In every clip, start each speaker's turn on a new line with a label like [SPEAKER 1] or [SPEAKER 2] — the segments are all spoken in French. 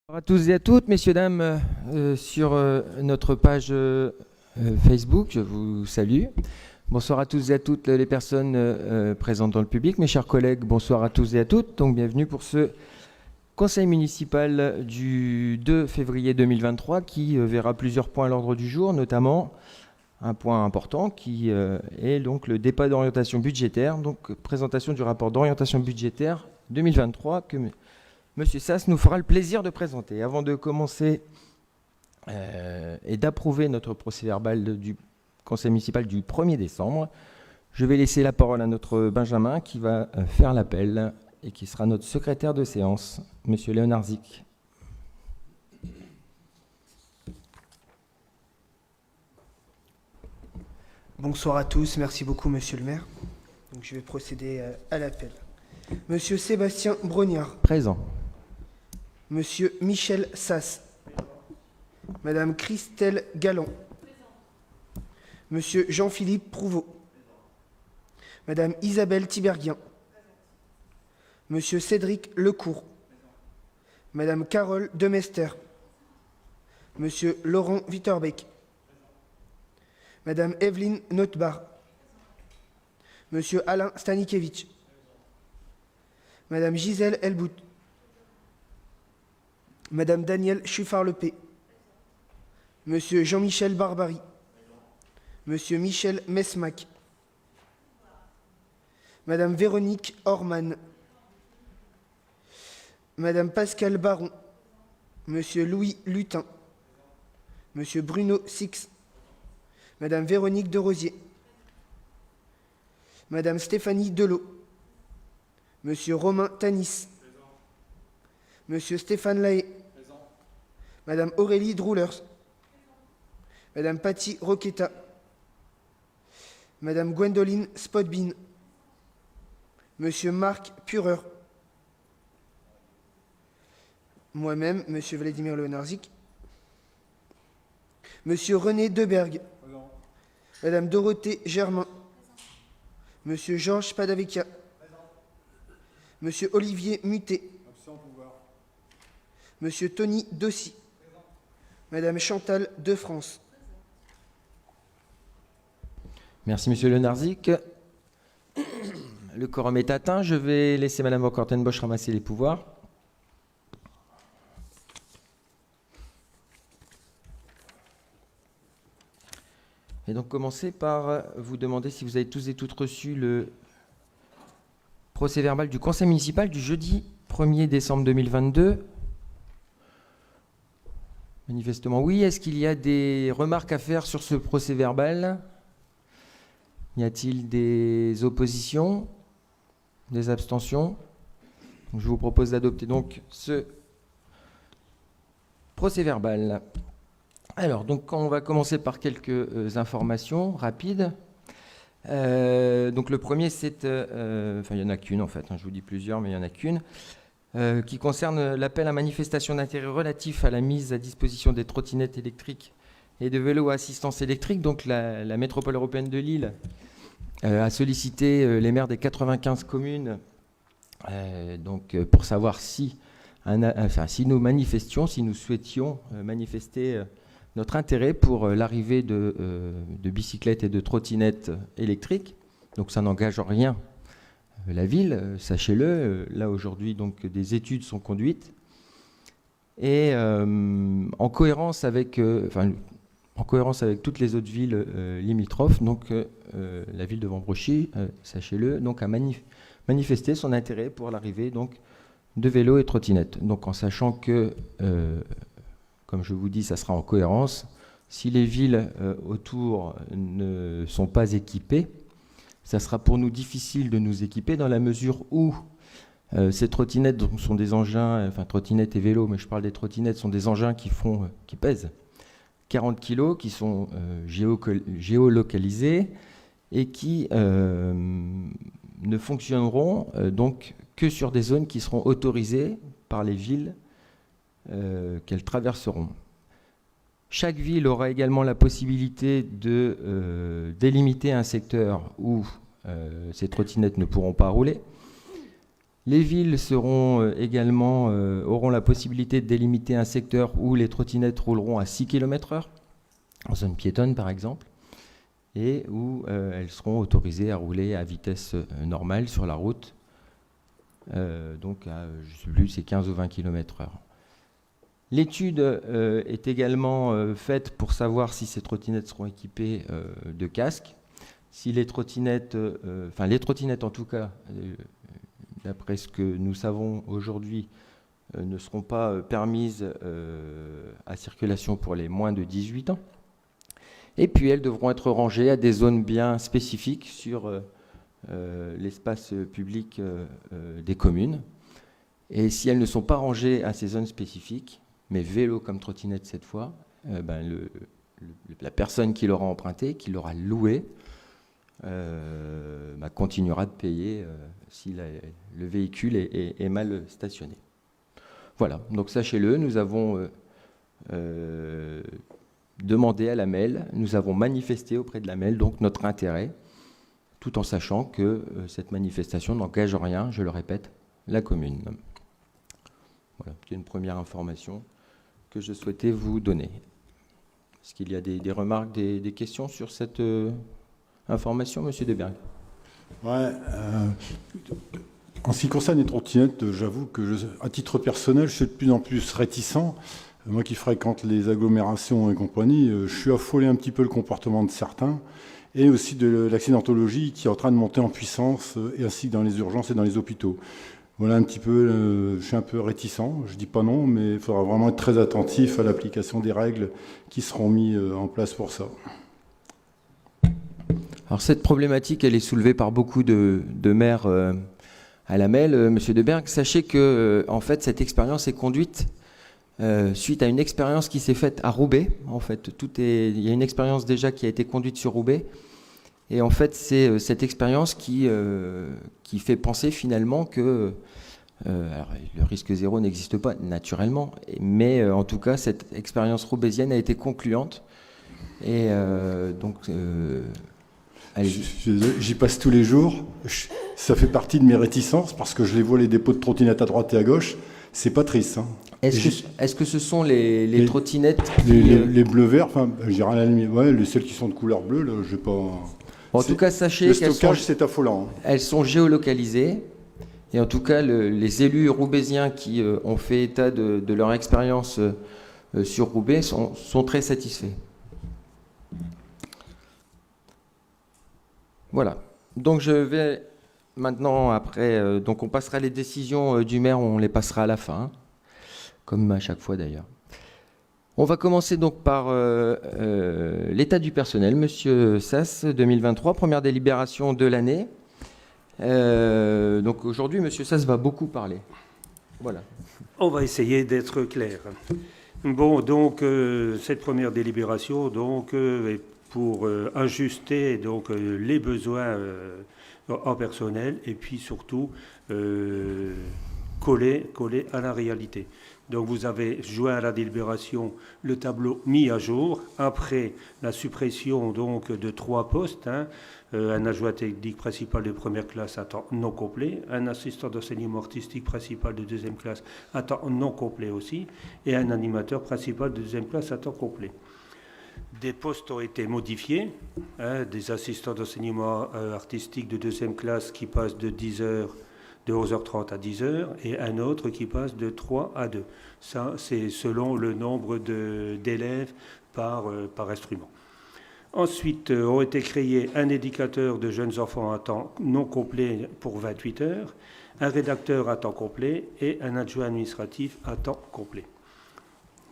[SPEAKER 1] Bonjour à tous et à toutes, messieurs, dames, sur notre page Facebook, je vous salue. Bonsoir à tous et à toutes les personnes présentes dans le public. Mes chers collègues, bonsoir à tous et à toutes. Donc bienvenue pour ce conseil municipal du 2 février 2023 qui verra plusieurs points à l'ordre du jour, notamment un point important qui est donc le débat d'orientation budgétaire, donc présentation du rapport d'orientation budgétaire 2023 que Monsieur Sass nous fera le plaisir de présenter. Avant de commencer et d'approuver notre procès-verbal du conseil municipal du 1er décembre, je vais laisser la parole à notre Benjamin qui va faire l'appel et qui sera notre secrétaire de séance, Monsieur Léonard Zic.
[SPEAKER 2] Bonsoir à tous, merci beaucoup Monsieur le maire. Donc, je vais procéder à l'appel. Monsieur Sébastien Brognard.
[SPEAKER 1] Présent.
[SPEAKER 2] Monsieur Michel Sass. Madame Christelle Galland. Monsieur Jean-Philippe Prouveau. Madame Isabelle Tiberghien. Monsieur Cédric Lecourt. Madame Carole Demester. Monsieur Laurent Witterbeck. Madame Evelyne Notbar. Monsieur Alain Stanikevitch. Madame Gisèle Elbout. Madame Danielle Chuffard-Lepé. Monsieur Jean-Michel Barbary. Monsieur Michel Mesmac. Madame Véronique Orman. Madame Pascal Baron. Monsieur Louis Lutin. Monsieur Bruno Six. Madame Véronique Derosier. Madame Stéphanie Delot. Monsieur Romain Tanis. Monsieur Stéphane Lahaye. Madame Aurélie Droulers. Madame Patty Roqueta. Madame Gwendoline Spotbin. Monsieur Marc Pureur. Moi-même, Monsieur Vladimir Leonardzik. Monsieur René Debergue. Madame Dorothée Germain. Monsieur Georges Padavekia. Monsieur Olivier Muté. Monsieur Tony Dossi. Madame Chantal De France.
[SPEAKER 1] Merci, Monsieur Leonardzik. Le quorum est atteint. Je vais laisser Madame Van Kortenbosch ramasser les pouvoirs. Et donc commencer par vous demander si vous avez tous et toutes reçu le procès-verbal du conseil municipal du jeudi 1er décembre 2022. Manifestement oui. Est-ce qu'il y a des remarques à faire sur ce procès-verbal? Y a-t-il des oppositions? Des abstentions? Donc, je vous propose d'adopter donc ce procès-verbal. Alors, donc, on va commencer par quelques informations rapides. Donc, le premier, c'est... enfin, il n'y en a qu'une, en fait. Je vous dis plusieurs, mais il n'y en a qu'une. Qui concerne l'appel à manifestation d'intérêt relatif à la mise à disposition des trottinettes électriques et de vélos à assistance électrique. Donc, la métropole européenne de Lille a sollicité les maires des 95 communes pour savoir si nous manifestions, si nous souhaitions manifester notre intérêt pour l'arrivée de bicyclettes et de trottinettes électriques. Donc ça n'engage en rien la ville, sachez-le. Là aujourd'hui, donc des études sont conduites et en cohérence avec toutes les autres villes limitrophes. Donc la ville de Vambrochy, sachez-le, donc a manifesté son intérêt pour l'arrivée donc de vélos et trottinettes. Donc en sachant que comme je vous dis, ça sera en cohérence. Si les villes autour ne sont pas équipées, ça sera pour nous difficile de nous équiper dans la mesure où ces trottinettes donc, sont des engins, enfin trottinettes et vélos, mais je parle des trottinettes, sont des engins qui pèsent 40 kg, qui sont géolocalisés et qui ne fonctionneront donc que sur des zones qui seront autorisées par les villes qu'elles traverseront. Chaque ville aura également la possibilité de délimiter un secteur où ces trottinettes ne pourront pas rouler. Les villes seront également auront la possibilité de délimiter un secteur où les trottinettes rouleront à 6 km/h, en zone piétonne par exemple, et où elles seront autorisées à rouler à vitesse normale sur la route, donc à, je ne sais plus, c'est 15 ou 20 km/h. L'étude est également faite pour savoir si ces trottinettes seront équipées de casques. Si les trottinettes, les trottinettes en tout cas, d'après ce que nous savons aujourd'hui, ne seront pas permises à circulation pour les moins de 18 ans. Et puis elles devront être rangées à des zones bien spécifiques sur l'espace public des communes. Et si elles ne sont pas rangées à ces zones spécifiques, mais vélo comme trottinette cette fois, la personne qui l'aura emprunté, qui l'aura loué, continuera de payer si le véhicule est mal stationné. Voilà, donc sachez-le, nous avons demandé à la MEL, nous avons manifesté auprès de la MEL donc notre intérêt, tout en sachant que cette manifestation n'engage en rien, je le répète, la commune. Voilà, c'est une première information que je souhaitais vous donner. Est-ce qu'il y a des remarques, des questions sur cette information, Monsieur Deberg?
[SPEAKER 3] Ouais, en ce qui concerne les trottinettes, j'avoue que, à titre personnel, je suis de plus en plus réticent. Moi qui fréquente les agglomérations et compagnie, je suis affolé un petit peu le comportement de certains, et aussi de l'accidentologie qui est en train de monter en puissance, et ainsi dans les urgences et dans les hôpitaux. Voilà un petit peu, je suis un peu réticent, je ne dis pas non, mais il faudra vraiment être très attentif à l'application des règles qui seront mises en place pour ça.
[SPEAKER 1] Alors cette problématique, elle est soulevée par beaucoup de maires à la MEL. Monsieur Deberg, sachez que en fait, cette expérience est conduite suite à une expérience qui s'est faite à Roubaix. En fait, il y a une expérience déjà qui a été conduite sur Roubaix. Et en fait, c'est cette expérience qui fait penser finalement que alors, le risque zéro n'existe pas naturellement, mais en tout cas, cette expérience roubaisienne a été concluante. Et
[SPEAKER 3] j'y passe tous les jours. Ça fait partie de mes réticences parce que je les vois les dépôts de trottinettes à droite et à gauche. C'est pas triste. Hein.
[SPEAKER 1] Est-ce que ce sont les trottinettes
[SPEAKER 3] les bleus-verts, enfin, je dirais à la limite, ouais, celles qui sont de couleur bleue, là, je sais pas.
[SPEAKER 1] En tout cas, sachez
[SPEAKER 3] le
[SPEAKER 1] qu'elles
[SPEAKER 3] stockage, c'est affolant. Hein.
[SPEAKER 1] Elles sont géolocalisées. Et en tout cas, les élus roubaisiens qui ont fait état de leur expérience sur Roubaix sont très satisfaits. Voilà. Donc je vais maintenant, après, donc on passera les décisions du maire, on les passera à la fin, hein, comme à chaque fois d'ailleurs. On va commencer donc par l'état du personnel. Monsieur Sass, 2023, première délibération de l'année. Donc aujourd'hui, Monsieur Sass va beaucoup parler. Voilà.
[SPEAKER 4] On va essayer d'être clair. Bon, donc cette première délibération donc est pour ajuster donc les besoins en personnel et puis surtout coller à la réalité. Donc vous avez joint à la délibération le tableau mis à jour après la suppression donc de 3 postes, hein, un adjoint technique principal de première classe à temps non complet, un assistant d'enseignement artistique principal de deuxième classe à temps non complet aussi, et un animateur principal de deuxième classe à temps complet. Des postes ont été modifiés, hein, des assistants d'enseignement artistique de deuxième classe qui passent de 10h, de 11h30 à 10h, et un autre qui passe de 3 à 2. Ça, c'est selon le nombre d'élèves par instrument. Ensuite, ont été créés un éducateur de jeunes enfants à temps non complet pour 28 heures, un rédacteur à temps complet et un adjoint administratif à temps complet.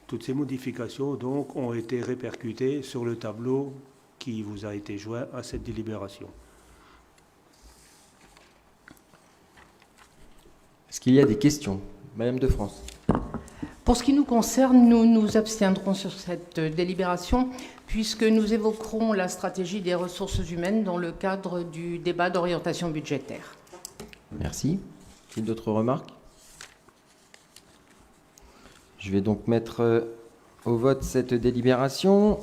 [SPEAKER 4] Toutes ces modifications donc, ont été répercutées sur le tableau qui vous a été joint à cette délibération.
[SPEAKER 1] Est-ce qu'il y a des questions? Madame de France.
[SPEAKER 5] Pour ce qui nous concerne, nous nous abstiendrons sur cette délibération puisque nous évoquerons la stratégie des ressources humaines dans le cadre du débat d'orientation budgétaire.
[SPEAKER 1] Merci. Y a-t-il d'autres remarques? Je vais donc mettre au vote cette délibération.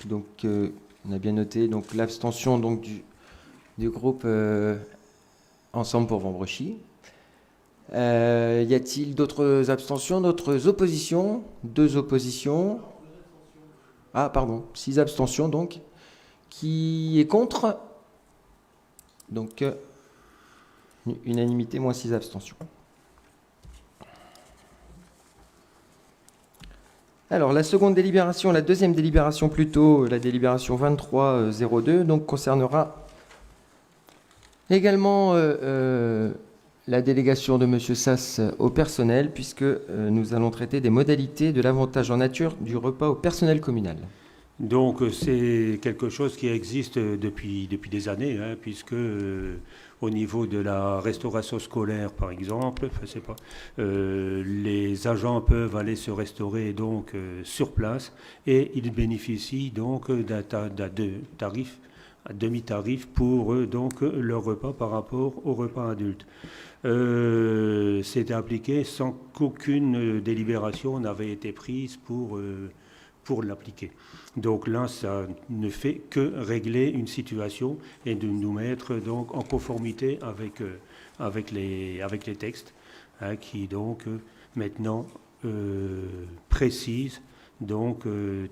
[SPEAKER 1] Donc, on a bien noté donc l'abstention donc du groupe Ensemble pour Vambrechy. Y a-t-il d'autres abstentions, d'autres oppositions? 2 oppositions. Ah, pardon, 6 abstentions donc. Qui est contre? Donc, unanimité, moins 6 abstentions. Alors, la seconde délibération, la deuxième délibération plutôt, la délibération 2302, donc concernera également la délégation de M. Sass au personnel, puisque nous allons traiter des modalités de l'avantage en nature du repas au personnel communal.
[SPEAKER 4] Donc c'est quelque chose qui existe depuis des années, hein, puisque au niveau de la restauration scolaire, par exemple, les agents peuvent aller se restaurer donc sur place et ils bénéficient donc d'un tarif, un demi-tarif pour donc leur repas par rapport au repas adulte. C'était appliqué sans qu'aucune délibération n'avait été prise pour l'appliquer. Donc là, ça ne fait que régler une situation et de nous mettre donc en conformité avec les textes, hein, qui donc maintenant précisent donc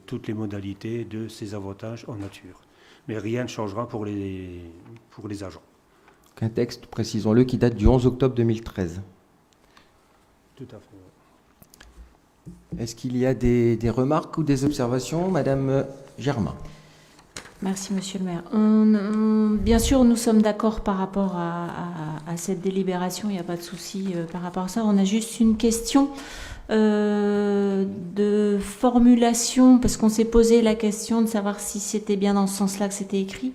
[SPEAKER 4] toutes les modalités de ces avantages en nature. Mais rien ne changera pour les agents.
[SPEAKER 1] Un texte, précisons-le, qui date du 11 octobre 2013.
[SPEAKER 4] Tout à fait.
[SPEAKER 1] Est-ce qu'il y a des remarques ou des observations, Madame Germain?
[SPEAKER 6] Merci, Monsieur le maire. Bien sûr, nous sommes d'accord par rapport à cette délibération, il n'y a pas de souci par rapport à ça. On a juste une question de formulation, parce qu'on s'est posé la question de savoir si c'était bien dans ce sens-là que c'était écrit.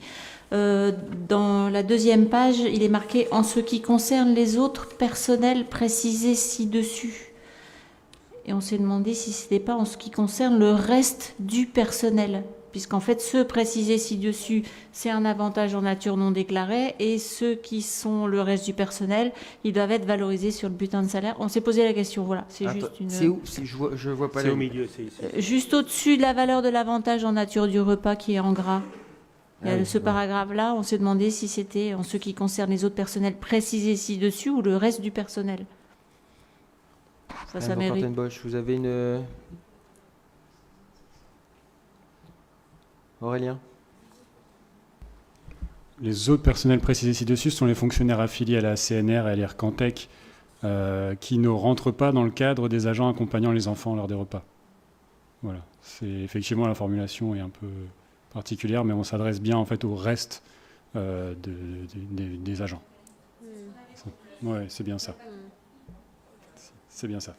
[SPEAKER 6] Dans la deuxième page, il est marqué « En ce qui concerne les autres personnels précisés ci-dessus ». Et on s'est demandé si ce n'était pas en ce qui concerne le reste du personnel. Puisqu'en fait, ceux précisés ci-dessus, c'est un avantage en nature non déclaré. Et ceux qui sont le reste du personnel, ils doivent être valorisés sur le bulletin de salaire. On s'est posé la question, voilà. C'est juste une...
[SPEAKER 1] C'est où? Je vois pas.
[SPEAKER 4] C'est au milieu, c'est ici.
[SPEAKER 6] Juste au-dessus de la valeur de l'avantage en nature du repas qui est en gras. Il y a ce paragraphe-là, on s'est demandé si c'était en ce qui concerne les autres personnels précisés ci-dessus ou le reste du personnel. Ça mérite.
[SPEAKER 1] Bosch, vous avez une... Aurélien?
[SPEAKER 7] Les autres personnels précisés ci-dessus sont les fonctionnaires affiliés à la CNR et à l'IRCANTEC qui ne rentrent pas dans le cadre des agents accompagnant les enfants lors des repas. Voilà. C'est effectivement, la formulation est un peu particulière, mais on s'adresse bien en fait au reste des agents. Oui, c'est bien ça. C'est bien ça.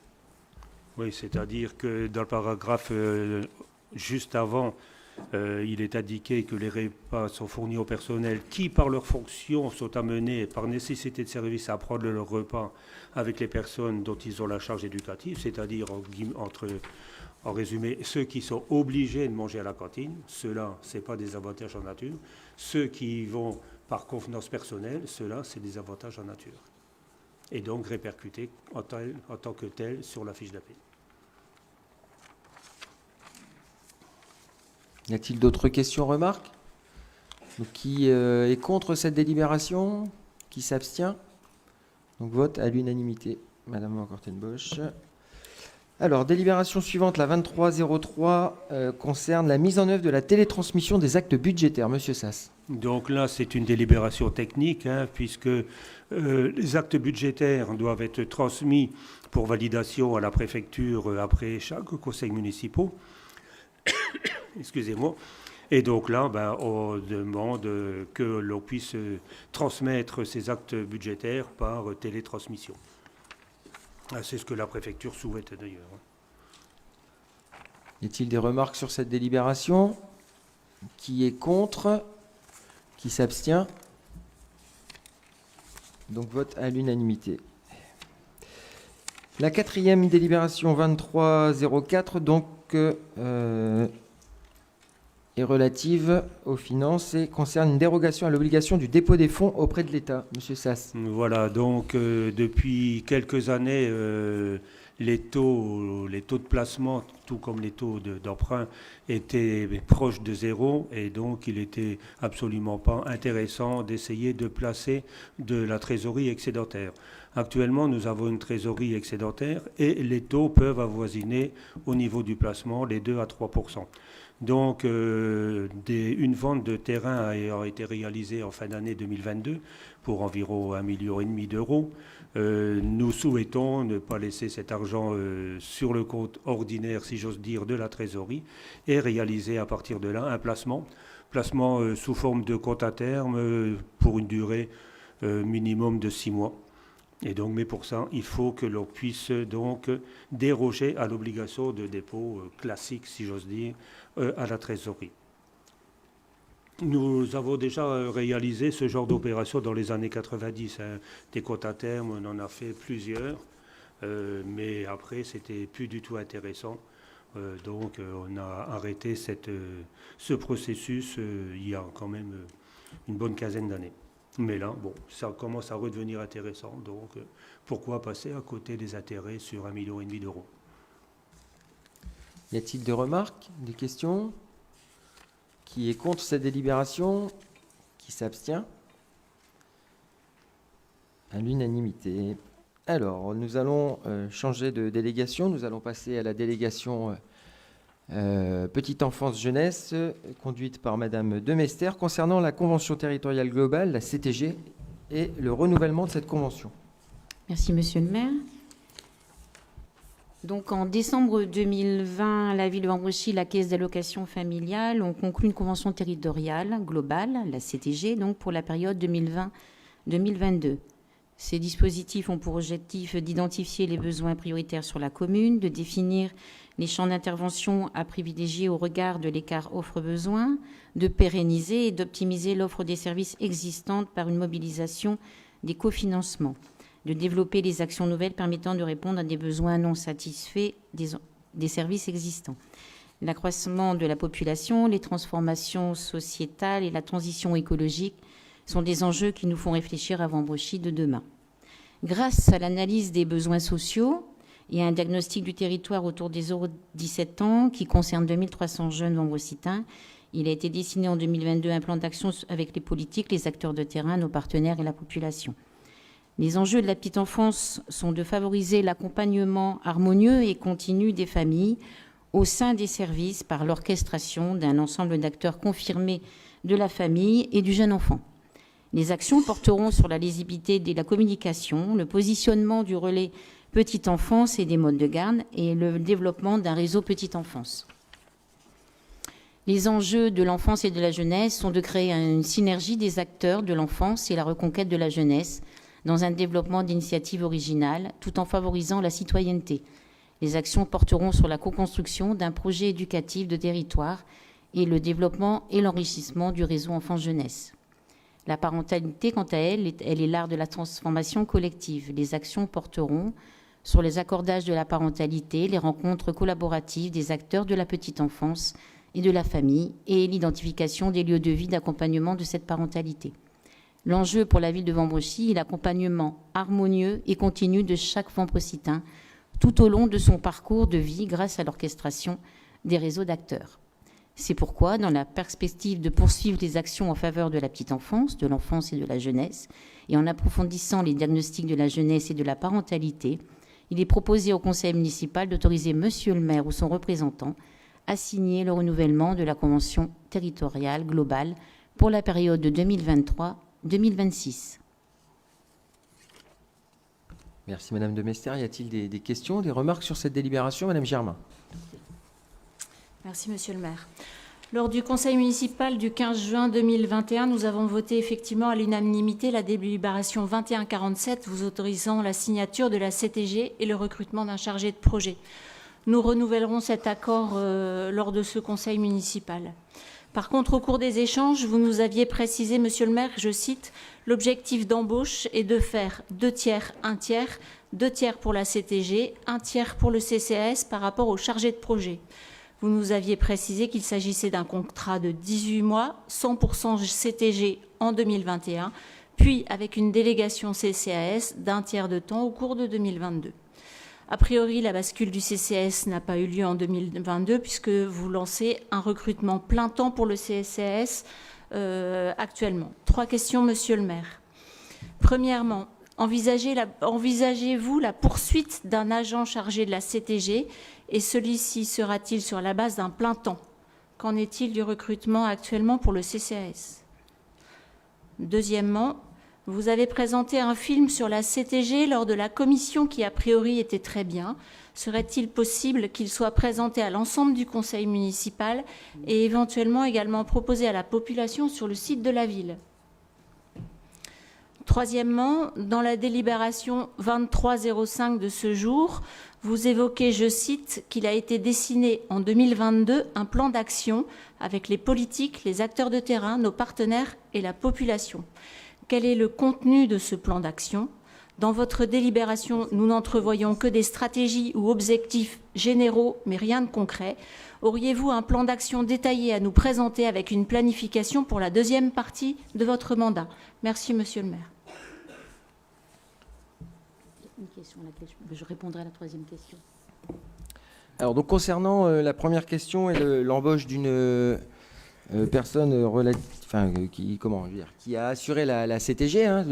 [SPEAKER 4] Oui, c'est-à-dire que dans le paragraphe juste avant, il est indiqué que les repas sont fournis au personnel qui, par leur fonction, sont amenés par nécessité de service à prendre leur repas avec les personnes dont ils ont la charge éducative, c'est-à-dire en résumé, ceux qui sont obligés de manger à la cantine. Ceux-là, ce n'est pas des avantages en nature. Ceux qui vont par convenance personnelle, ceux-là, c'est des avantages en nature. Et donc répercutés en tant que tel sur la fiche de paie.
[SPEAKER 1] Y a-t-il d'autres questions, remarques? Donc, qui est contre cette délibération? Qui s'abstient? Donc vote à l'unanimité. Madame Van Kortenbosch. Alors, délibération suivante, la 2303, concerne la mise en œuvre de la télétransmission des actes budgétaires. Monsieur Sass.
[SPEAKER 4] Donc là, c'est une délibération technique, hein, puisque les actes budgétaires doivent être transmis pour validation à la préfecture après chaque conseil municipal. Excusez-moi. Et donc là, on demande que l'on puisse transmettre ces actes budgétaires par télétransmission. C'est ce que la préfecture souhaite d'ailleurs.
[SPEAKER 1] Y a-t-il des remarques sur cette délibération? Qui est contre? Qui s'abstient? Donc vote à l'unanimité. La quatrième délibération 2304 donc est relative aux finances et concerne une dérogation à l'obligation du dépôt des fonds auprès de l'État. Monsieur Sass.
[SPEAKER 4] Voilà, donc depuis quelques années, les taux de placement, tout comme les taux d'emprunt, étaient proches de zéro et donc il n'était absolument pas intéressant d'essayer de placer de la trésorerie excédentaire. Actuellement, nous avons une trésorerie excédentaire et les taux peuvent avoisiner au niveau du placement les 2 à 3%. Donc, une vente de terrain a été réalisée en fin d'année 2022 pour environ 1,5 million d'euros. Nous souhaitons ne pas laisser cet argent sur le compte ordinaire, si j'ose dire, de la trésorerie et réaliser à partir de là un placement sous forme de compte à terme pour une durée minimum de 6 mois. Et donc, mais pour ça, il faut que l'on puisse donc déroger à l'obligation de dépôt classique, si j'ose dire, à la trésorerie. Nous avons déjà réalisé ce genre d'opération dans les années 90. Des comptes à terme, on en a fait plusieurs, mais après, c'était plus du tout intéressant. Donc, on a arrêté ce processus il y a quand même une bonne quinzaine d'années. Mais là, bon, ça commence à redevenir intéressant. Donc, pourquoi passer à côté des intérêts sur 1,5 million d'euros?
[SPEAKER 1] Y a-t-il des remarques, des questions? Qui est contre cette délibération? Qui s'abstient? À l'unanimité. Alors, nous allons changer de délégation. Nous allons passer à la délégation Petite Enfance Jeunesse, conduite par Madame Demester, concernant la Convention territoriale globale, la CTG, et le renouvellement de cette convention.
[SPEAKER 8] Merci, Monsieur le maire. Donc, en décembre 2020, la ville de Wambrechy, la Caisse d'allocation familiale, ont conclu une convention territoriale globale, la CTG, donc pour la période 2020-2022. Ces dispositifs ont pour objectif d'identifier les besoins prioritaires sur la commune, de définir les champs d'intervention à privilégier au regard de l'écart offre-besoin, de pérenniser et d'optimiser l'offre des services existantes par une mobilisation des cofinancements, de développer les actions nouvelles permettant de répondre à des besoins non satisfaits des services existants. L'accroissement de la population, les transformations sociétales et la transition écologique sont des enjeux qui nous font réfléchir à Wambrechy de demain. Grâce à l'analyse des besoins sociaux et à un diagnostic du territoire autour des 0-17 ans qui concerne 2300 jeunes wambrecitains, il a été dessiné en 2022 un plan d'action avec les politiques, les acteurs de terrain, nos partenaires et la population. Les enjeux de la petite enfance sont de favoriser l'accompagnement harmonieux et continu des familles au sein des services par l'orchestration d'un ensemble d'acteurs confirmés de la famille et du jeune enfant. Les actions porteront sur la lisibilité de la communication, le positionnement du relais petite enfance et des modes de garde et le développement d'un réseau petite enfance. Les enjeux de l'enfance et de la jeunesse sont de créer une synergie des acteurs de l'enfance et la reconquête de la jeunesse dans un développement d'initiatives originales tout en favorisant la citoyenneté. Les actions porteront sur la co-construction d'un projet éducatif de territoire et le développement et l'enrichissement du réseau enfance-jeunesse. La parentalité, quant à elle est l'art de la transformation collective. Les actions porteront sur les accordages de la parentalité, les rencontres collaboratives des acteurs de la petite enfance et de la famille et l'identification des lieux de vie d'accompagnement de cette parentalité. L'enjeu pour la ville de Wambrechy est l'accompagnement harmonieux et continu de chaque Wambrecitain tout au long de son parcours de vie grâce à l'orchestration des réseaux d'acteurs. C'est pourquoi, dans la perspective de poursuivre les actions en faveur de la petite enfance, de l'enfance et de la jeunesse, et en approfondissant les diagnostics de la jeunesse et de la parentalité, il est proposé au conseil municipal d'autoriser Monsieur le maire ou son représentant à signer le renouvellement de la convention territoriale globale pour la période de 2023-2026.
[SPEAKER 1] Merci Madame Demester. Y a-t-il des questions, des remarques sur cette délibération? Madame Germain.
[SPEAKER 6] Merci, Monsieur le maire. Lors du conseil municipal du 15 juin 2021, nous avons voté effectivement à l'unanimité la délibération 2147 vous autorisant la signature de la CTG et le recrutement d'un chargé de projet. Nous renouvellerons cet accord lors de ce conseil municipal. Par contre, au cours des échanges, vous nous aviez précisé, Monsieur le maire, je cite, l'objectif d'embauche est de faire 2 tiers, 1 tiers, 2 tiers pour la CTG, 1 tiers pour le CCAS par rapport au chargé de projet. Vous nous aviez précisé qu'il s'agissait d'un contrat de 18 mois, 100% CTG en 2021, puis avec une délégation CCAS d'un tiers de temps au cours de 2022. A priori, la bascule du CCAS n'a pas eu lieu en 2022 puisque vous lancez un recrutement plein temps pour le CCAS actuellement. 3 questions, Monsieur le maire. Premièrement, Envisagez-vous la poursuite d'un agent chargé de la CTG et celui-ci sera-t-il sur la base d'un plein temps? Qu'en est-il du recrutement actuellement pour le CCAS? Deuxièmement, vous avez présenté un film sur la CTG lors de la commission qui a priori était très bien. Serait-il possible qu'il soit présenté à l'ensemble du conseil municipal et éventuellement également proposé à la population sur le site de la ville? Troisièmement, dans la délibération 2305 de ce jour, vous évoquez, je cite, qu'il a été dessiné en 2022 un plan d'action avec les politiques, les acteurs de terrain, nos partenaires et la population. Quel est le contenu de ce plan d'action? Dans votre délibération, nous n'entrevoyons que des stratégies ou objectifs généraux, mais rien de concret. Auriez-vous un plan d'action détaillé à nous présenter avec une planification pour la deuxième partie de votre mandat? Merci, Monsieur le maire.
[SPEAKER 8] Une question, je répondrai à la troisième question.
[SPEAKER 1] Alors, donc, concernant la première question et l'embauche d'une personne qui a assuré la CTG, hein,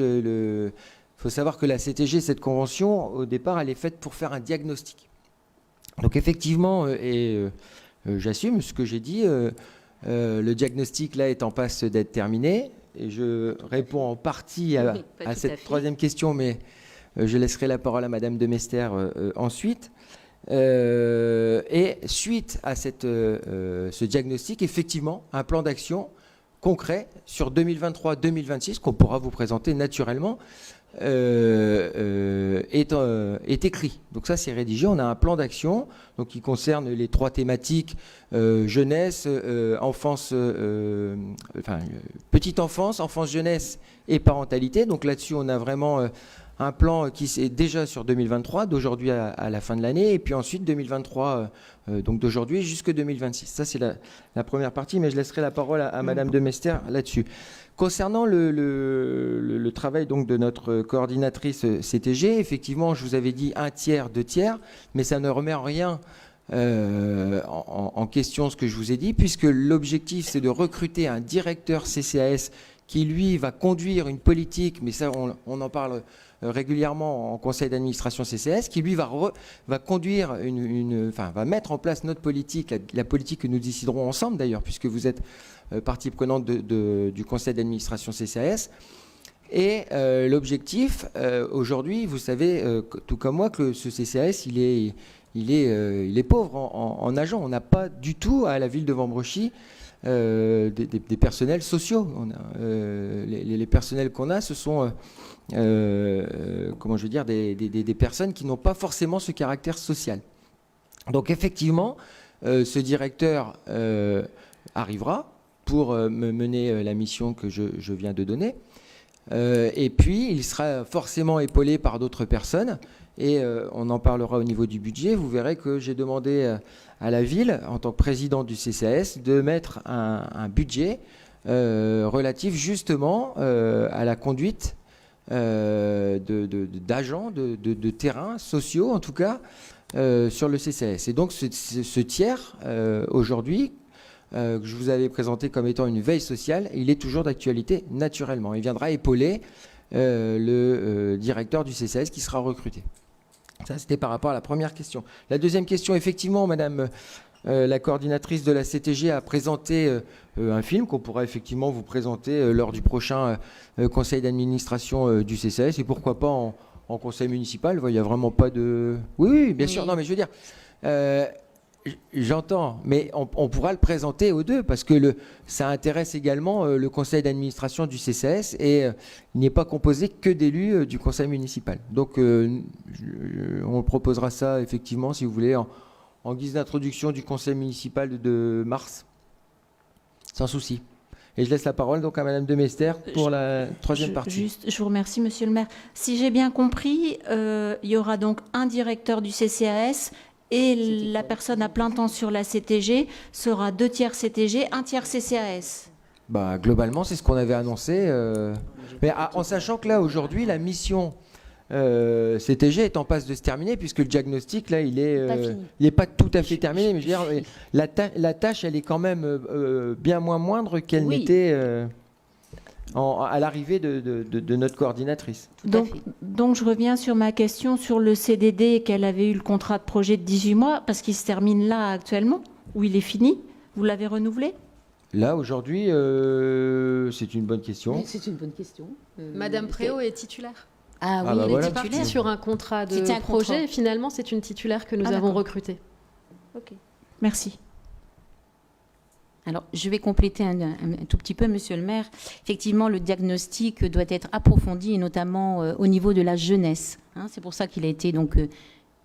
[SPEAKER 1] faut savoir que la CTG, cette convention, au départ, elle est faite pour faire un diagnostic. Donc effectivement, j'assume ce que j'ai dit, le diagnostic là est en passe d'être terminé, et je réponds en partie à cette troisième question, mais je laisserai la parole à Madame de Mester ensuite. Et suite à ce diagnostic, effectivement, un plan d'action concret sur 2023-2026 qu'on pourra vous présenter naturellement est écrit. Donc ça, c'est rédigé. On a un plan d'action donc, qui concerne les 3 thématiques jeunesse, enfance, petite enfance, enfance, jeunesse et parentalité. Donc là-dessus, on a vraiment un plan qui est déjà sur 2023, d'aujourd'hui à la fin de l'année, et puis ensuite 2023, donc d'aujourd'hui jusque 2026. Ça, c'est la première partie, mais je laisserai la parole à Madame de Mester là-dessus. Concernant le travail donc, de notre coordinatrice CTG, effectivement, je vous avais dit 1 tiers, 2 tiers, mais ça ne remet en rien en question ce que je vous ai dit, puisque l'objectif, c'est de recruter un directeur CCAS qui, lui, va conduire une politique, mais ça, on en parle régulièrement en conseil d'administration CCAS, qui lui va conduire va mettre en place notre politique, la politique que nous déciderons ensemble d'ailleurs, puisque vous êtes partie prenante du conseil d'administration CCAS. Et l'objectif, aujourd'hui, vous savez, tout comme moi, que ce CCAS, il est pauvre en agents. On n'a pas du tout à la ville de Vambrechy des personnels sociaux. Les personnels qu'on a, ce sont des personnes qui n'ont pas forcément ce caractère social. Donc effectivement, ce directeur arrivera pour me mener la mission que je viens de donner. Et puis, il sera forcément épaulé par d'autres personnes. Et on en parlera au niveau du budget. Vous verrez que j'ai demandé à la ville, en tant que président du CCAS, de mettre un budget relatif justement à la conduite d'agents de terrain, sociaux en tout cas, sur le CCAS. Et donc ce tiers, aujourd'hui, que je vous avais présenté comme étant une veille sociale, il est toujours d'actualité naturellement. Il viendra épauler le directeur du CCAS qui sera recruté. Ça, c'était par rapport à la première question. La deuxième question, effectivement, Madame la coordinatrice de la CTG a présenté un film qu'on pourra effectivement vous présenter lors du prochain conseil d'administration du CCAS, et pourquoi pas en conseil municipal. Il n'y a vraiment pas de... Oui, bien sûr. Non, mais je veux dire... J'entends, mais on pourra le présenter aux deux parce que ça intéresse également le conseil d'administration du CCAS et il n'est pas composé que d'élus du conseil municipal. Donc on proposera ça effectivement, si vous voulez, en guise d'introduction du conseil municipal de mars, sans souci. Et je laisse la parole donc à Madame de Mester pour la troisième partie.
[SPEAKER 6] Je vous remercie, Monsieur le maire. Si j'ai bien compris, il y aura donc un directeur du CCAS et la personne à plein temps sur la CTG sera 2 tiers CTG, 1 tiers CCAS.
[SPEAKER 1] Globalement, c'est ce qu'on avait annoncé. Mais en sachant que là, aujourd'hui, la mission CTG est en passe de se terminer, puisque le diagnostic, là, il n'est pas tout à fait terminé. Mais je veux dire, la tâche, elle est quand même bien moins moindre qu'elle n'était à l'arrivée de notre coordinatrice.
[SPEAKER 6] Donc je reviens sur ma question sur le CDD, qu'elle avait eu le contrat de projet de 18 mois, parce qu'il se termine là actuellement, où il est fini. Vous l'avez renouvelé?
[SPEAKER 1] Là, aujourd'hui, c'est une bonne question.
[SPEAKER 8] Oui, c'est une bonne question.
[SPEAKER 9] Madame Préau est titulaire.
[SPEAKER 8] Ah oui,
[SPEAKER 1] Ah bah
[SPEAKER 9] Elle
[SPEAKER 1] voilà.
[SPEAKER 9] est partie sur un contrat de
[SPEAKER 8] C'était un
[SPEAKER 9] projet
[SPEAKER 8] contrat.
[SPEAKER 9] et finalement c'est une titulaire que nous
[SPEAKER 6] Ah,
[SPEAKER 9] avons
[SPEAKER 6] d'accord.
[SPEAKER 9] recrutée.
[SPEAKER 6] Ok. Merci.
[SPEAKER 8] Alors, je vais compléter un tout petit peu, Monsieur le maire. Effectivement, le diagnostic doit être approfondi, et notamment au niveau de la jeunesse. Hein. C'est pour ça qu'il a été donc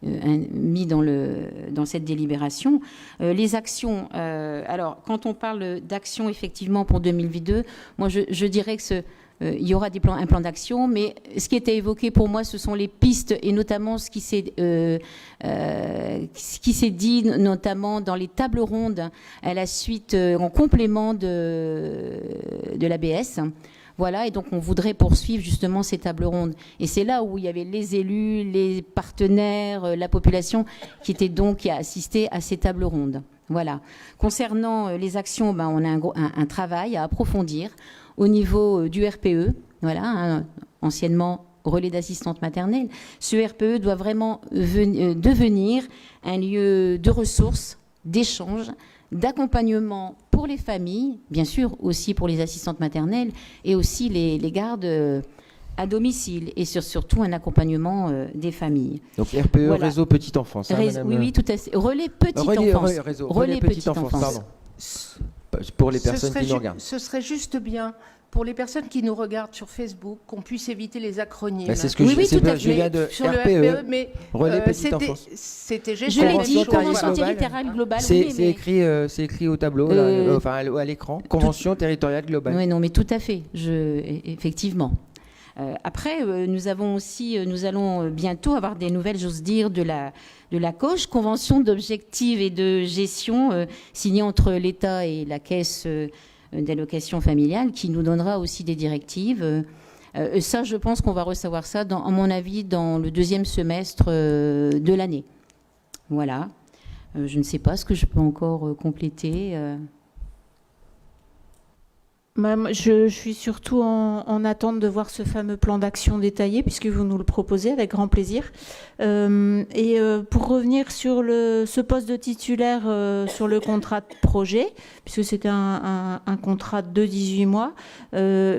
[SPEAKER 8] mis dans cette délibération. Les actions, alors, quand on parle d'actions, effectivement, pour 2022, moi, je dirais que il y aura un plan d'action, mais ce qui était évoqué pour moi, ce sont les pistes et notamment ce qui s'est dit, notamment dans les tables rondes à la suite, en complément de l'ABS. Voilà, et donc on voudrait poursuivre justement ces tables rondes. Et c'est là où il y avait les élus, les partenaires, la population qui a assisté à ces tables rondes. Voilà. Concernant les actions, on a un travail à approfondir au niveau du RPE, voilà, anciennement relais d'assistante maternelle. Ce RPE doit vraiment devenir un lieu de ressources, d'échange, d'accompagnement pour les familles, bien sûr aussi pour les assistantes maternelles et aussi les gardes à domicile et surtout un accompagnement des familles.
[SPEAKER 1] Donc RPE,
[SPEAKER 8] Voilà.
[SPEAKER 1] réseau petite enfance. Hein, madame,
[SPEAKER 8] oui, tout à fait. Relais petite enfance.
[SPEAKER 1] Relais petite enfance, pardon. Pour les personnes qui nous regardent.
[SPEAKER 5] Ce serait juste bien, pour les personnes qui nous regardent sur Facebook, qu'on puisse éviter les acronymes.
[SPEAKER 1] Bah, c'est ce que
[SPEAKER 8] Oui,
[SPEAKER 1] je,
[SPEAKER 8] tout à
[SPEAKER 1] je
[SPEAKER 8] fait.
[SPEAKER 1] viens de
[SPEAKER 5] Sur le
[SPEAKER 1] RPE,
[SPEAKER 5] RPE, mais
[SPEAKER 1] relais petite enfance.
[SPEAKER 5] c'était
[SPEAKER 8] Je
[SPEAKER 5] juste
[SPEAKER 8] l'ai dit,
[SPEAKER 1] Convention
[SPEAKER 8] convention
[SPEAKER 1] territoriale
[SPEAKER 8] territoriale globale.
[SPEAKER 1] C'est
[SPEAKER 8] oui, mais-
[SPEAKER 1] écrit au tableau, là, enfin à l'écran. Convention territoriale globale.
[SPEAKER 8] Oui, non, mais tout à fait. Effectivement. Après, nous allons bientôt avoir des nouvelles, j'ose dire, de la COGE, Convention d'objectifs et de gestion, signée entre l'État et la Caisse d'allocation familiale, qui nous donnera aussi des directives. Ça, je pense qu'on va recevoir ça, à mon avis, dans le deuxième semestre de l'année. Voilà. Je ne sais pas ce que je peux encore compléter.
[SPEAKER 6] Je suis surtout en attente de voir ce fameux plan d'action détaillé, puisque vous nous le proposez avec grand plaisir. Pour revenir sur ce poste de titulaire sur le contrat de projet, puisque c'était un contrat de 18 mois,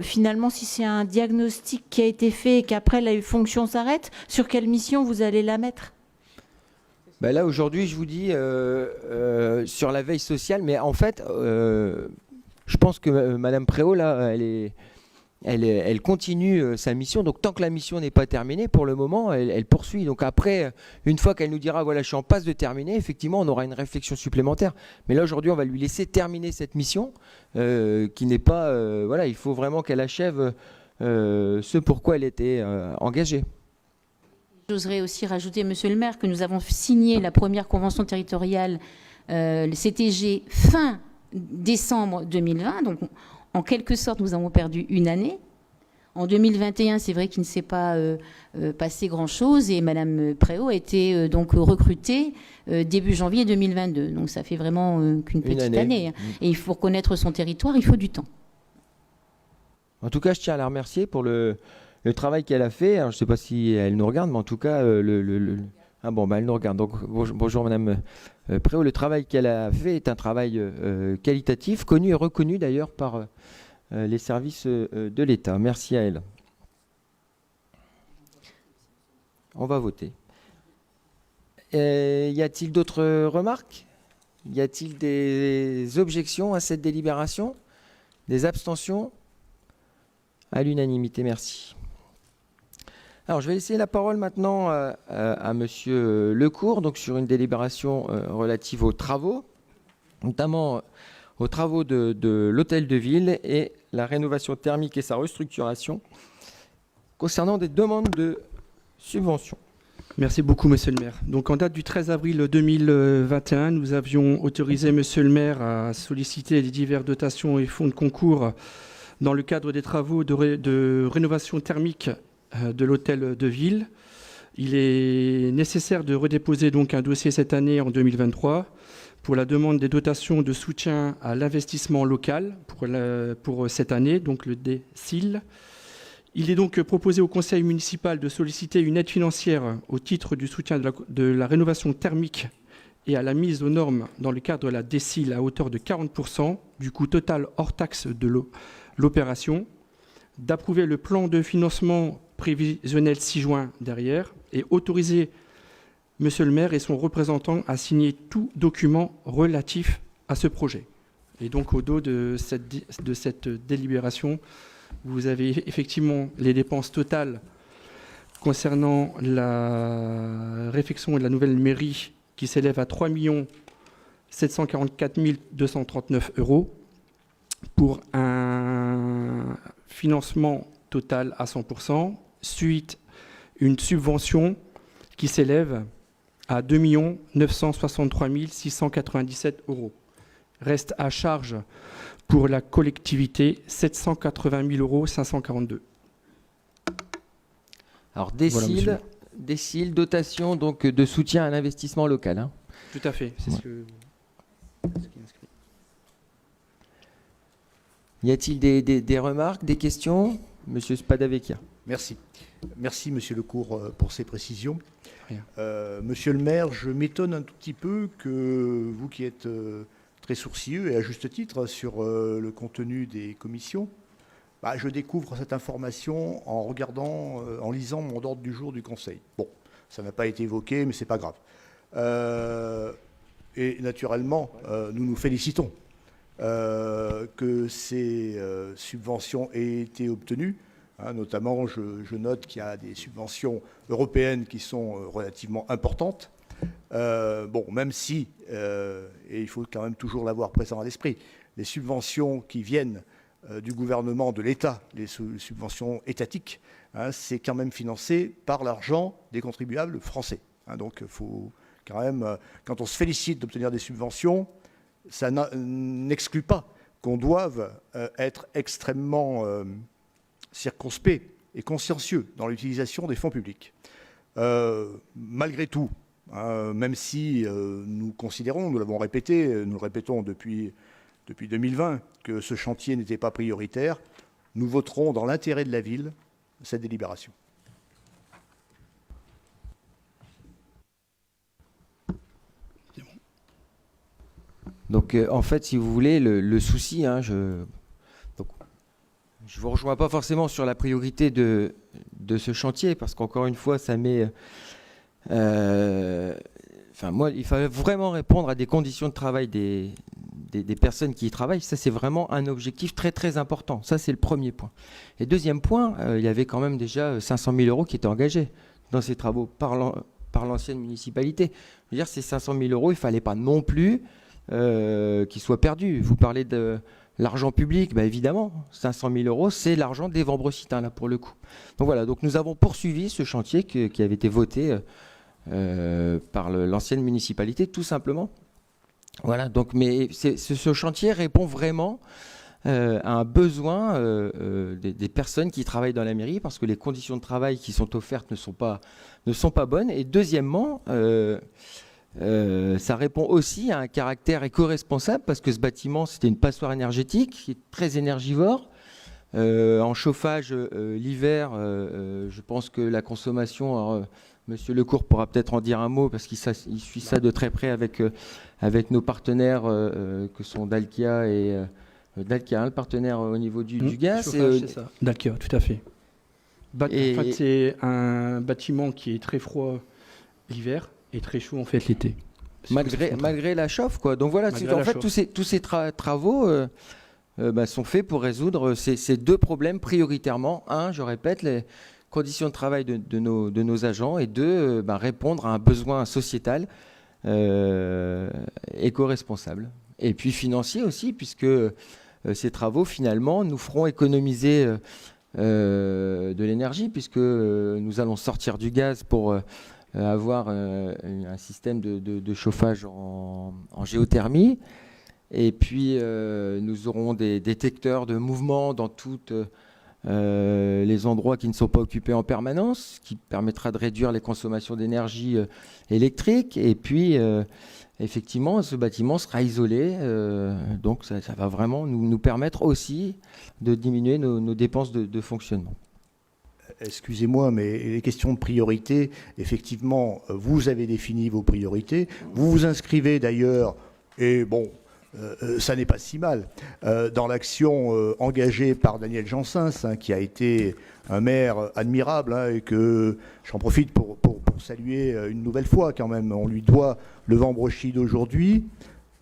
[SPEAKER 6] finalement, si c'est un diagnostic qui a été fait et qu'après la fonction s'arrête, sur quelle mission vous allez la mettre ?
[SPEAKER 1] Bah là, aujourd'hui, je vous dis sur la veille sociale, mais en fait... je pense que Madame Préau, là, elle continue sa mission. Donc, tant que la mission n'est pas terminée, pour le moment, elle poursuit. Donc, après, une fois qu'elle nous dira, voilà, je suis en passe de terminer, effectivement, on aura une réflexion supplémentaire. Mais là, aujourd'hui, on va lui laisser terminer cette mission, qui n'est pas... voilà, il faut vraiment qu'elle achève ce pourquoi elle était engagée.
[SPEAKER 8] J'oserais aussi rajouter, Monsieur le maire, que nous avons signé la première convention territoriale, le CTG, fin décembre 2020, donc en quelque sorte nous avons perdu une année. En 2021, c'est vrai qu'il ne s'est pas passé grand-chose et Madame Préau a été donc recrutée début janvier 2022. Donc ça fait vraiment qu'une petite année. Et il faut reconnaître son territoire, il faut du temps.
[SPEAKER 1] En tout cas, je tiens à la remercier pour le travail qu'elle a fait. Alors, je ne sais pas si elle nous regarde, mais en tout cas, ah bon, elle nous regarde. Donc, bonjour Madame Préau. Le travail qu'elle a fait est un travail qualitatif, connu et reconnu d'ailleurs par les services de l'État. Merci à elle. On va voter. Y a-t-il d'autres remarques? Y a-t-il des objections à cette délibération? Des abstentions? À l'unanimité, merci. Alors, je vais laisser la parole maintenant à Monsieur Lecourt, donc sur une délibération relative aux travaux, notamment aux travaux de l'hôtel de ville et la rénovation thermique et sa restructuration concernant des demandes de subventions.
[SPEAKER 10] Merci beaucoup, Monsieur le maire. Donc, en date du 13 avril 2021, nous avions autorisé Monsieur le maire à solliciter les diverses dotations et fonds de concours dans le cadre des travaux de rénovation thermique de l'hôtel de ville. Il est nécessaire de redéposer donc un dossier cette année en 2023 pour la demande des dotations de soutien à l'investissement local pour cette année, donc le DSIL. Il est donc proposé au conseil municipal de solliciter une aide financière au titre du soutien de la rénovation thermique et à la mise aux normes dans le cadre de la DSIL à hauteur de 40% du coût total hors taxe de l'opération, d'approuver le plan de financement prévisionnel 6 juin derrière et autoriser Monsieur le maire et son représentant à signer tout document relatif à ce projet. Et donc au dos de cette délibération, vous avez effectivement les dépenses totales concernant la réfection de la nouvelle mairie qui s'élève à 3 744 239 € pour un financement total à 100%, suite une subvention qui s'élève à 2 963 697 €. Reste à charge pour la collectivité 780 542 €.
[SPEAKER 1] Alors,
[SPEAKER 10] Voilà,
[SPEAKER 1] DSIL, dotation donc, de soutien à l'investissement local. Hein.
[SPEAKER 10] Tout à fait, c'est
[SPEAKER 1] Ouais.
[SPEAKER 10] ce qui est inscrit.
[SPEAKER 1] Y a-t-il des remarques, des questions? Monsieur Spadavecchia.
[SPEAKER 11] Merci. Merci, Monsieur Lecourt, pour ces précisions.
[SPEAKER 10] Rien.
[SPEAKER 11] Monsieur le maire, je m'étonne un tout petit peu que vous qui êtes très sourcilleux, et à juste titre, sur le contenu des commissions, je découvre cette information en regardant, en lisant mon ordre du jour du Conseil. Bon, ça n'a pas été évoqué, mais c'est pas grave. Et naturellement, nous nous félicitons que ces subventions aient été obtenues. Notamment, je note qu'il y a des subventions européennes qui sont relativement importantes. Même si, et il faut quand même toujours l'avoir présent à l'esprit, les subventions qui viennent du gouvernement, de l'État, les subventions étatiques, c'est quand même financé par l'argent des contribuables français. Donc, il faut quand même, quand on se félicite d'obtenir des subventions, ça n'exclut pas qu'on doive être extrêmement circonspect et consciencieux dans l'utilisation des fonds publics. Malgré tout, même si nous considérons, nous l'avons répété, nous le répétons depuis 2020, que ce chantier n'était pas prioritaire, nous voterons dans l'intérêt de la ville cette délibération.
[SPEAKER 1] Donc, en fait, si vous voulez, le souci, je vous rejoins pas forcément sur la priorité de ce chantier, parce qu'encore une fois, ça met... moi, il fallait vraiment répondre à des conditions de travail des personnes qui y travaillent. Ça, c'est vraiment un objectif très, très important. Ça, c'est le premier point. Et deuxième point, il y avait quand même déjà 500 000 € qui étaient engagés dans ces travaux par l'ancienne municipalité. Je veux dire, ces 500 000 €, il ne fallait pas non plus qu'ils soient perdus. Vous parlez de l'argent public, évidemment, 500 000 €, c'est l'argent des Vambrocitains, là, pour le coup. Donc voilà, donc nous avons poursuivi ce chantier qui avait été voté par l'ancienne municipalité, tout simplement. Voilà, donc, mais ce chantier répond vraiment à un besoin des personnes qui travaillent dans la mairie, parce que les conditions de travail qui sont offertes ne sont pas bonnes. Et deuxièmement, ça répond aussi à un caractère éco-responsable, parce que ce bâtiment, c'était une passoire énergétique qui est très énergivore. En chauffage l'hiver, je pense que la consommation, Monsieur Lecourt pourra peut-être en dire un mot, parce qu'il suit ça de très près avec nos partenaires que sont Dalkia et Dalkia, le partenaire au niveau du gaz.
[SPEAKER 10] C'est ça. Dalkia, tout à fait. C'est un bâtiment qui est très froid l'hiver et très chaud en fait l'été.
[SPEAKER 1] Malgré la chauffe, quoi. Donc voilà, en fait, tous ces travaux sont faits pour résoudre ces deux problèmes prioritairement. Un, je répète, les conditions de travail de nos agents, et deux, répondre à un besoin sociétal éco-responsable. Et puis financier aussi, puisque ces travaux, finalement, nous feront économiser de l'énergie, puisque nous allons sortir du gaz pour avoir un système de chauffage en géothermie. Et puis, nous aurons des détecteurs de mouvement dans toutes les endroits qui ne sont pas occupés en permanence, ce qui permettra de réduire les consommations d'énergie électrique. Et puis effectivement, ce bâtiment sera isolé. Donc, ça va vraiment nous permettre aussi de diminuer nos dépenses de fonctionnement.
[SPEAKER 11] Excusez-moi, mais les questions de priorité, effectivement, vous avez défini vos priorités. Vous vous inscrivez d'ailleurs, et bon, ça n'est pas si mal, dans l'action engagée par Daniel Jansens, hein, qui a été un maire admirable, hein, et que j'en profite pour saluer une nouvelle fois quand même. On lui doit le Vambrochy d'aujourd'hui.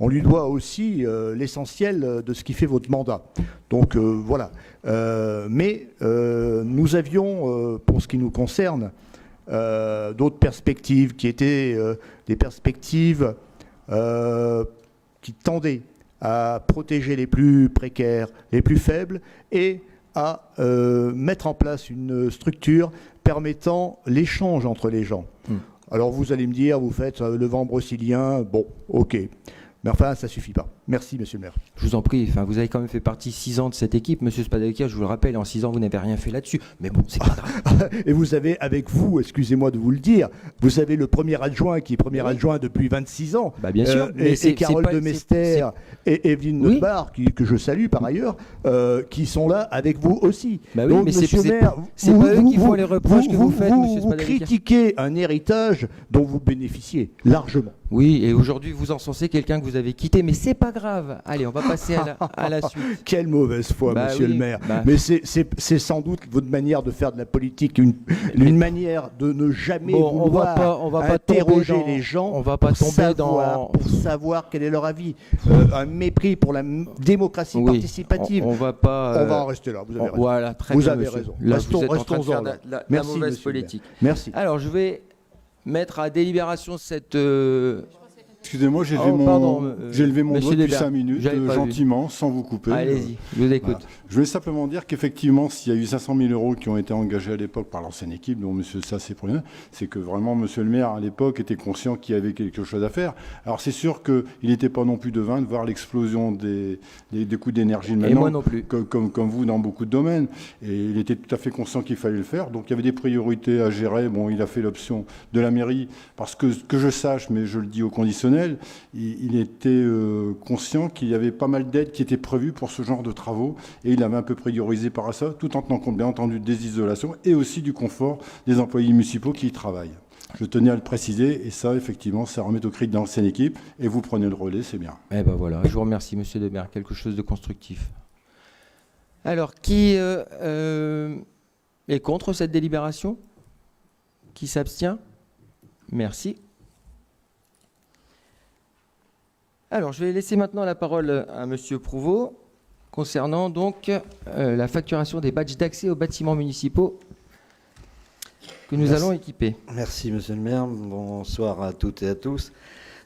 [SPEAKER 11] On lui doit aussi l'essentiel de ce qui fait votre mandat. Donc voilà. Mais nous avions, pour ce qui nous concerne, d'autres perspectives qui étaient des perspectives qui tendaient à protéger les plus précaires, les plus faibles, et à mettre en place une structure permettant l'échange entre les gens. Alors vous allez me dire, vous faites le Vambrocylien, bon, ok. Mais enfin, ça ne suffit pas. Merci, monsieur le maire.
[SPEAKER 1] Je vous en prie, enfin, vous avez quand même fait partie 6 ans de cette équipe, monsieur Spadakir, je vous le rappelle, en 6 ans, vous n'avez rien fait là-dessus. Mais bon, c'est pas grave.
[SPEAKER 11] Et vous avez avec vous, excusez-moi de vous le dire, vous avez le premier adjoint qui est premier adjoint depuis 26 ans.
[SPEAKER 1] Bah, bien sûr.
[SPEAKER 11] Et Carole de Mester et Evelyne Notbar, que je salue par ailleurs, qui sont là avec vous aussi.
[SPEAKER 1] Bah oui,
[SPEAKER 11] donc,
[SPEAKER 1] mais
[SPEAKER 11] monsieur le maire,
[SPEAKER 1] c'est pas eux qui font les reproches que vous faites, monsieur
[SPEAKER 11] Vous
[SPEAKER 1] Spadakir.
[SPEAKER 11] critiquez un héritage dont vous bénéficiez largement.
[SPEAKER 1] Oui, et aujourd'hui, vous encensez quelqu'un que vous avez quitté, mais c'est pas grave. Allez, on va passer à la suite.
[SPEAKER 11] Quelle mauvaise foi,
[SPEAKER 1] Bah
[SPEAKER 11] monsieur
[SPEAKER 1] oui,
[SPEAKER 11] le maire.
[SPEAKER 1] bah.
[SPEAKER 11] Mais c'est sans doute votre manière de faire de la politique, une manière de ne jamais
[SPEAKER 1] Bon,
[SPEAKER 11] vouloir
[SPEAKER 1] on va pas
[SPEAKER 11] interroger
[SPEAKER 1] tomber dans-
[SPEAKER 11] les gens
[SPEAKER 1] on va pas
[SPEAKER 11] pour
[SPEAKER 1] tomber
[SPEAKER 11] pour savoir quel est leur avis. Un mépris pour la démocratie
[SPEAKER 1] Oui,
[SPEAKER 11] participative.
[SPEAKER 1] on va pas.
[SPEAKER 11] On va en rester là, vous avez raison.
[SPEAKER 1] Voilà, très
[SPEAKER 11] Vous
[SPEAKER 1] bien,
[SPEAKER 11] avez
[SPEAKER 1] monsieur.
[SPEAKER 11] raison.
[SPEAKER 1] Là,
[SPEAKER 11] Restons-
[SPEAKER 1] vous êtes en train de
[SPEAKER 11] restons-en
[SPEAKER 1] faire
[SPEAKER 11] là.
[SPEAKER 1] la
[SPEAKER 11] Merci,
[SPEAKER 1] mauvaise
[SPEAKER 11] monsieur le maire.
[SPEAKER 1] politique.
[SPEAKER 11] Merci.
[SPEAKER 1] Alors, je vais mettre à délibération cette.
[SPEAKER 3] Excusez-moi, j'ai
[SPEAKER 1] Oh, pardon,
[SPEAKER 3] levé mon
[SPEAKER 1] monsieur
[SPEAKER 3] doigt depuis
[SPEAKER 1] Desberg,
[SPEAKER 3] 5 minutes,
[SPEAKER 1] j'avais pas vu.
[SPEAKER 3] gentiment, sans vous couper.
[SPEAKER 1] Allez-y, je vous écoute.
[SPEAKER 3] Voilà. Je voulais simplement dire qu'effectivement, s'il y a eu 500 000 euros qui ont été engagés à l'époque par l'ancienne équipe, dont monsieur Sass est pour rien, c'est que vraiment monsieur le maire, à l'époque, était conscient qu'il y avait quelque chose à faire. Alors c'est sûr qu'il n'était pas non plus devin de voir l'explosion des coûts d'énergie de maintenant.
[SPEAKER 1] Et moi non plus.
[SPEAKER 3] Comme vous dans beaucoup de domaines. Et il était tout à fait conscient qu'il fallait le faire. Donc il y avait des priorités à gérer. Bon, il a fait l'option de la mairie, parce que je sache, mais je le dis au conditionnel, il était conscient qu'il y avait pas mal d'aides qui étaient prévues pour ce genre de travaux, et il avait un peu priorisé par ça, tout en tenant compte bien entendu des isolations et aussi du confort des employés municipaux qui y travaillent. Je tenais à le préciser, et ça, effectivement, ça remet au cri de l'ancienne équipe, et vous prenez le relais, c'est bien.
[SPEAKER 1] Eh ben voilà, je vous remercie, monsieur Debert, quelque chose de constructif. Alors, qui est contre cette délibération? Qui s'abstient? Merci. Alors, je vais laisser maintenant la parole à monsieur Prouveau, concernant donc la facturation des badges d'accès aux bâtiments municipaux que nous allons équiper.
[SPEAKER 12] Merci, monsieur le maire. Bonsoir à toutes et à tous.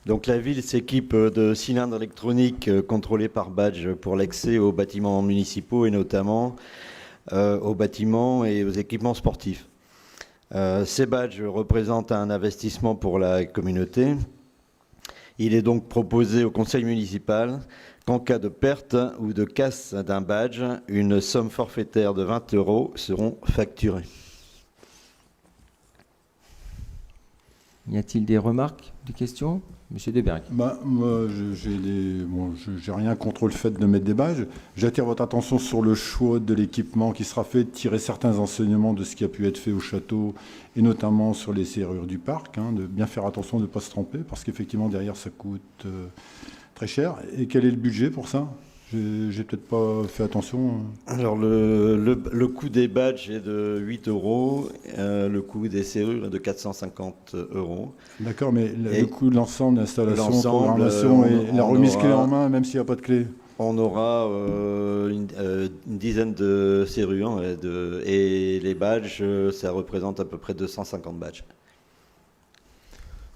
[SPEAKER 12] Donc, la ville s'équipe de cylindres électroniques contrôlés par badge pour l'accès aux bâtiments municipaux et notamment aux bâtiments et aux équipements sportifs. Ces badges représentent un investissement pour la communauté. Il est donc proposé au conseil municipal qu'en cas de perte ou de casse d'un badge, une somme forfaitaire de 20 € seront facturées.
[SPEAKER 1] Y a-t-il des remarques, des questions? Monsieur Desberg.
[SPEAKER 3] Moi, j'ai rien contre le fait de mettre des badges. J'attire votre attention sur le choix de l'équipement qui sera fait, de tirer certains enseignements de ce qui a pu être fait au château, et notamment sur les serrures du parc, de bien faire attention de ne pas se tromper, parce qu'effectivement, derrière, ça coûte très cher. Et quel est le budget pour ça? J'ai peut-être pas fait attention.
[SPEAKER 12] Alors, le coût des badges est de 8 €, le coût des serrures est de 450 €.
[SPEAKER 3] D'accord, mais le coût de l'ensemble, l'installation,
[SPEAKER 12] l'ensemble,
[SPEAKER 3] programmation et la remise clé en main, même s'il n'y a pas de clé?
[SPEAKER 12] On aura une dizaine de serrures et les badges, ça représente à peu près 250 badges.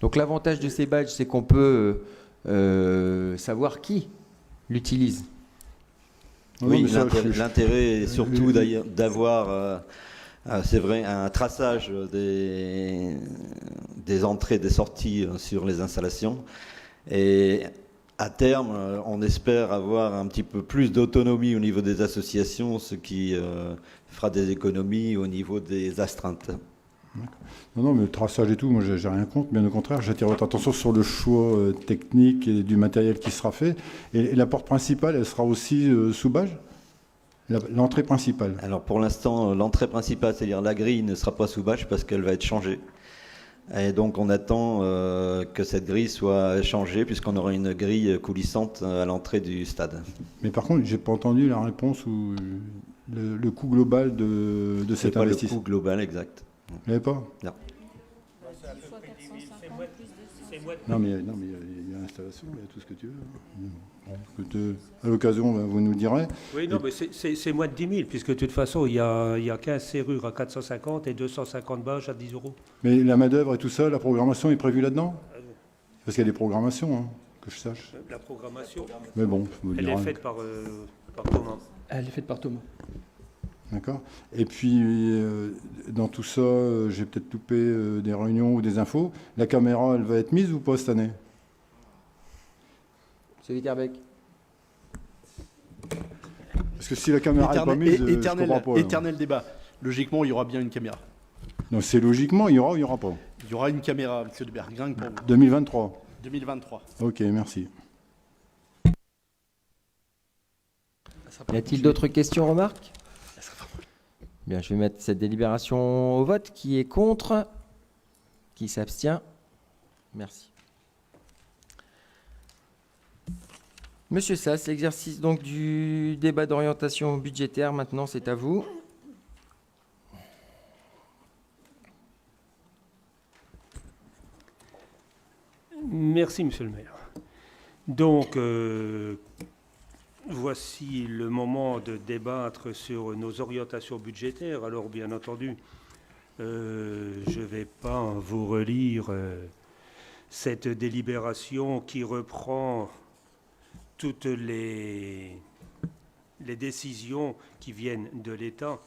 [SPEAKER 1] Donc l'avantage de ces badges, c'est qu'on peut savoir qui l'utilise.
[SPEAKER 12] Oui, l'intérêt est surtout d'avoir, c'est vrai, un traçage des entrées et des sorties sur les installations. Et à terme, on espère avoir un petit peu plus d'autonomie au niveau des associations, ce qui fera des économies au niveau des astreintes.
[SPEAKER 3] Non, mais le traçage et tout, moi, j'ai rien contre. Bien au contraire, j'attire votre attention sur le choix technique et du matériel qui sera fait. Et la porte principale, elle sera aussi sous badge ? L'entrée principale.
[SPEAKER 12] Alors pour l'instant, l'entrée principale, c'est-à-dire la grille, ne sera pas sous badge parce qu'elle va être changée. Et donc on attend que cette grille soit changée puisqu'on aura une grille coulissante à l'entrée du stade.
[SPEAKER 3] Mais par contre, j'ai pas entendu la réponse ou le coût global de cet investissement.
[SPEAKER 12] C'est pas le coût global exact.
[SPEAKER 3] Vous l'avez pas ?
[SPEAKER 12] Non.
[SPEAKER 3] Non, mais il y a l'installation, il y a tout ce que tu veux. À l'occasion, vous nous direz.
[SPEAKER 4] Oui, non, mais c'est moins de 10 000, puisque de toute façon, il y a 15 serrures à 450 et 250 bâches à 10 €.
[SPEAKER 3] Mais la main-d'œuvre et tout ça, la programmation est prévue là-dedans ? Parce qu'il y a des programmations, hein, que je sache.
[SPEAKER 4] La programmation,
[SPEAKER 3] mais bon,
[SPEAKER 4] elle est faite par Thomas.
[SPEAKER 10] Elle est faite par Thomas.
[SPEAKER 3] D'accord. Et puis, dans tout ça, j'ai peut-être loupé des réunions ou des infos. La caméra, elle va être mise ou pas cette année ?
[SPEAKER 1] Monsieur Witterbeck.
[SPEAKER 3] Parce que si la caméra n'est pas mise, je comprends pas.
[SPEAKER 13] Éternel débat. Logiquement, il y aura bien une caméra.
[SPEAKER 3] Non, c'est logiquement, il y aura ou il n'y aura pas ?
[SPEAKER 13] Il y aura une caméra, M. de Bergring, pour vous.
[SPEAKER 3] 2023 ?
[SPEAKER 13] 2023.
[SPEAKER 3] Ok, merci.
[SPEAKER 1] Y a-t-il d'autres questions, remarques ? Bien, je vais mettre cette délibération au vote. Qui est contre ? Qui s'abstient ? Merci. Monsieur Sass, l'exercice donc du débat d'orientation budgétaire, maintenant, c'est à vous.
[SPEAKER 4] Merci, monsieur le maire. Donc, voici le moment de débattre sur nos orientations budgétaires. Alors, bien entendu, je ne vais pas vous relire cette délibération qui reprend toutes les décisions qui viennent de l'État.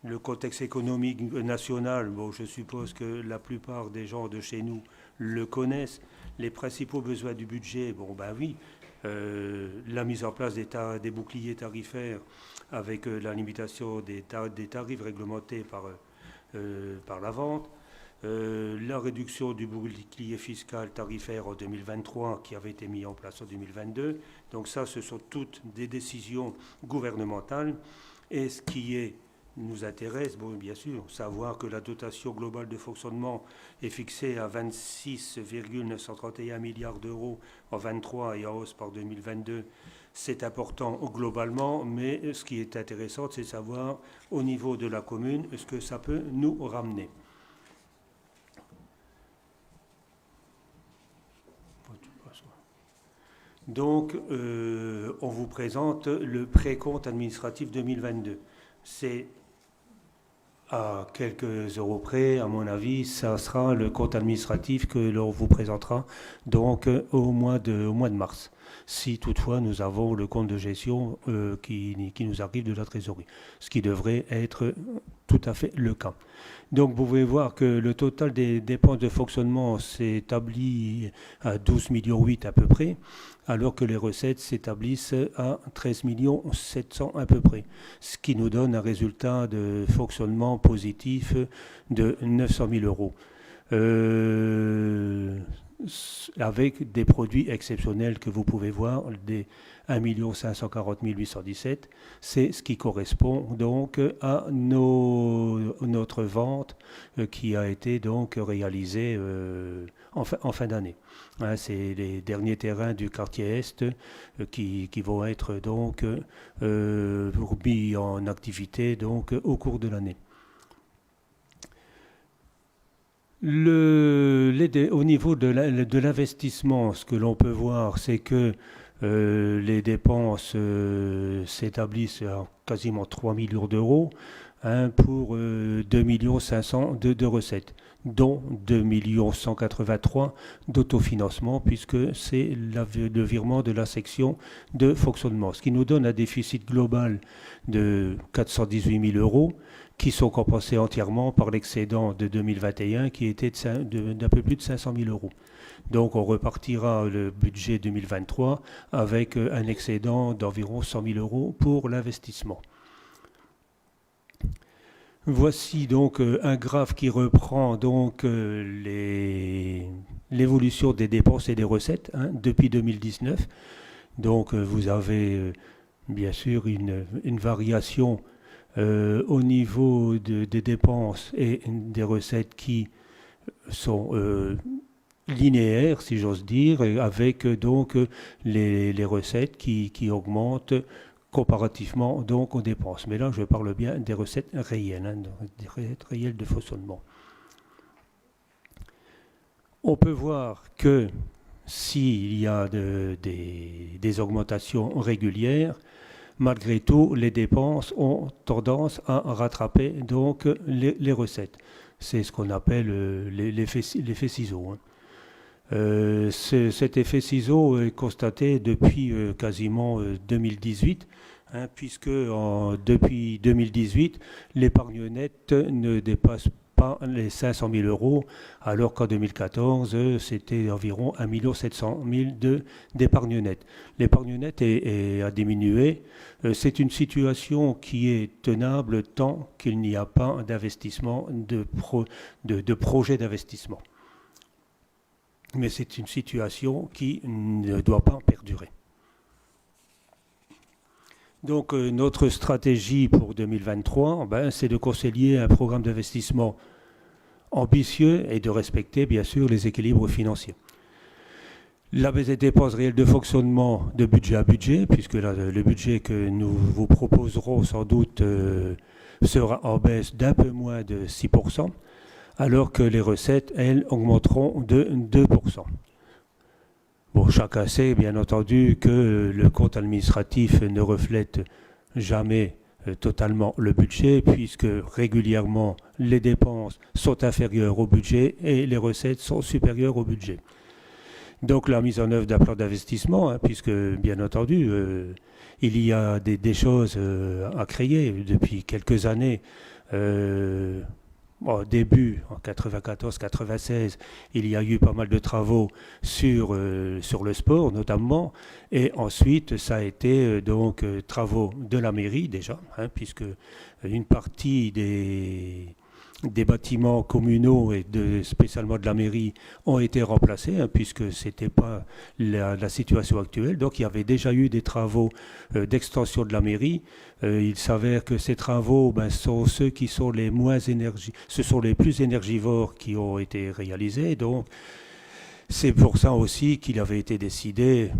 [SPEAKER 4] Le contexte économique national, bon, je suppose que la plupart des gens de chez nous le connaissent. Les principaux besoins du budget, bon, ben oui, la mise en place des boucliers tarifaires avec la limitation des tarifs réglementés par la vente, la réduction du bouclier fiscal tarifaire en 2023 qui avait été mis en place en 2022. Donc ça, ce sont toutes des décisions gouvernementales. Et ce qui nous intéresse, bon, bien sûr, savoir que la dotation globale de fonctionnement est fixée à 26,931 milliards d'euros en 2023 et en hausse par 2022. C'est important globalement, mais ce qui est intéressant, c'est savoir au niveau de la commune ce que ça peut nous ramener. Donc, on vous présente le précompte administratif 2022. C'est à quelques euros près, à mon avis, ça sera le compte administratif que l'on vous présentera donc au mois de mars. Si toutefois nous avons le compte de gestion qui nous arrive de la trésorerie, ce qui devrait être tout à fait le cas. Donc vous pouvez voir que le total des dépenses de fonctionnement s'établit à 12,8 millions à peu près, alors que les recettes s'établissent à 13,7 millions à peu près, ce qui nous donne un résultat de fonctionnement positif de 900 000 euros. Avec des produits exceptionnels que vous pouvez voir, des 1 540 817, c'est ce qui correspond donc à notre vente qui a été donc réalisée en fin d'année. Hein, c'est les derniers terrains du quartier Est qui vont être donc mis en activité donc au cours de l'année. Au niveau de l'investissement, ce que l'on peut voir, c'est que les dépenses s'établissent à quasiment 3 millions d'euros pour 2 500 000 de recettes, dont 2 183 000 d'autofinancement, puisque c'est le virement de la section de fonctionnement, ce qui nous donne un déficit global de 418 000 euros, qui sont compensés entièrement par l'excédent de 2021 qui était d'un peu plus de 500 000 euros. Donc on repartira le budget 2023 avec un excédent d'environ 100 000 euros pour l'investissement. Voici donc un graphe qui reprend donc l'évolution des dépenses et des recettes depuis 2019. Donc vous avez bien sûr une variation au niveau des dépenses et des recettes qui sont linéaires, si j'ose dire, avec donc les recettes qui augmentent comparativement donc aux dépenses. Mais là, je parle bien des recettes réelles, des recettes réelles de fonctionnement. On peut voir que s'il y a des augmentations régulières, malgré tout, les dépenses ont tendance à rattraper donc les recettes. C'est ce qu'on appelle l'effet ciseau. Cet effet ciseau est constaté depuis quasiment 2018, puisque depuis 2018, l'épargne nette ne dépasse pas les 500 000 euros, alors qu'en 2014, c'était environ 1 700 000 d'épargne nette. L'épargne nette a diminué. C'est une situation qui est tenable tant qu'il n'y a pas d'investissement, de projet d'investissement. Mais c'est une situation qui ne doit pas perdurer. Donc notre stratégie pour 2023, c'est de concilier un programme d'investissement ambitieux et de respecter bien sûr les équilibres financiers. La baisse des dépenses réelles de fonctionnement de budget à budget, puisque là, le budget que nous vous proposerons sans doute sera en baisse d'un peu moins de 6%, alors que les recettes, elles, augmenteront de 2%. Bon, chacun sait, bien entendu, que le compte administratif ne reflète jamais totalement le budget, puisque régulièrement, les dépenses sont inférieures au budget et les recettes sont supérieures au budget. Donc la mise en œuvre d'un plan d'investissement, puisque, bien entendu, il y a des choses à créer depuis quelques années. Au début, en 94-96, il y a eu pas mal de travaux sur le sport notamment, et ensuite ça a été donc travaux de la mairie déjà, puisque une partie des bâtiments communaux et spécialement de la mairie ont été remplacés, puisque ce n'était pas la situation actuelle. Donc il y avait déjà eu des travaux d'extension de la mairie. Il s'avère que ces travaux sont ceux qui sont les ce sont les plus énergivores qui ont été réalisés. Donc c'est pour ça aussi qu'il avait été décidé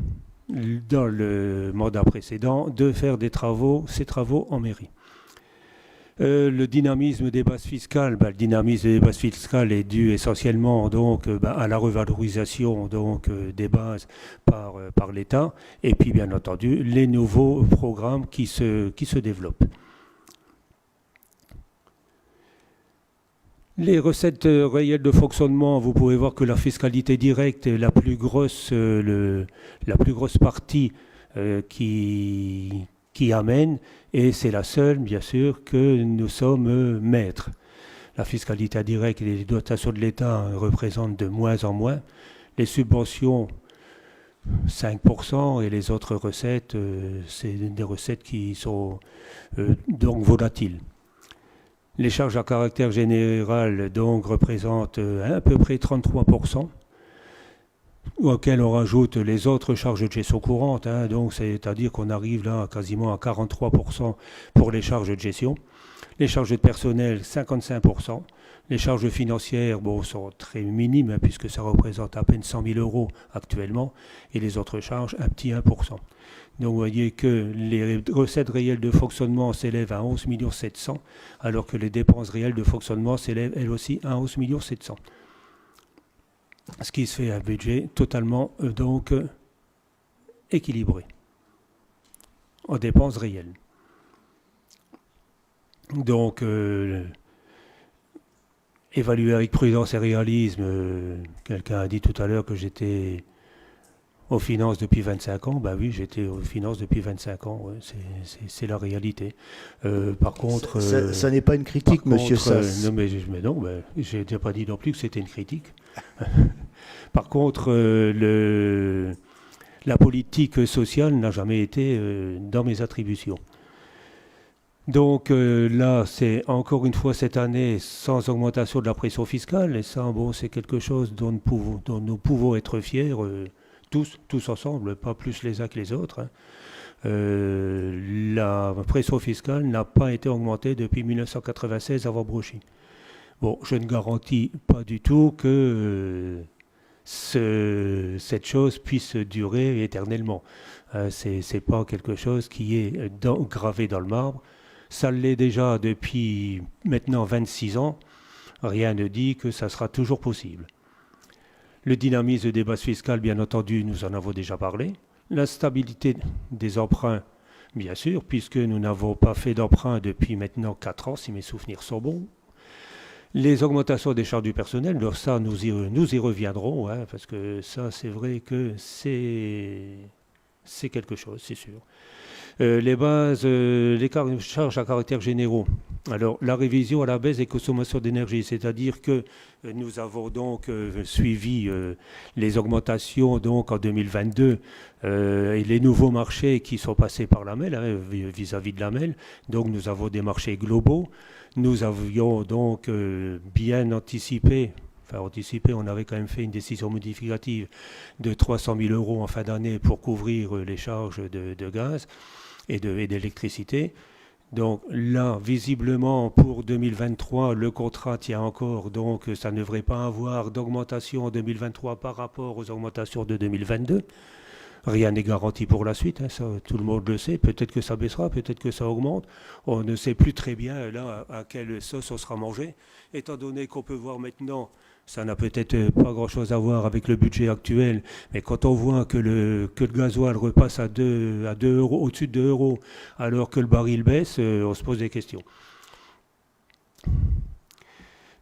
[SPEAKER 4] dans le mandat précédent de faire ces travaux en mairie. Le dynamisme des bases fiscales, le dynamisme des bases fiscales est dû essentiellement donc à la revalorisation donc des bases par l'État, et puis bien entendu les nouveaux programmes qui se développent. Les recettes réelles de fonctionnement, vous pouvez voir que la fiscalité directe est la plus grosse partie qui amène, et c'est la seule, bien sûr, que nous sommes maîtres. La fiscalité indirecte et les dotations de l'État représentent de moins en moins. Les subventions, 5%, et les autres recettes, c'est des recettes qui sont donc volatiles. Les charges à caractère général donc représentent à peu près 33%. Auquel on rajoute les autres charges de gestion courante, donc c'est-à-dire qu'on arrive là quasiment à 43% pour les charges de gestion. Les charges de personnel, 55%. Les charges financières sont très minimes, puisque ça représente à peine 100 000 euros actuellement, et les autres charges, un petit 1%. Donc vous voyez que les recettes réelles de fonctionnement s'élèvent à 11 700 000, alors que les dépenses réelles de fonctionnement s'élèvent elles aussi à 11 700 000. Ce qui se fait un budget totalement donc équilibré en dépenses réelles. Donc, évaluer avec prudence et réalisme, quelqu'un a dit tout à l'heure que j'étais aux finances depuis 25 ans. Ben oui, j'étais aux finances depuis 25 ans, ouais, c'est la réalité. Par contre...
[SPEAKER 11] Ça n'est pas une critique, monsieur Sass.
[SPEAKER 4] Non, mais non, je n'ai pas dit non plus que c'était une critique. Par contre, la politique sociale n'a jamais été dans mes attributions. Donc là, c'est encore une fois cette année sans augmentation de la pression fiscale. Et ça, bon, c'est quelque chose dont nous pouvons être fiers, tous ensemble, pas plus les uns que les autres. La pression fiscale n'a pas été augmentée depuis 1996 avant Brochy. Bon, je ne garantis pas du tout que cette chose puisse durer éternellement. C'est pas quelque chose qui est gravé dans le marbre. Ça l'est déjà depuis maintenant 26 ans. Rien ne dit que ça sera toujours possible. Le dynamisme des bases fiscales, bien entendu, nous en avons déjà parlé. La stabilité des emprunts, bien sûr, puisque nous n'avons pas fait d'emprunt depuis maintenant 4 ans, si mes souvenirs sont bons. Les augmentations des charges du personnel, alors ça, nous y reviendrons, hein, parce que ça, c'est vrai que c'est quelque chose, c'est sûr. Les bases, les charges à caractère généraux. Alors, la révision à la baisse des consommations d'énergie, c'est-à-dire que nous avons donc suivi les augmentations donc en 2022 et les nouveaux marchés qui sont passés par l'AMEL, hein, vis-à-vis de l'AMEL. Donc, nous avons des marchés globaux. Nous avions donc bien anticipé, on avait quand même fait une décision modificative de 300 000 € en fin d'année pour couvrir les charges de gaz et d'électricité. Donc là, visiblement, pour 2023, le contrat tient encore, donc ça ne devrait pas avoir d'augmentation en 2023 par rapport aux augmentations de 2022. Rien n'est garanti pour la suite, hein, ça, tout le monde le sait. Peut-être que ça baissera, peut-être que ça augmente. On ne sait plus très bien là à quelle sauce on sera mangé, étant donné qu'on peut voir maintenant. Ça n'a peut-être pas grand-chose à voir avec le budget actuel, mais quand on voit que le gasoil repasse à 2 €, au-dessus de 2 €, alors que le baril baisse, on se pose des questions.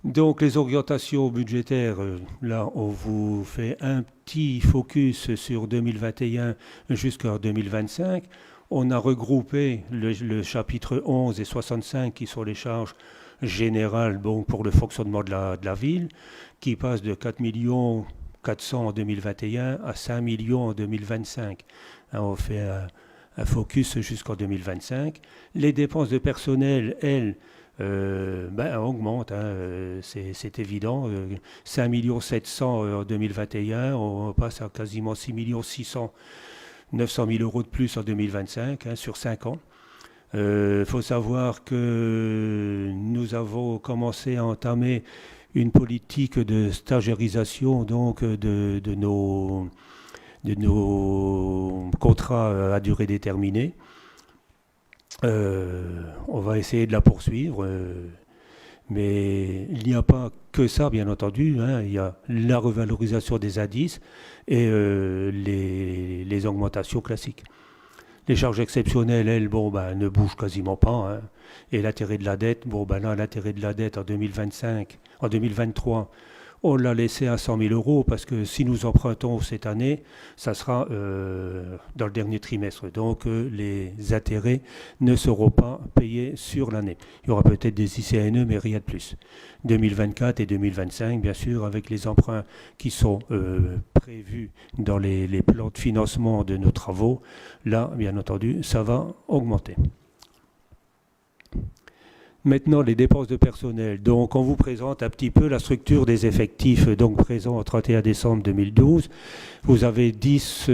[SPEAKER 4] Donc les orientations budgétaires, là on vous fait un petit focus sur 2021 jusqu'à 2025. On a regroupé le chapitre 11 et 65 qui sont les charges générales bon, pour le fonctionnement de la ville, qui passe de 4 400 000 en 2021 à 5 millions en 2025. Hein, on fait un focus jusqu'en 2025. Les dépenses de personnel, elles, augmentent, hein, c'est évident. 5 700 000 en 2021, on passe à quasiment 6 600 900 000 € de plus en 2025, hein, sur 5 ans. Faut savoir que nous avons commencé à entamer une politique de stagiarisation donc de nos contrats à durée déterminée. On va essayer de la poursuivre, mais il n'y a pas que ça, bien entendu. Hein, il y a la revalorisation des indices et les augmentations classiques. Les charges exceptionnelles, elles, ne bougent quasiment pas. Hein. Et l'intérêt de la dette, l'intérêt de la dette en 2023, on l'a laissé à 100 000 € parce que si nous empruntons cette année, ça sera dans le dernier trimestre. Donc les intérêts ne seront pas payés sur l'année. Il y aura peut-être des ICNE, mais rien de plus. 2024 et 2025, bien sûr, avec les emprunts qui sont prévus dans les plans de financement de nos travaux, là, bien entendu, ça va augmenter. Maintenant, les dépenses de personnel. Donc, on vous présente un petit peu la structure des effectifs donc présents au 31 décembre 2012. Vous avez 10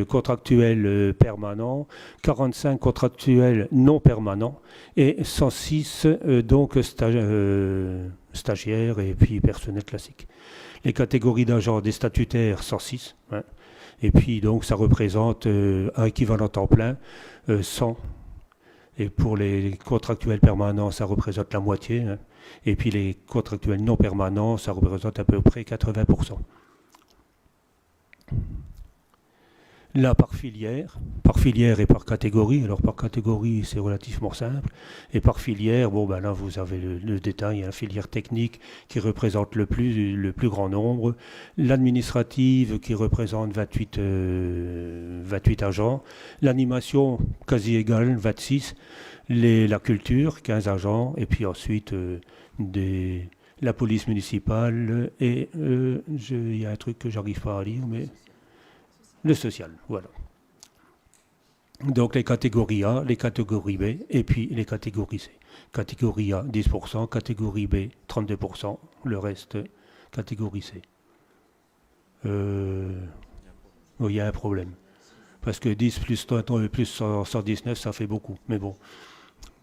[SPEAKER 4] contractuels permanents, 45 contractuels non permanents et 106 donc stagiaires et puis personnel classique. Les catégories d'agents des statutaires, 106. Hein, et puis, donc, ça représente un équivalent temps plein, 100. Et pour les contractuels permanents, ça représente la moitié. Hein. Et puis les contractuels non permanents, ça représente à peu près 80%. Là, par filière et par catégorie. Alors par catégorie, c'est relativement simple. Et par filière, là, vous avez le détail. La filière technique qui représente le plus grand nombre. L'administrative qui représente 28 agents. L'animation, quasi égale, 26. La culture, 15 agents. Et puis ensuite, la police municipale. Et il y a un truc que j'arrive pas à lire, mais... le social, voilà. Donc les catégories A, les catégories B et puis les catégories C. Catégorie A 10%, catégorie B 32%, le reste catégorie C. Il y a un problème. Parce que 10 plus 119, ça fait beaucoup. Mais bon,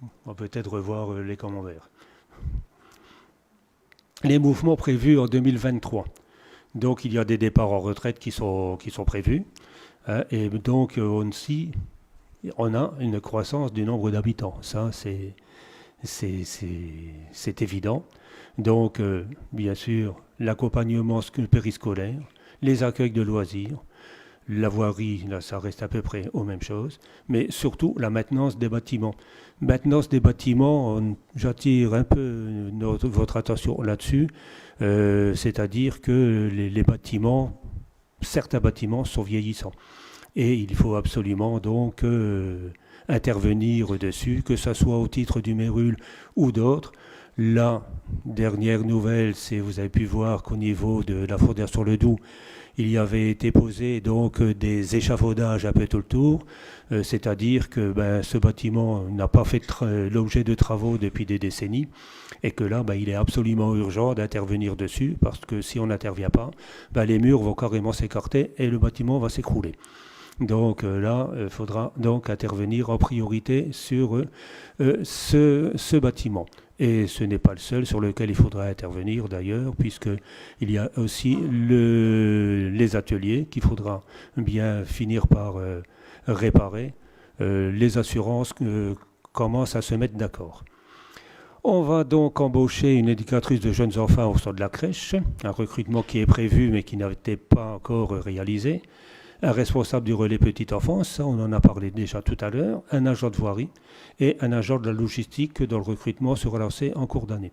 [SPEAKER 4] on va peut-être revoir les commentaires. Les mouvements prévus en 2023. Donc il y a des départs en retraite qui sont prévus. Hein, et donc on a une croissance du nombre d'habitants. Ça, c'est évident. Donc, bien sûr, l'accompagnement périscolaire, les accueils de loisirs, la voirie, là, ça reste à peu près aux mêmes choses, mais surtout la maintenance des bâtiments. Maintenance des bâtiments, j'attire un peu votre attention là-dessus, c'est-à-dire que les bâtiments, certains bâtiments sont vieillissants. Et il faut absolument donc intervenir dessus, que ce soit au titre du Mérule ou d'autres. La dernière nouvelle, c'est vous avez pu voir qu'au niveau de la Fondation-le-Doubs, il y avait été posé donc des échafaudages un peu tout le tour, c'est-à-dire que ce bâtiment n'a pas fait l'objet de travaux depuis des décennies et que là, il est absolument urgent d'intervenir dessus parce que si on n'intervient pas, les murs vont carrément s'écarter et le bâtiment va s'écrouler. Donc là, il faudra donc intervenir en priorité sur ce bâtiment. Et ce n'est pas le seul sur lequel il faudra intervenir d'ailleurs, puisqu'il y a aussi les ateliers qu'il faudra bien finir par réparer. Les assurances commencent à se mettre d'accord. On va donc embaucher une éducatrice de jeunes enfants au sein de la crèche, un recrutement qui est prévu mais qui n'était pas encore réalisé. Un responsable du relais petite enfance, ça on en a parlé déjà tout à l'heure, un agent de voirie et un agent de la logistique dont le recrutement sera lancé en cours d'année.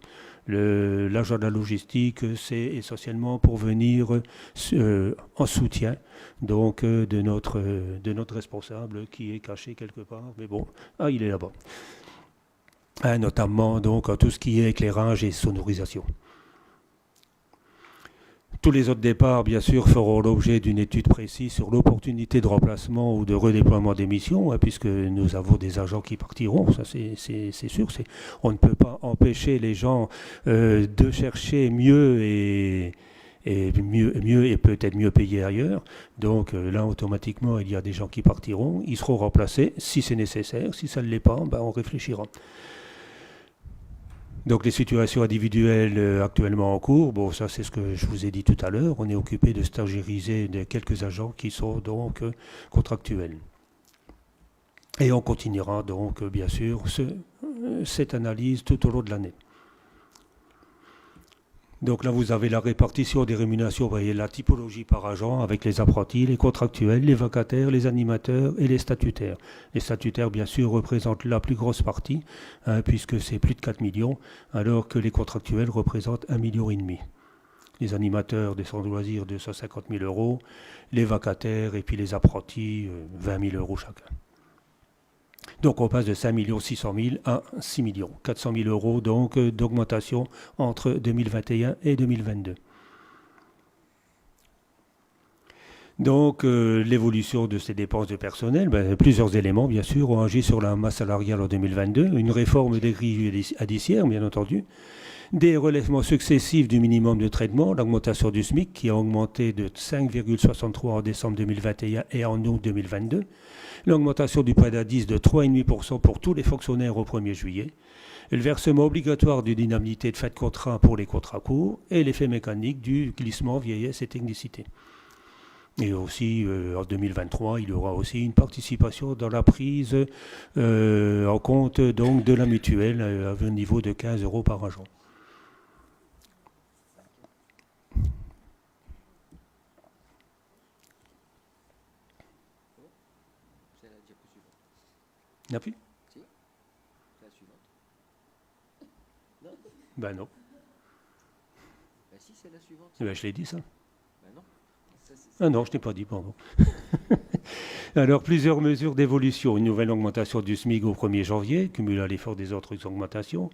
[SPEAKER 4] L'agent de la logistique, c'est essentiellement pour venir en soutien donc, de notre responsable qui est caché quelque part, mais bon, il est là-bas. Notamment donc tout ce qui est éclairage et sonorisation. Tous les autres départs, bien sûr, feront l'objet d'une étude précise sur l'opportunité de remplacement ou de redéploiement des missions, puisque nous avons des agents qui partiront, ça c'est sûr. On ne peut pas empêcher les gens de chercher mieux et peut-être mieux payé ailleurs. Donc là, automatiquement, il y a des gens qui partiront, ils seront remplacés si c'est nécessaire. Si ça ne l'est pas, on réfléchira. Donc les situations individuelles actuellement en cours, ça c'est ce que je vous ai dit tout à l'heure, on est occupé de stagiairiser quelques agents qui sont donc contractuels. Et on continuera donc bien sûr cette analyse tout au long de l'année. Donc là vous avez la répartition des rémunérations, vous voyez la typologie par agent avec les apprentis, les contractuels, les vacataires, les animateurs et les statutaires. Les statutaires bien sûr représentent la plus grosse partie, puisque c'est plus de 4 millions, alors que les contractuels représentent 1,5 million. Les animateurs des centres de loisirs 250 000 €, les vacataires et puis les apprentis 20 000 € chacun. Donc on passe de 5 600 000 à 6 400 000 € donc d'augmentation entre 2021 et 2022. Donc l'évolution de ces dépenses de personnel, plusieurs éléments bien sûr ont agi sur la masse salariale en 2022, une réforme des grilles indiciaires bien entendu, des relèvements successifs du minimum de traitement, l'augmentation du SMIC qui a augmenté de 5,63 en décembre 2021 et en août 2022, l'augmentation du point d'indice de 3,5% pour tous les fonctionnaires au 1er juillet, le versement obligatoire d'une indemnité de fin de contrat pour les contrats courts et l'effet mécanique du glissement vieillesse et technicité. Et aussi, en 2023, il y aura aussi une participation dans la prise en compte donc, de la mutuelle à un niveau de 15 € par agent. Il n'y a plus ? Si. C'est la suivante. Non. Non. Si, c'est la suivante. Je l'ai dit, ça. Non. Non, je n'ai pas dit, pardon. Alors, plusieurs mesures d'évolution. Une nouvelle augmentation du SMIC au 1er janvier, cumulée à l'effort des autres augmentations.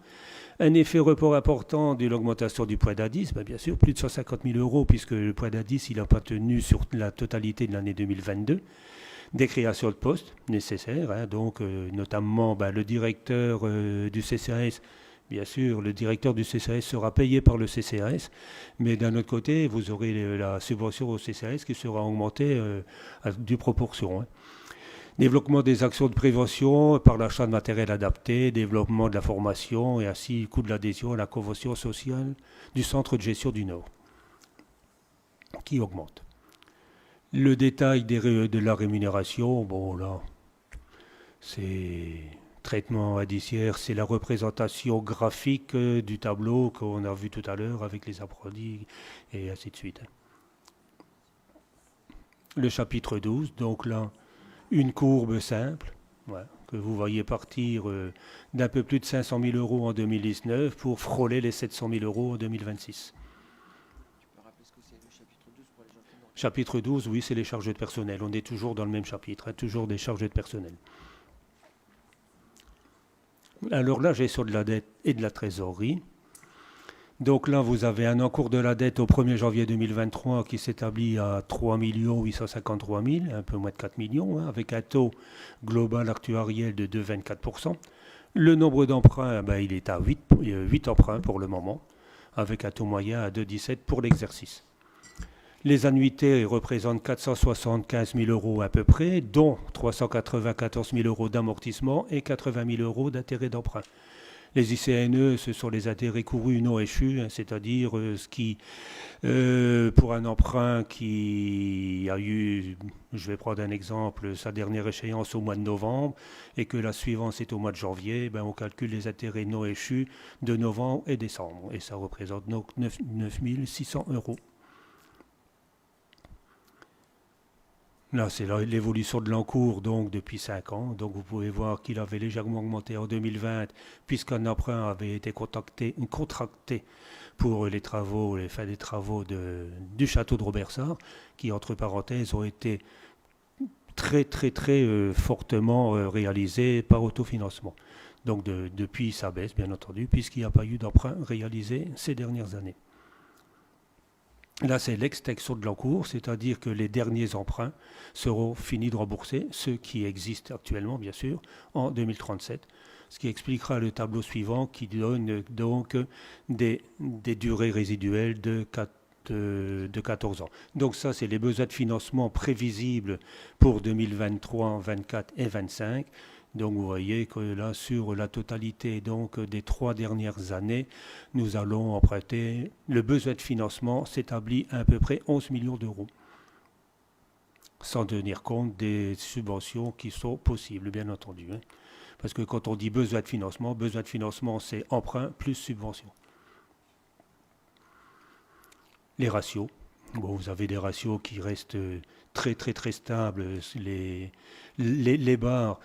[SPEAKER 4] Un effet report important de l'augmentation du point d'indice, bien sûr, plus de 150 000 €, puisque le point d'indice, il n'a pas tenu sur la totalité de l'année 2022. des créations de postes nécessaires, hein, donc notamment le directeur du CCAS. Bien sûr, le directeur du CCAS sera payé par le CCAS, mais d'un autre côté, vous aurez la subvention au CCAS qui sera augmentée à due proportion. Hein. Développement des actions de prévention par l'achat de matériel adapté, développement de la formation et ainsi le coût de l'adhésion à la convention sociale du centre de gestion du Nord, qui augmente. Le détail de la rémunération, bon là, c'est traitement indiciaire, c'est la représentation graphique du tableau qu'on a vu tout à l'heure avec les apprentis et ainsi de suite. Le chapitre 12, donc là, une courbe simple, voilà, que vous voyez partir d'un peu plus de 500 000 euros en 2019 pour frôler les 700 000 euros en 2026. Chapitre 12, oui, c'est les charges de personnel. On est toujours dans le même chapitre, hein, toujours des charges de personnel. Alors là, gestion de la dette et de la trésorerie. Donc là, vous avez un encours de la dette au 1er janvier 2023 qui s'établit à 3 853 000, un peu moins de 4 millions, hein, avec un taux global actuariel de 2,24%. Le nombre d'emprunts, il est à 8 emprunts pour le moment, avec un taux moyen à 2,17 pour l'exercice. Les annuités représentent 475 000 euros à peu près, dont 394 000 euros d'amortissement et 80 000 euros d'intérêt d'emprunt. Les ICNE, ce sont les intérêts courus non échus, hein, c'est-à-dire ce qui, pour un emprunt qui a eu, je vais prendre un exemple, sa dernière échéance au mois de novembre et que la suivante est au mois de janvier, on calcule les intérêts non échus de novembre et décembre. Et ça représente donc 9 600 euros. Là, c'est l'évolution de l'encours donc, depuis 5 ans. Donc, vous pouvez voir qu'il avait légèrement augmenté en 2020, puisqu'un emprunt avait été contracté pour les travaux, les fins des travaux du château de Robersart, qui, entre parenthèses, ont été très fortement réalisés par autofinancement. Donc, depuis, ça baisse, bien entendu, puisqu'il n'y a pas eu d'emprunt réalisé ces dernières années. Là, c'est l'extinction de l'encours, c'est-à-dire que les derniers emprunts seront finis de rembourser, ceux qui existent actuellement, bien sûr, en 2037. Ce qui expliquera le tableau suivant qui donne donc des durées résiduelles de 14 ans. Donc ça, c'est les besoins de financement prévisibles pour 2023, 24 et 25. Donc vous voyez que là, sur la totalité donc, des 3 dernières années, nous allons emprunter, le besoin de financement s'établit à peu près 11 millions d'euros, sans tenir compte des subventions qui sont possibles, bien entendu. Hein. Parce que quand on dit besoin de financement, c'est emprunt plus subvention. Les ratios. Bon, vous avez des ratios qui restent très stables. Les barres,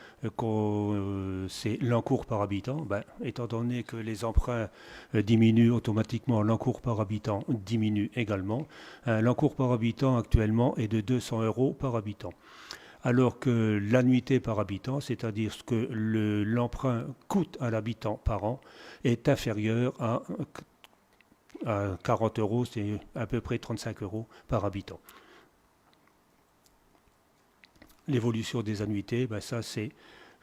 [SPEAKER 4] c'est l'encours par habitant. Étant donné que les emprunts diminuent automatiquement, l'encours par habitant diminue également. L'encours par habitant actuellement est de 200 euros par habitant. Alors que l'annuité par habitant, c'est-à-dire ce que l'emprunt coûte à l'habitant par an, est inférieur à 40 euros, c'est à peu près 35 euros par habitant. L'évolution des annuités, ça c'est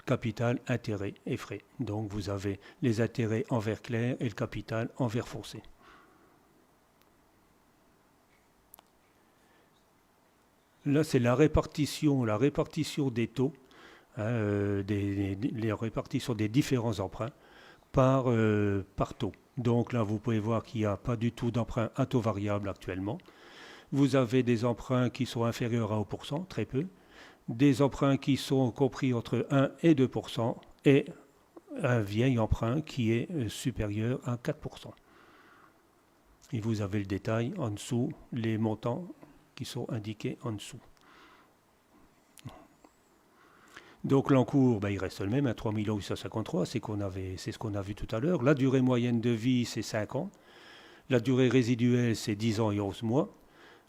[SPEAKER 4] capital, intérêt et frais. Donc vous avez les intérêts en vert clair et le capital en vert foncé. Là c'est la répartition des taux, les répartitions des différents emprunts par taux. Donc là, vous pouvez voir qu'il n'y a pas du tout d'emprunt à taux variable actuellement. Vous avez des emprunts qui sont inférieurs à 1%, très peu. Des emprunts qui sont compris entre 1 et 2%. Et un vieil emprunt qui est supérieur à 4%. Et vous avez le détail en dessous, les montants qui sont indiqués en dessous. Donc l'encours, il reste le même, à 3 853, c'est ce qu'on a vu tout à l'heure. La durée moyenne de vie, c'est 5 ans. La durée résiduelle, c'est 10 ans et 11 mois.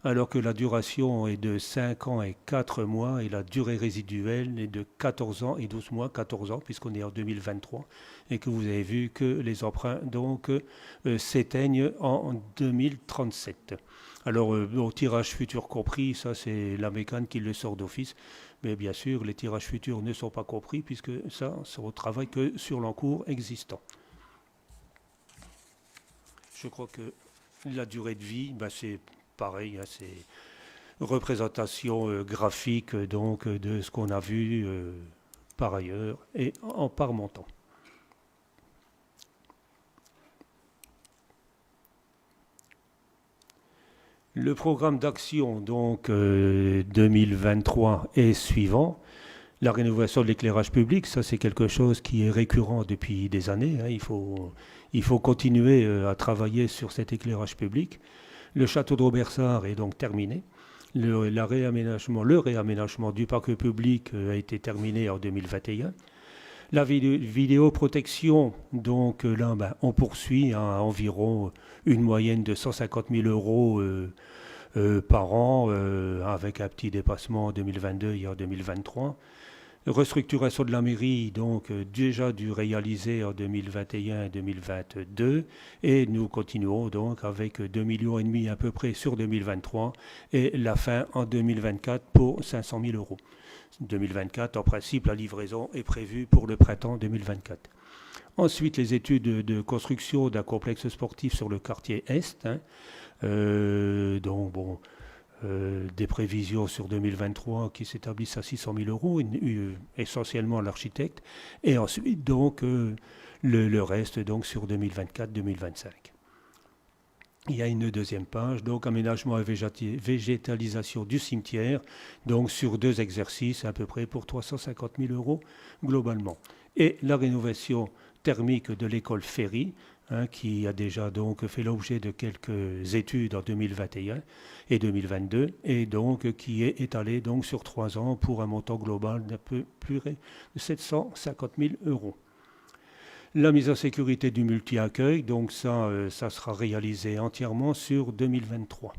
[SPEAKER 4] Alors que la duration est de 5 ans et 4 mois et la durée résiduelle est de 14 ans et 12 mois, 14 ans, puisqu'on est en 2023, et que vous avez vu que les emprunts donc s'éteignent en 2037. Alors, au tirage futur compris, ça c'est la mécane qui le sort d'office. Mais bien sûr, les tirages futurs ne sont pas compris puisque ça ne travaille que sur l'encours existant. Je crois que la durée de vie, c'est pareil, hein, c'est représentation graphique donc, de ce qu'on a vu par ailleurs et par montant. Le programme d'action donc 2023 et suivant, la rénovation de l'éclairage public, ça c'est quelque chose qui est récurrent depuis des années. Hein. Il faut continuer à travailler sur cet éclairage public. Le château de Robersart est donc terminé. Le réaménagement du parc public a été terminé en 2021. La vidéoprotection, donc là, on poursuit à environ une moyenne de 150 000 euros par an, avec un petit dépassement en 2022 et en 2023. Restructuration de la mairie, donc déjà dû réaliser en 2021 et 2022, et nous continuons donc avec 2,5 millions à peu près sur 2023 et la fin en 2024 pour 500 000 euros. 2024, en principe, la livraison est prévue pour le printemps 2024. Ensuite, les études de construction d'un complexe sportif sur le quartier Est, hein, des prévisions sur 2023 qui s'établissent à 600 000 euros, essentiellement l'architecte, et ensuite donc le reste donc sur 2024-2025. Il y a une deuxième page, donc aménagement et végétalisation du cimetière, donc sur 2 exercices à peu près pour 350 000 euros globalement. Et la rénovation thermique de l'école Ferry, hein, qui a déjà donc fait l'objet de quelques études en 2021 et 2022, et donc qui est étalée donc sur 3 ans pour un montant global d'un peu plus de 750 000 euros. La mise en sécurité du multi-accueil, donc ça sera réalisé entièrement sur 2023.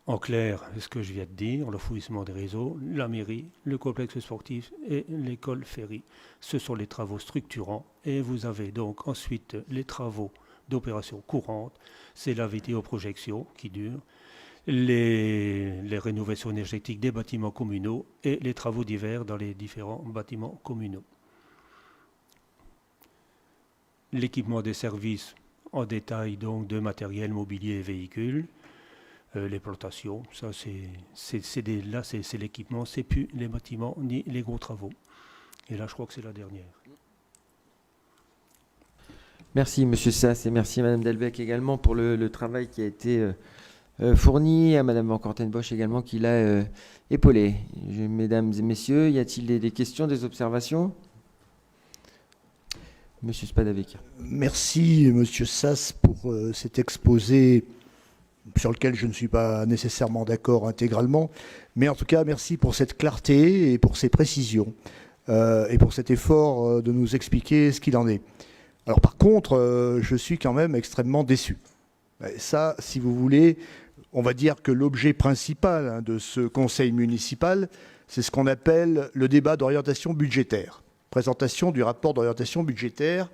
[SPEAKER 4] En clair, ce que je viens de dire, le fouillissement des réseaux, la mairie, le complexe sportif et l'école Ferry, ce sont les travaux structurants. Et vous avez donc ensuite les travaux d'opération courante, c'est la vidéoprojection qui dure, les rénovations énergétiques des bâtiments communaux et les travaux divers dans les différents bâtiments communaux. L'équipement des services en détail donc de matériel, mobilier et véhicules. Les plantations, ça c'est l'équipement, c'est plus les bâtiments ni les gros travaux. Et là je crois que c'est la dernière.
[SPEAKER 1] Merci Monsieur Sass et merci à Madame Delbecq également pour le travail qui a été fourni, à Madame Van Kortenbosch également qui l'a épaulé. Mesdames et messieurs, y a-t-il des questions, des observations? Monsieur Spadavec.
[SPEAKER 11] Merci Monsieur Sass pour cet exposé sur lequel je ne suis pas nécessairement d'accord intégralement, mais en tout cas merci pour cette clarté et pour ces précisions et pour cet effort de nous expliquer ce qu'il en est. Alors par contre, je suis quand même extrêmement déçu. Et ça, si vous voulez, on va dire que l'objet principal de ce conseil municipal, c'est ce qu'on appelle le débat d'orientation budgétaire, présentation du rapport d'orientation budgétaire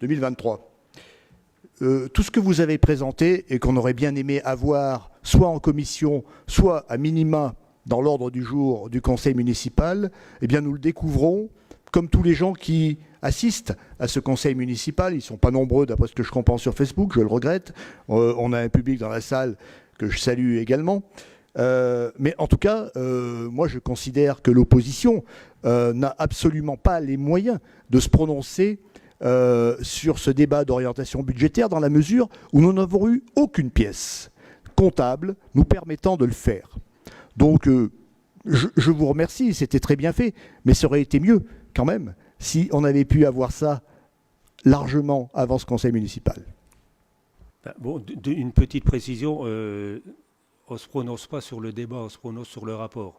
[SPEAKER 11] 2023. Tout ce que vous avez présenté et qu'on aurait bien aimé avoir soit en commission, soit à minima dans l'ordre du jour du conseil municipal, eh bien nous le découvrons comme tous les gens qui assistent à ce conseil municipal. Ils ne sont pas nombreux d'après ce que je comprends sur Facebook, je le regrette. On a un public dans la salle que je salue également. Mais en tout cas, moi je considère que l'opposition n'a absolument pas les moyens de se prononcer sur ce débat d'orientation budgétaire dans la mesure où nous n'avons eu aucune pièce comptable nous permettant de le faire. Donc je vous remercie, c'était très bien fait, mais ça aurait été mieux quand même si on avait pu avoir ça largement avant ce conseil municipal.
[SPEAKER 4] Bon, une petite précision, on ne se prononce pas sur le débat, on se prononce sur le rapport.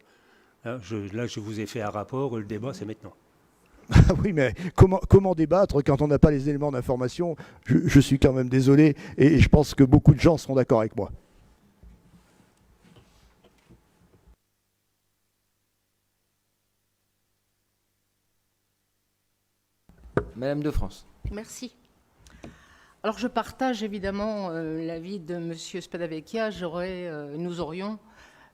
[SPEAKER 4] Hein, là, je vous ai fait un rapport, le débat c'est maintenant.
[SPEAKER 11] Oui, mais comment débattre quand on n'a pas les éléments d'information? Je suis quand même désolé et je pense que beaucoup de gens seront d'accord avec moi.
[SPEAKER 1] Madame de France.
[SPEAKER 5] Merci. Alors, je partage évidemment l'avis de M. Spadavecchia. Nous aurions,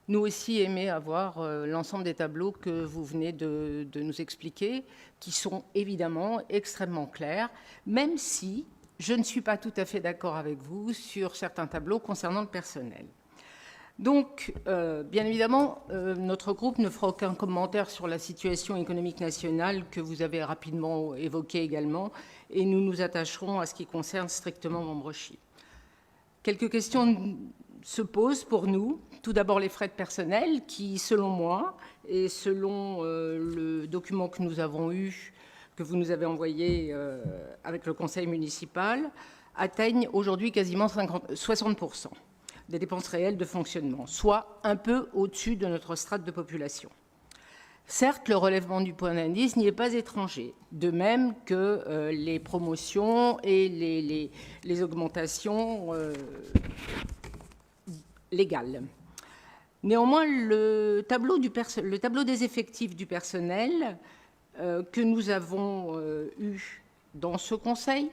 [SPEAKER 5] nous aussi, aimé avoir l'ensemble des tableaux que vous venez de nous expliquer, qui sont évidemment extrêmement clairs, même si je ne suis pas tout à fait d'accord avec vous sur certains tableaux concernant le personnel. Donc, bien évidemment, notre groupe ne fera aucun commentaire sur la situation économique nationale que vous avez rapidement évoquée également, et nous nous attacherons à ce qui concerne strictement Montbrochy. Quelques questions se posent pour nous. Tout d'abord, les frais de personnel qui, selon moi, et selon le document que nous avons eu, que vous nous avez envoyé avec le conseil municipal, atteignent aujourd'hui quasiment 60% des dépenses réelles de fonctionnement, soit un peu au-dessus de notre strate de population. Certes, le relèvement du point d'indice n'y est pas étranger, de même que les promotions et les augmentations légales. Néanmoins, le tableau des effectifs du personnel que nous avons eu dans ce conseil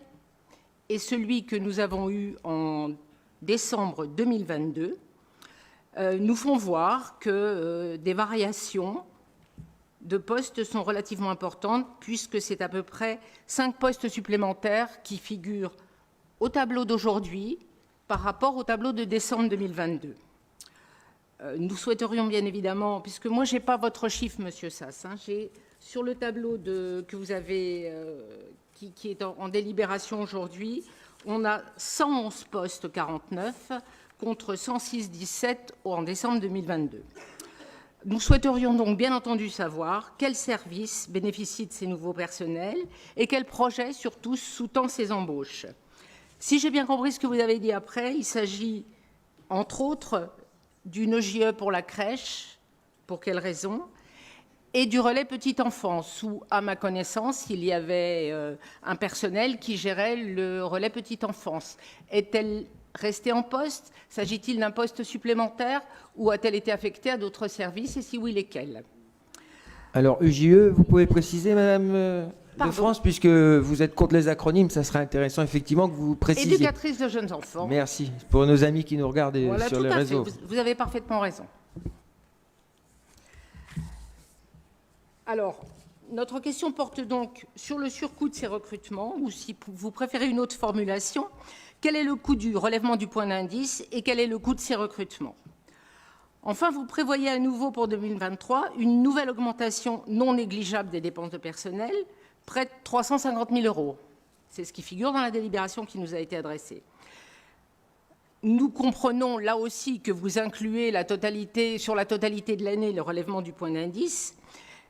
[SPEAKER 5] et celui que nous avons eu en décembre 2022 nous font voir que des variations de postes sont relativement importantes, puisque c'est à peu près 5 postes supplémentaires qui figurent au tableau d'aujourd'hui par rapport au tableau de décembre 2022. Nous souhaiterions bien évidemment, puisque moi je n'ai pas votre chiffre, Monsieur Sass, j'ai sur le tableau que vous avez, qui est en délibération aujourd'hui, on a 111 postes 49 contre 106,17 en décembre 2022. Nous souhaiterions donc bien entendu savoir quels services bénéficient de ces nouveaux personnels et quels projets surtout sous-tendent ces embauches. Si j'ai bien compris ce que vous avez dit après, il s'agit entre autres d'une EJE pour la crèche, pour quelles raisons, et du relais petite enfance, où, à ma connaissance, il y avait un personnel qui gérait le relais petite enfance. Est-elle restée en poste? S'agit-il d'un poste supplémentaire ou a-t-elle été affectée à d'autres services, et si oui, lesquels?
[SPEAKER 1] Alors, UJE, vous pouvez préciser, Madame de France, puisque vous êtes contre les acronymes, ça serait intéressant effectivement que vous précisiez.
[SPEAKER 5] Éducatrice de jeunes enfants.
[SPEAKER 1] Merci. Pour nos amis qui nous regardent
[SPEAKER 5] voilà,
[SPEAKER 1] sur les réseaux.
[SPEAKER 5] Vous avez parfaitement raison. Alors, notre question porte donc sur le surcoût de ces recrutements, ou si vous préférez une autre formulation, quel est le coût du relèvement du point d'indice et quel est le coût de ces recrutements? Enfin, vous prévoyez à nouveau pour 2023 une nouvelle augmentation non négligeable des dépenses de personnel, près de 350 000 €. C'est ce qui figure dans la délibération qui nous a été adressée. Nous comprenons là aussi que vous incluez sur la totalité de l'année le relèvement du point d'indice.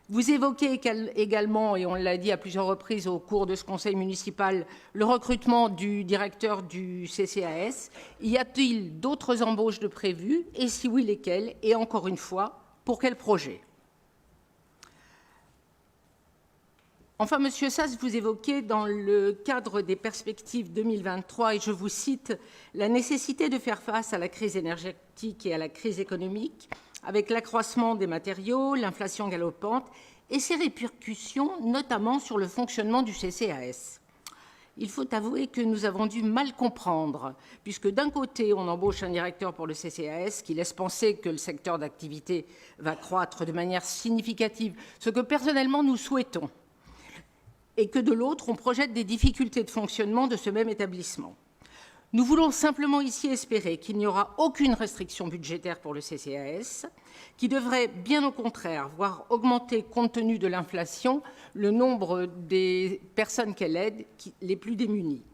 [SPEAKER 5] Vous évoquez également, et on l'a dit à plusieurs reprises au cours de ce conseil municipal, le recrutement du directeur du CCAS. Y a-t-il d'autres embauches de prévues? Et si oui, lesquelles? Et encore une fois, pour quel projet? Enfin, Monsieur Sass, vous évoquez dans le cadre des perspectives 2023, et je vous cite, la nécessité de faire face à la crise énergétique et à la crise économique, avec l'accroissement des matériaux, l'inflation galopante et ses répercussions, notamment sur le fonctionnement du CCAS. Il faut avouer que nous avons dû mal comprendre, puisque d'un côté, on embauche un directeur pour le CCAS qui laisse penser que le secteur d'activité va croître de manière significative, ce que personnellement nous souhaitons, et que de l'autre, on projette des difficultés de fonctionnement de ce même établissement. Nous voulons simplement ici espérer qu'il n'y aura aucune restriction budgétaire pour le CCAS, qui devrait bien au contraire voir augmenter, compte tenu de l'inflation, le nombre des personnes qu'elle aide, les plus démunies,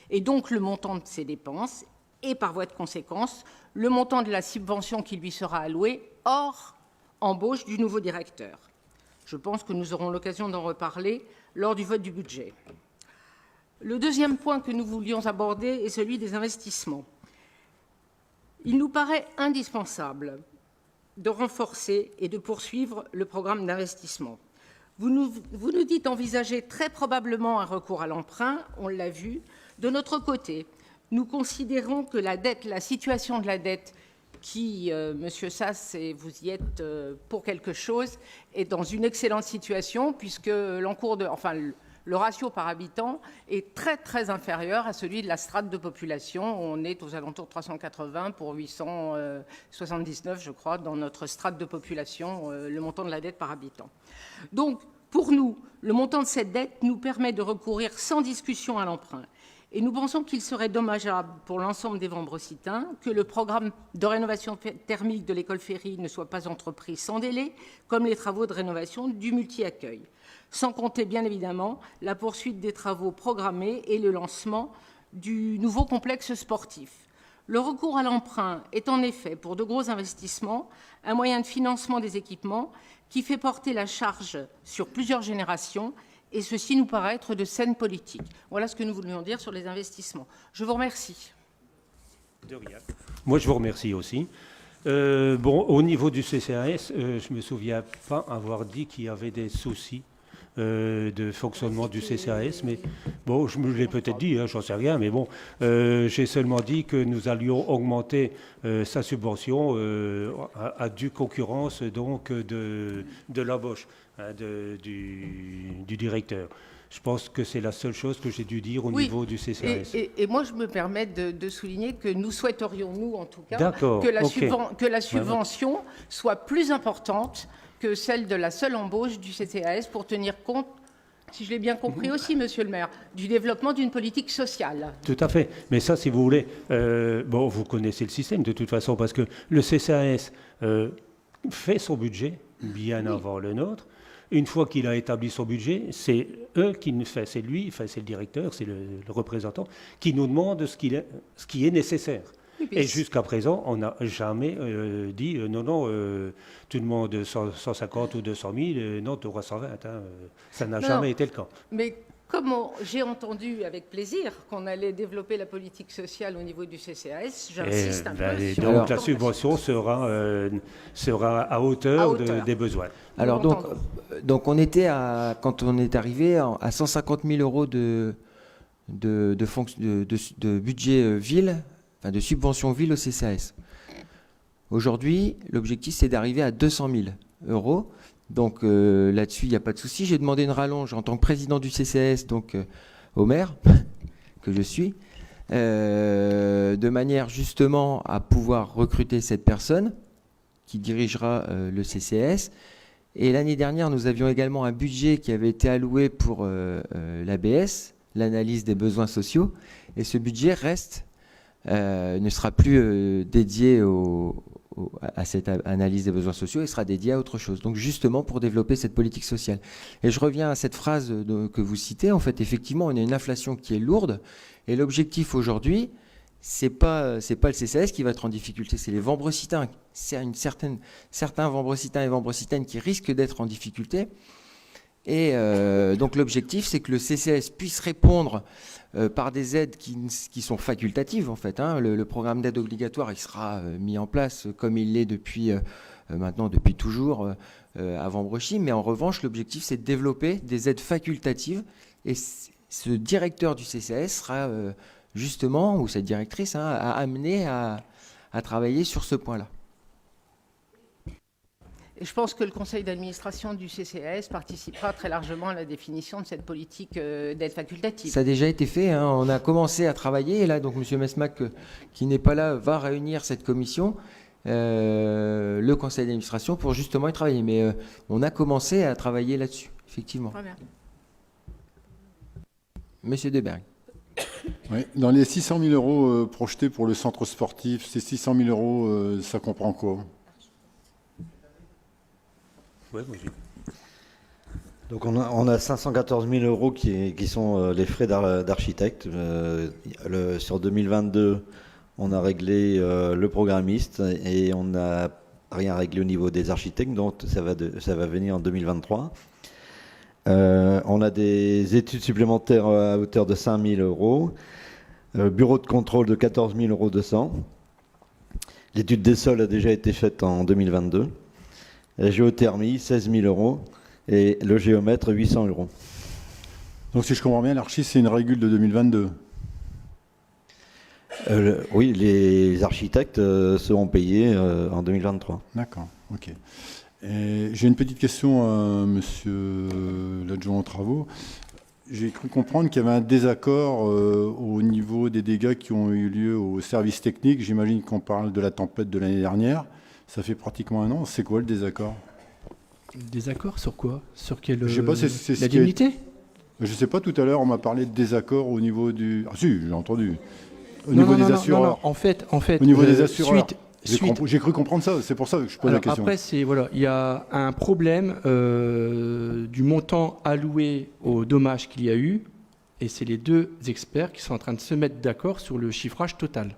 [SPEAKER 5] et donc le montant de ses dépenses, et par voie de conséquence, le montant de la subvention qui lui sera allouée hors embauche du nouveau directeur. Je pense que nous aurons l'occasion d'en reparler lors du vote du budget. Le deuxième point que nous voulions aborder est celui des investissements. Il nous paraît indispensable de renforcer et de poursuivre le programme d'investissement. Vous nous dites envisager très probablement un recours à l'emprunt, on l'a vu. De notre côté, nous considérons que la situation de la dette qui, Monsieur Sass, et vous y êtes pour quelque chose, est dans une excellente situation, puisque le ratio par habitant est très très inférieur à celui de la strate de population. On est aux alentours de 380 pour 879, je crois, dans notre strate de population, le montant de la dette par habitant. Donc, pour nous, le montant de cette dette nous permet de recourir sans discussion à l'emprunt. Et nous pensons qu'il serait dommageable pour l'ensemble des Vambrocitains que le programme de rénovation thermique de l'école Ferry ne soit pas entrepris sans délai, comme les travaux de rénovation du multi-accueil. Sans compter, bien évidemment, la poursuite des travaux programmés et le lancement du nouveau complexe sportif. Le recours à l'emprunt est en effet, pour de gros investissements, un moyen de financement des équipements qui fait porter la charge sur plusieurs générations, et ceci nous paraît être de saine politique. Voilà ce que nous voulions dire sur les investissements. Je vous remercie.
[SPEAKER 4] De rien. Moi, je vous remercie aussi. Au niveau du CCAS, je ne me souviens pas avoir dit qu'il y avait des soucis de fonctionnement du CCAS, mais bon, je me l'ai peut-être dit, hein, j'en sais rien, mais bon, j'ai seulement dit que nous allions augmenter sa subvention à due concurrence donc de l'embauche du directeur. Je pense que c'est la seule chose que j'ai dû dire au niveau du CCAS.
[SPEAKER 5] Et moi, je me permets de souligner que nous souhaiterions, nous en tout cas, que la subvention soit plus importante que celle de la seule embauche du CCAS pour tenir compte, si je l'ai bien compris aussi, Monsieur le maire, du développement d'une politique sociale.
[SPEAKER 4] Tout à fait. Mais ça, si vous voulez, vous connaissez le système de toute façon, parce que le CCAS fait son budget bien avant le nôtre. Une fois qu'il a établi son budget, c'est eux qui nous fait, c'est lui, enfin c'est le directeur, c'est le représentant, qui nous demande ce qui est nécessaire. Et jusqu'à présent, on n'a jamais dit non, tu demandes 150 ou 200 000, non, tu auras 120. Ça n'a jamais été le cas.
[SPEAKER 5] Mais comme j'ai entendu avec plaisir qu'on allait développer la politique sociale au niveau du CCAS, j'insiste un peu sur...
[SPEAKER 4] Donc la subvention sera à hauteur des besoins.
[SPEAKER 1] Alors donc on était quand on est arrivé à 150 000 euros de budget ville, enfin de subvention ville au CCAS. Aujourd'hui, l'objectif c'est d'arriver à 200 000 euros. Donc là-dessus, il n'y a pas de souci. J'ai demandé une rallonge en tant que président du CCAS, donc au maire, que je suis, de manière justement à pouvoir recruter cette personne qui dirigera le CCAS. Et l'année dernière, nous avions également un budget qui avait été alloué pour l'ABS, l'analyse des besoins sociaux. Et ce budget ne sera plus dédié à cette analyse des besoins sociaux, il sera dédié à autre chose. Donc justement pour développer cette politique sociale. Et je reviens à cette phrase que vous citez. En fait, effectivement, on a une inflation qui est lourde. Et l'objectif aujourd'hui, c'est pas le CCAS qui va être en difficulté, c'est les Vambrocitains. C'est certains Vambrocitains et Vambrocitaines qui risquent d'être en difficulté. Et donc l'objectif, c'est que le CCAS puisse répondre par des aides qui sont facultatives, en fait. Le programme d'aide obligatoire, il sera mis en place comme il l'est depuis toujours à Vambrochy. Mais en revanche, l'objectif, c'est de développer des aides facultatives. Et ce directeur du CCAS sera justement, ou cette directrice, amenée à travailler sur ce point-là.
[SPEAKER 5] Et je pense que le conseil d'administration du CCAS participera très largement à la définition de cette politique d'aide facultative.
[SPEAKER 1] Ça a déjà été fait, on a commencé à travailler, et là, donc M. Mesmac, qui n'est pas là, va réunir cette commission, le conseil d'administration, pour justement y travailler. Mais on a commencé à travailler là-dessus, effectivement.
[SPEAKER 5] Très bien.
[SPEAKER 1] Monsieur Deberg.
[SPEAKER 3] Oui, dans les 600 000 euros projetés pour le centre sportif, ces 600 000 euros, ça comprend quoi ?
[SPEAKER 4] Ouais, moi,
[SPEAKER 12] donc on a 514 000 euros qui sont les frais d'architecte. Sur 2022, on a réglé le programmiste et on n'a rien réglé au niveau des architectes, donc ça va venir en 2023. On a des études supplémentaires à hauteur de 5 000 euros. Bureau de contrôle de 14 200 €. L'étude des sols a déjà été faite en 2022. La géothermie, 16 000 euros. Et le géomètre, 800 euros.
[SPEAKER 3] Donc si je comprends bien, l'archi, c'est une régule de 2022 ?
[SPEAKER 12] Oui, les architectes seront payés en 2023.
[SPEAKER 3] D'accord, ok. J'ai une petite question à monsieur l'adjoint aux travaux. j'ai cru comprendre qu'il y avait un désaccord au niveau des dégâts qui ont eu lieu au service technique. J'imagine qu'on parle de la tempête de l'année dernière. Ça fait pratiquement un an. C'est quoi le désaccord?
[SPEAKER 10] Désaccord sur quoi? Sur quelle...
[SPEAKER 3] Je sais pas, c'est
[SPEAKER 10] la dignité?
[SPEAKER 3] Je sais pas, tout à l'heure, on m'a parlé de désaccord au niveau du... Ah si, j'ai entendu. Au niveau des assureurs.
[SPEAKER 10] Non, en fait,
[SPEAKER 3] au niveau des assureurs. J'ai cru comprendre ça, c'est pour ça que je pose la question.
[SPEAKER 10] Après, il y a un problème du montant alloué aux dommages qu'il y a eu, et c'est les deux experts qui sont en train de se mettre d'accord sur le chiffrage total.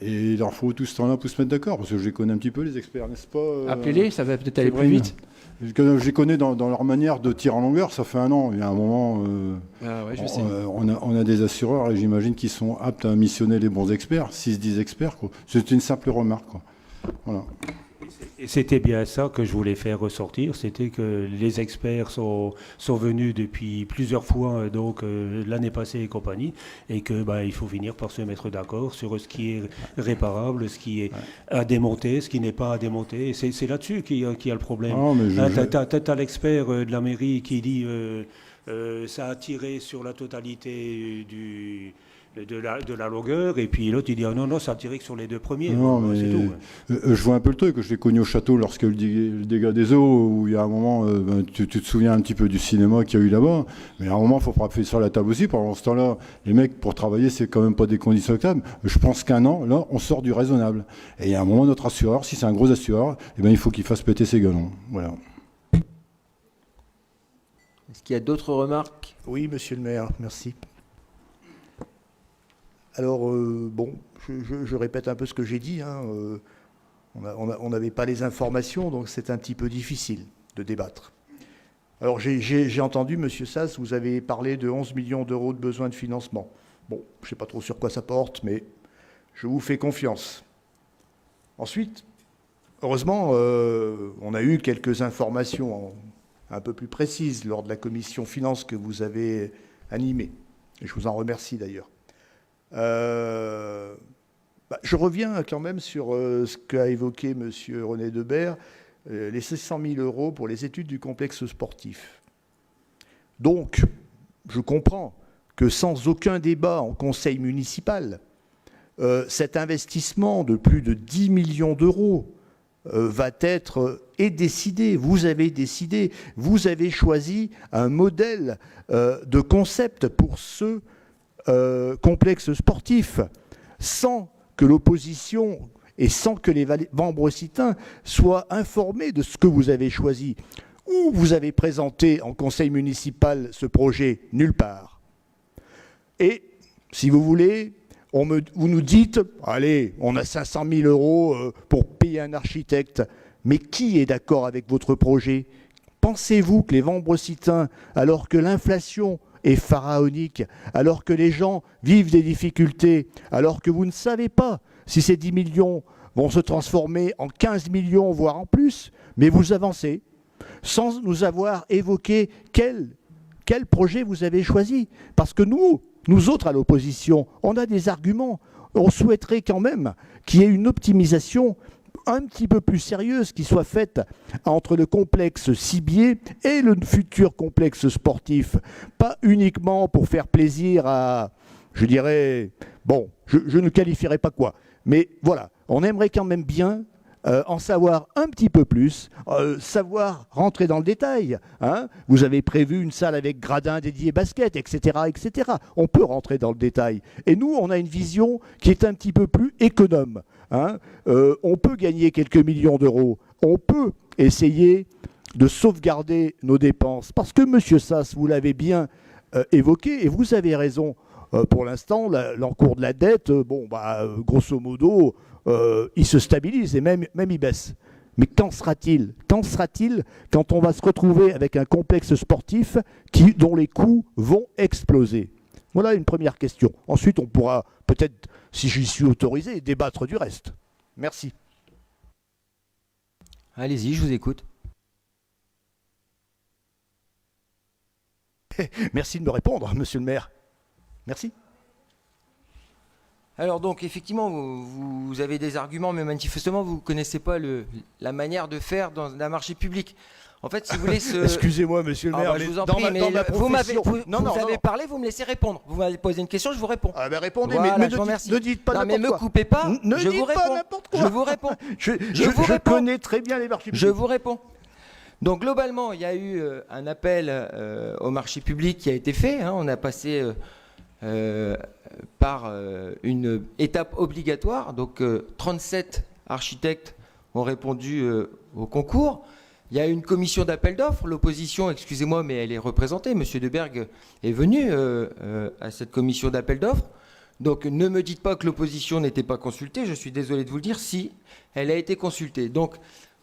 [SPEAKER 3] Et il leur faut tout ce temps-là pour se mettre d'accord, parce que je les connais un petit peu, les experts, n'est-ce pas
[SPEAKER 10] Appelez-les, ça va peut-être aller plus vite.
[SPEAKER 3] Je les connais dans leur manière de tirer en longueur, ça fait un an. Il y a un moment, on a des assureurs, et j'imagine qu'ils sont aptes à missionner les bons experts, 6-10 experts. C'est une simple remarque. Voilà.
[SPEAKER 4] Et c'était bien ça que je voulais faire ressortir, c'était que les experts sont venus depuis plusieurs fois, donc l'année passée et compagnie, et que il faut finir par se mettre d'accord sur ce qui est réparable, ce qui est à démonter, ce qui n'est pas à démonter. Et c'est là-dessus qu'il y a le problème. T'as l'expert de la mairie qui dit ça a tiré sur la totalité de la longueur, et puis l'autre il dit non, ça a tiré que sur les deux premiers.
[SPEAKER 3] Non, mais c'est tout. Je vois un peu le truc. Je l'ai connu au château lorsque le dégât des eaux, où il y a un moment, tu te souviens un petit peu du cinéma qu'il y a eu là-bas, mais à un moment il faut frapper sur la table aussi. Pendant ce temps-là, les mecs pour travailler, c'est quand même pas des conditions acceptables. Je pense qu'un an, là, on sort du raisonnable. Et il y a un moment, notre assureur, si c'est un gros assureur, il faut qu'il fasse péter ses galons. Voilà.
[SPEAKER 1] Est-ce qu'il y a d'autres remarques?
[SPEAKER 11] Oui, monsieur le maire, merci. Alors, je répète un peu ce que j'ai dit. On n'avait pas les informations, donc c'est un petit peu difficile de débattre. Alors, j'ai entendu, monsieur Sass, vous avez parlé de 11 millions d'euros de besoin de financement. Bon, je ne sais pas trop sur quoi ça porte, mais je vous fais confiance. Ensuite, heureusement, on a eu quelques informations un peu plus précises lors de la commission finances que vous avez animée. Et je vous en remercie d'ailleurs. Je reviens quand même sur ce qu'a évoqué M. René Debert, les 600 000 euros pour les études du complexe sportif. Donc, je comprends que sans aucun débat en conseil municipal, cet investissement de plus de 10 millions d'euros va être décidé. Vous avez décidé, vous avez choisi un modèle de concept pour ce complexe sportif, sans que l'opposition et sans que les Vambreciens soient informés de ce que vous avez choisi. Où vous avez présenté en conseil municipal ce projet? Nulle part. Et, si vous voulez, vous nous dites, allez, on a 500 000 euros pour payer un architecte. Mais qui est d'accord avec votre projet? Pensez-vous que les Vambreciens, alors que l'inflation est pharaonique, alors que les gens vivent des difficultés, alors que vous ne savez pas si ces 10 millions vont se transformer en 15 millions, voire en plus, mais vous avancez, sans nous avoir évoqué quel projet vous avez choisi. Parce que nous autres à l'opposition, on a des arguments. On souhaiterait quand même qu'il y ait une optimisation un petit peu plus sérieuse qui soit faite entre le complexe Cibier et le futur complexe sportif. Pas uniquement pour faire plaisir à, je dirais, bon, je ne qualifierais pas quoi, mais voilà, on aimerait quand même bien en savoir un petit peu plus, savoir rentrer dans le détail. Vous avez prévu une salle avec gradin dédié basket, etc., etc. On peut rentrer dans le détail. Et nous, on a une vision qui est un petit peu plus économe. On peut gagner quelques millions d'euros. On peut essayer de sauvegarder nos dépenses. Parce que, monsieur Sass, vous l'avez bien évoqué, et vous avez raison, pour l'instant, l'encours de la dette, grosso modo, il se stabilise et même il baisse. Mais qu'en sera-t-il? Qu'en sera-t-il quand on va se retrouver avec un complexe sportif dont les coûts vont exploser? Voilà une première question. Ensuite, on pourra peut-être, si j'y suis autorisé, débattre du reste. Merci.
[SPEAKER 1] Allez-y, je vous écoute.
[SPEAKER 11] Merci de me répondre, monsieur le maire. Merci.
[SPEAKER 1] Alors donc effectivement, vous avez des arguments, mais manifestement vous ne connaissez pas la manière de faire dans un marché public. En fait, si vous voulez...
[SPEAKER 11] Excusez-moi, monsieur le maire,
[SPEAKER 1] je
[SPEAKER 11] mais
[SPEAKER 1] vous en
[SPEAKER 11] dans
[SPEAKER 1] prie,
[SPEAKER 11] ma-
[SPEAKER 1] mais
[SPEAKER 11] dans ma
[SPEAKER 1] vous m'avez
[SPEAKER 11] profession-
[SPEAKER 1] parlé, vous me laissez répondre. Vous m'avez posé une question, je vous réponds.
[SPEAKER 11] Ah ben répondez,
[SPEAKER 1] Voilà,
[SPEAKER 11] mais
[SPEAKER 1] je vous remercie.
[SPEAKER 11] ne dites pas
[SPEAKER 1] Non, mais
[SPEAKER 11] n'importe
[SPEAKER 1] me
[SPEAKER 11] quoi.
[SPEAKER 1] coupez pas,
[SPEAKER 11] Ne
[SPEAKER 1] je
[SPEAKER 11] dites
[SPEAKER 1] vous
[SPEAKER 11] pas
[SPEAKER 1] réponds.
[SPEAKER 11] n'importe quoi.
[SPEAKER 1] Je vous réponds.
[SPEAKER 11] Je connais très bien les marchés publics.
[SPEAKER 1] Je vous réponds. Donc globalement, il y a eu un appel au marché public qui a été fait. Hein. On a passé par une étape obligatoire. Donc 37 architectes ont répondu au concours. Il y a eu une commission d'appel d'offres. L'opposition, excusez-moi, mais elle est représentée. Monsieur Debergue est venu à cette commission d'appel d'offres. Donc ne me dites pas que l'opposition n'était pas consultée. Je suis désolé de vous le dire. Si, elle a été consultée. Donc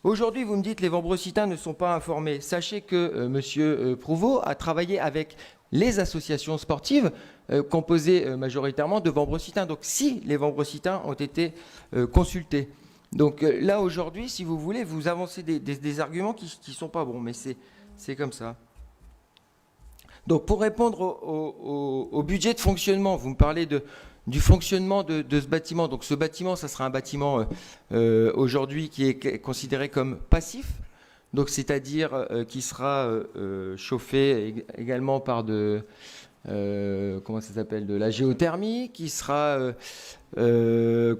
[SPEAKER 1] aujourd'hui, vous me dites que les Vambreciens ne sont pas informés. Sachez que M. Prouveau a travaillé avec les associations sportives composées majoritairement de Vambreciens. Donc si les Vambreciens ont été consultés. Donc là, aujourd'hui, si vous voulez, vous avancez des arguments qui ne sont pas bons, mais c'est comme ça. Donc pour répondre au budget de fonctionnement, vous me parlez du fonctionnement de ce bâtiment. Donc ce bâtiment, ça sera un bâtiment aujourd'hui qui est considéré comme passif, donc c'est-à-dire qui sera chauffé également par comment ça s'appelle, de la géothermie, qui sera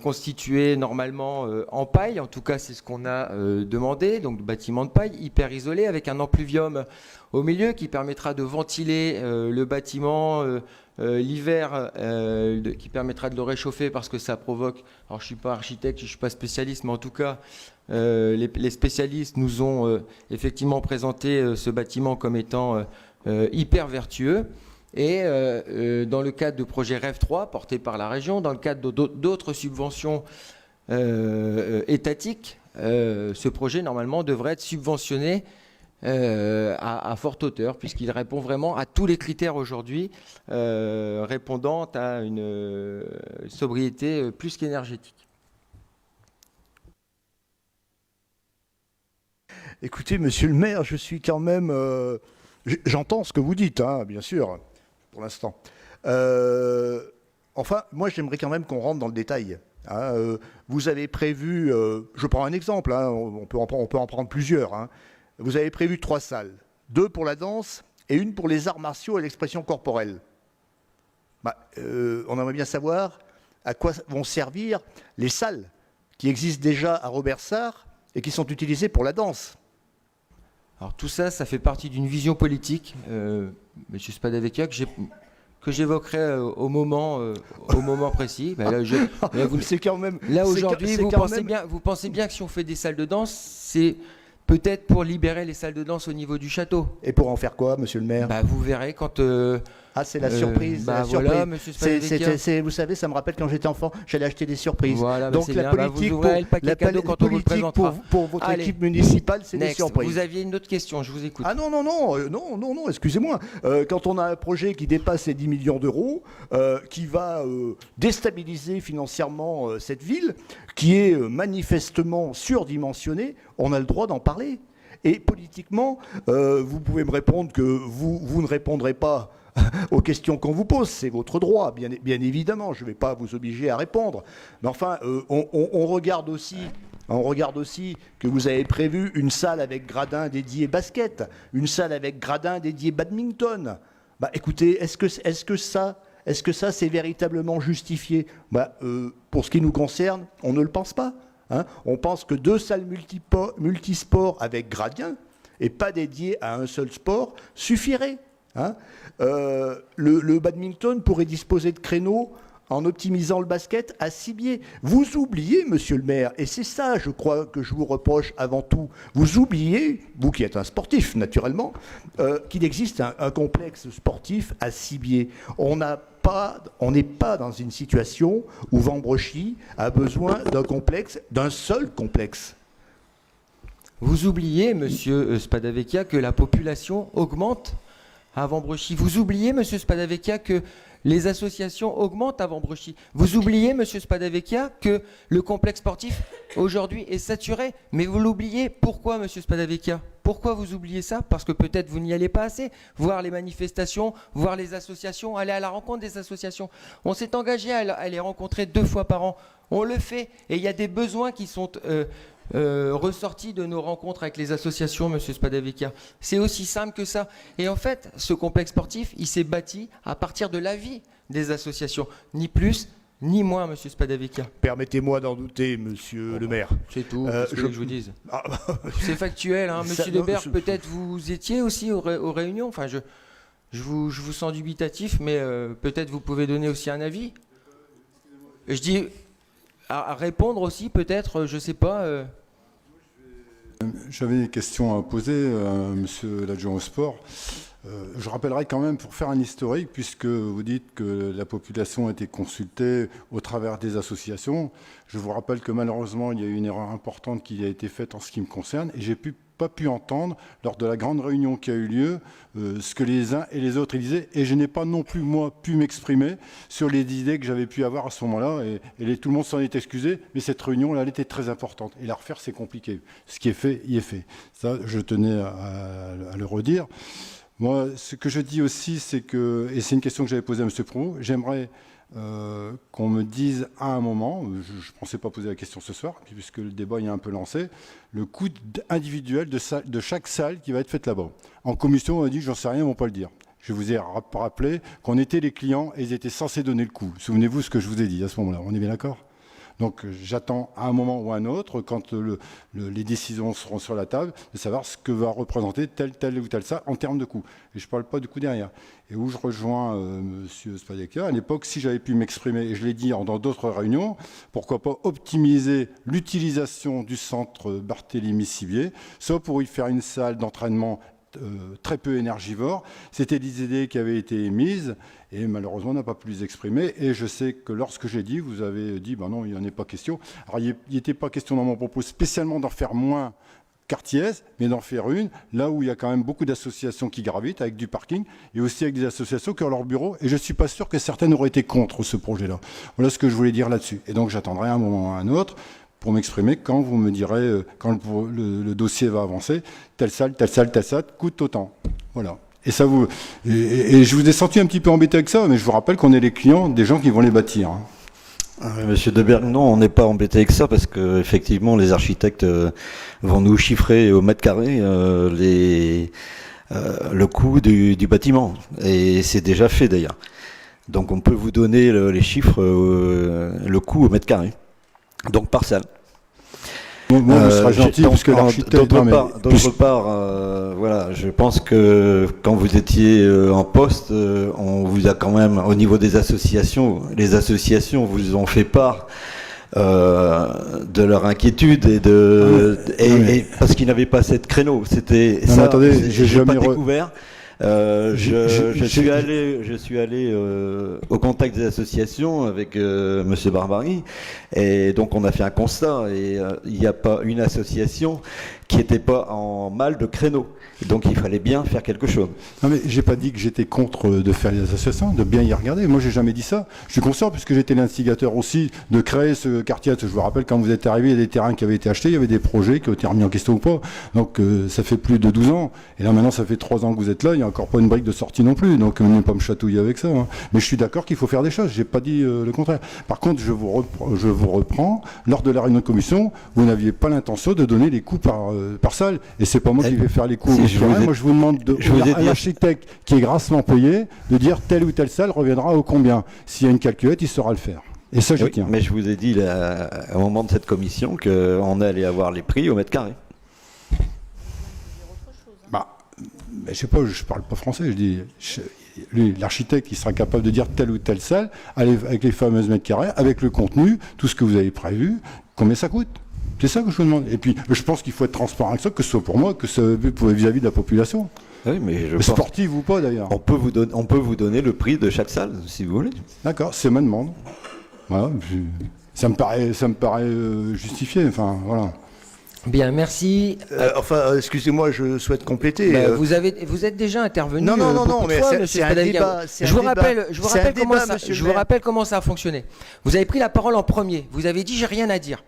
[SPEAKER 1] constitué normalement en paille. En tout cas, c'est ce qu'on a demandé. Donc bâtiment de paille hyper isolé avec un ampluvium au milieu qui permettra de ventiler le bâtiment l'hiver, qui permettra de le réchauffer parce que ça provoque, alors je ne suis pas architecte, je ne suis pas spécialiste, mais en tout cas les spécialistes nous ont effectivement présenté ce bâtiment comme étant hyper vertueux. Et dans le cadre du projet REV 3 porté par la région, dans le cadre d'autres subventions étatiques, ce projet normalement devrait être subventionné à forte hauteur, puisqu'il répond vraiment à tous les critères aujourd'hui répondant à une sobriété plus qu'énergétique.
[SPEAKER 11] Écoutez, monsieur le maire, je suis quand même... j'entends ce que vous dites, hein, bien sûr, pour l'instant. Enfin, moi, j'aimerais quand même qu'on rentre dans le détail. Hein. Vous avez prévu... je prends un exemple, hein, on peut en prendre plusieurs. Hein. Vous avez prévu 3 salles, 2 pour la danse et 1 pour les arts martiaux et l'expression corporelle. On aimerait bien savoir à quoi vont servir les salles qui existent déjà à Robert-Sarre et qui sont utilisées pour la danse.
[SPEAKER 1] Alors tout ça, ça fait partie d'une vision politique, Monsieur Spadavecchia, que j'évoquerai au moment précis.
[SPEAKER 11] C'est quand même...
[SPEAKER 1] Là aujourd'hui, vous pensez bien que si on fait des salles de danse, c'est peut-être pour libérer les salles de danse au niveau du château.
[SPEAKER 11] Et pour en faire quoi, monsieur le maire?
[SPEAKER 1] Vous verrez quand...
[SPEAKER 11] c'est la surprise. La
[SPEAKER 1] voilà,
[SPEAKER 11] surprise.
[SPEAKER 1] monsieur Spadavecchia.
[SPEAKER 11] Vous savez, ça me rappelle quand j'étais enfant, j'allais acheter des surprises.
[SPEAKER 1] Voilà,
[SPEAKER 11] donc la politique, pour votre équipe municipale, c'est des surprises.
[SPEAKER 1] Vous aviez une autre question, je vous écoute.
[SPEAKER 11] Ah non, excusez-moi. Quand on a un projet qui dépasse les 10 millions d'euros, qui va déstabiliser financièrement cette ville, qui est manifestement surdimensionnée, on a le droit d'en parler. Et politiquement, vous pouvez me répondre que vous ne répondrez pas aux questions qu'on vous pose, c'est votre droit, bien évidemment, je ne vais pas vous obliger à répondre. Mais enfin, on regarde aussi que vous avez prévu une salle avec gradin dédié basket, une salle avec gradin dédié badminton. Écoutez, est-ce que ça c'est véritablement justifié? Pour ce qui nous concerne, on ne le pense pas. Hein. On pense que 2 salles multisports avec gradien et pas dédiées à un seul sport suffirait. Hein. Le badminton pourrait disposer de créneaux en optimisant le basket à cibier. Vous oubliez, monsieur le maire, et c'est ça, je crois, que je vous reproche avant tout, vous oubliez, vous qui êtes un sportif, naturellement, qu'il existe un complexe sportif à Cibier. On n'est pas dans une situation où Vambrochy a besoin d'un seul complexe.
[SPEAKER 1] Vous oubliez, monsieur Spadavecchia, que la population augmente à Vambrochy. Vous oubliez, monsieur Spadavecchia, que les associations augmentent à Vambrochy. Vous oubliez, monsieur Spadavecchia, que le complexe sportif, aujourd'hui, est saturé. Mais vous l'oubliez. Pourquoi, monsieur Spadavecchia? Pourquoi vous oubliez ça? Parce que peut-être vous n'y allez pas assez. Voir les manifestations, voir les associations, aller à la rencontre des associations. On s'est engagé à les rencontrer 2 fois par an. On le fait. Et il y a des besoins qui sont ressorti de nos rencontres avec les associations, Monsieur Spadavecchia. C'est aussi simple que ça. Et en fait, ce complexe sportif, il s'est bâti à partir de l'avis des associations, ni plus ni moins, Monsieur Spadavecchia.
[SPEAKER 11] Permettez-moi d'en douter, Monsieur le maire.
[SPEAKER 1] C'est tout, ce que je vous dise. C'est factuel, hein. Monsieur Debert, peut-être vous étiez aussi aux réunions. Enfin, je vous sens dubitatif, mais peut-être vous pouvez donner aussi un avis. Je dis à répondre aussi, peut-être, je sais pas.
[SPEAKER 3] J'avais des questions à poser à Monsieur l'adjoint au sport. Je rappellerai quand même, pour faire un historique, puisque vous dites que la population a été consultée au travers des associations, je vous rappelle que malheureusement, il y a eu une erreur importante qui a été faite en ce qui me concerne, et j'ai pas pu entendre, lors de la grande réunion qui a eu lieu, ce que les uns et les autres disaient, et je n'ai pas non plus, moi, pu m'exprimer sur les idées que j'avais pu avoir à ce moment-là, et tout le monde s'en est excusé, mais cette réunion-là, elle était très importante, et la refaire, c'est compliqué. Ce qui est fait, y est fait. Ça, je tenais à le redire. Moi, ce que je dis aussi, c'est que, et c'est une question que j'avais posée à M. Proulx, j'aimerais qu'on me dise à un moment, je ne pensais pas poser la question ce soir, puisque le débat est un peu lancé, le coût individuel de chaque salle qui va être faite là-bas. En commission, on a dit, j'en sais rien, ils ne vont pas le dire. Je vous ai rappelé qu'on était les clients et ils étaient censés donner le coût. Souvenez-vous ce que je vous ai dit à ce moment-là, on est bien d'accord ? Donc j'attends à un moment ou à un autre, quand les décisions seront sur la table, de savoir ce que va représenter tel ou tel salle en termes de coût. Et je ne parle pas du coût derrière. Et où je rejoins M. Spadavecchia, à l'époque, si j'avais pu m'exprimer, et je l'ai dit dans d'autres réunions, pourquoi pas optimiser l'utilisation du centre Barthélemy-Sibier, soit pour y faire une salle d'entraînement très peu énergivore. C'était des idées qui avaient été émises et malheureusement on n'a pas pu les exprimer. Et je sais que lorsque j'ai dit, vous avez dit ben non, il n'en est pas question. Alors il n'était pas question dans mon propos spécialement d'en faire moins qu'Artiez, mais d'en faire une là où il y a quand même beaucoup d'associations qui gravitent avec du parking et aussi avec des associations qui ont leur bureau. Et je ne suis pas sûr que certaines auraient été contre ce projet-là. Voilà ce que je voulais dire là-dessus. Et donc j'attendrai un moment ou un autre pour m'exprimer quand vous me direz, quand le dossier va avancer, telle salle coûte autant. Voilà. Et ça vous, et je vous ai senti un petit peu embêté avec ça, mais je vous rappelle qu'on est les clients des gens qui vont les bâtir.
[SPEAKER 12] Monsieur Deberg, non, on n'est pas embêté avec ça parce que effectivement les architectes vont nous chiffrer au mètre carré le coût du bâtiment. Et c'est déjà fait d'ailleurs. Donc on peut vous donner les chiffres, le coût au mètre carré. Donc par salle.
[SPEAKER 3] Moi, je serai gentil parce que l'architecte.
[SPEAKER 12] D'autre part, voilà, je pense que quand vous étiez en poste, on vous a quand même, au niveau des associations, les associations vous ont fait part de leur inquiétude et parce qu'ils n'avaient pas assez de créneaux. C'était ça.
[SPEAKER 3] Attendez, j'ai jamais
[SPEAKER 12] découvert. Je suis allé au contact des associations avec Monsieur Barbary et donc on a fait un constat et il n'y a pas une association qui n'était pas en mal de créneaux. Donc il fallait bien faire quelque chose.
[SPEAKER 3] Non mais j'ai pas dit que j'étais contre de faire les associations, de bien y regarder. Moi j'ai jamais dit ça. Je suis conscient puisque j'étais l'instigateur aussi de créer ce quartier. Je vous rappelle quand vous êtes arrivé, il y a des terrains qui avaient été achetés, il y avait des projets qui ont été remis en question ou pas. Donc ça fait plus de 12 ans. Et là maintenant ça fait 3 ans que vous êtes là, il n'y a encore pas une brique de sortie non plus. Donc ne pas me chatouiller avec ça. Hein. Mais je suis d'accord qu'il faut faire des choses. J'ai pas dit le contraire. Par contre je vous reprends. Lors de la réunion de commission, vous n'aviez pas l'intention de donner les coûts par salle. Et c'est pas moi qui vais faire les coûts. Moi, je vous demande à l'architecte qui est grassement payé de dire telle ou telle salle reviendra au combien. S'il y a une calculette, il saura le faire. Et ça, je tiens.
[SPEAKER 12] Mais je vous ai dit au moment de cette commission qu'on allait avoir les prix au mètre carré.
[SPEAKER 3] Je sais pas, je parle pas français. Je dis, l'architecte qui sera capable de dire telle ou telle salle, avec les fameuses mètres carrés, avec le contenu, tout ce que vous avez prévu, combien ça coûte. C'est ça que je vous demande. Et puis, je pense qu'il faut être transparent avec ça, que ce soit pour moi, que ce soit vis-à-vis de la population.
[SPEAKER 12] Oui, mais
[SPEAKER 3] sportive ou pas, d'ailleurs.
[SPEAKER 12] On peut vous donner le prix de chaque salle, si vous voulez.
[SPEAKER 3] D'accord, c'est ma demande. Voilà. Ça me paraît justifié. Enfin, voilà.
[SPEAKER 1] Bien, merci.
[SPEAKER 11] Excusez-moi, je souhaite compléter.
[SPEAKER 1] Vous êtes déjà intervenu.
[SPEAKER 11] Non, mais c'est un débat.
[SPEAKER 1] Je vous rappelle comment ça a fonctionné. Vous avez pris la parole en premier. Vous avez dit j'ai rien à dire.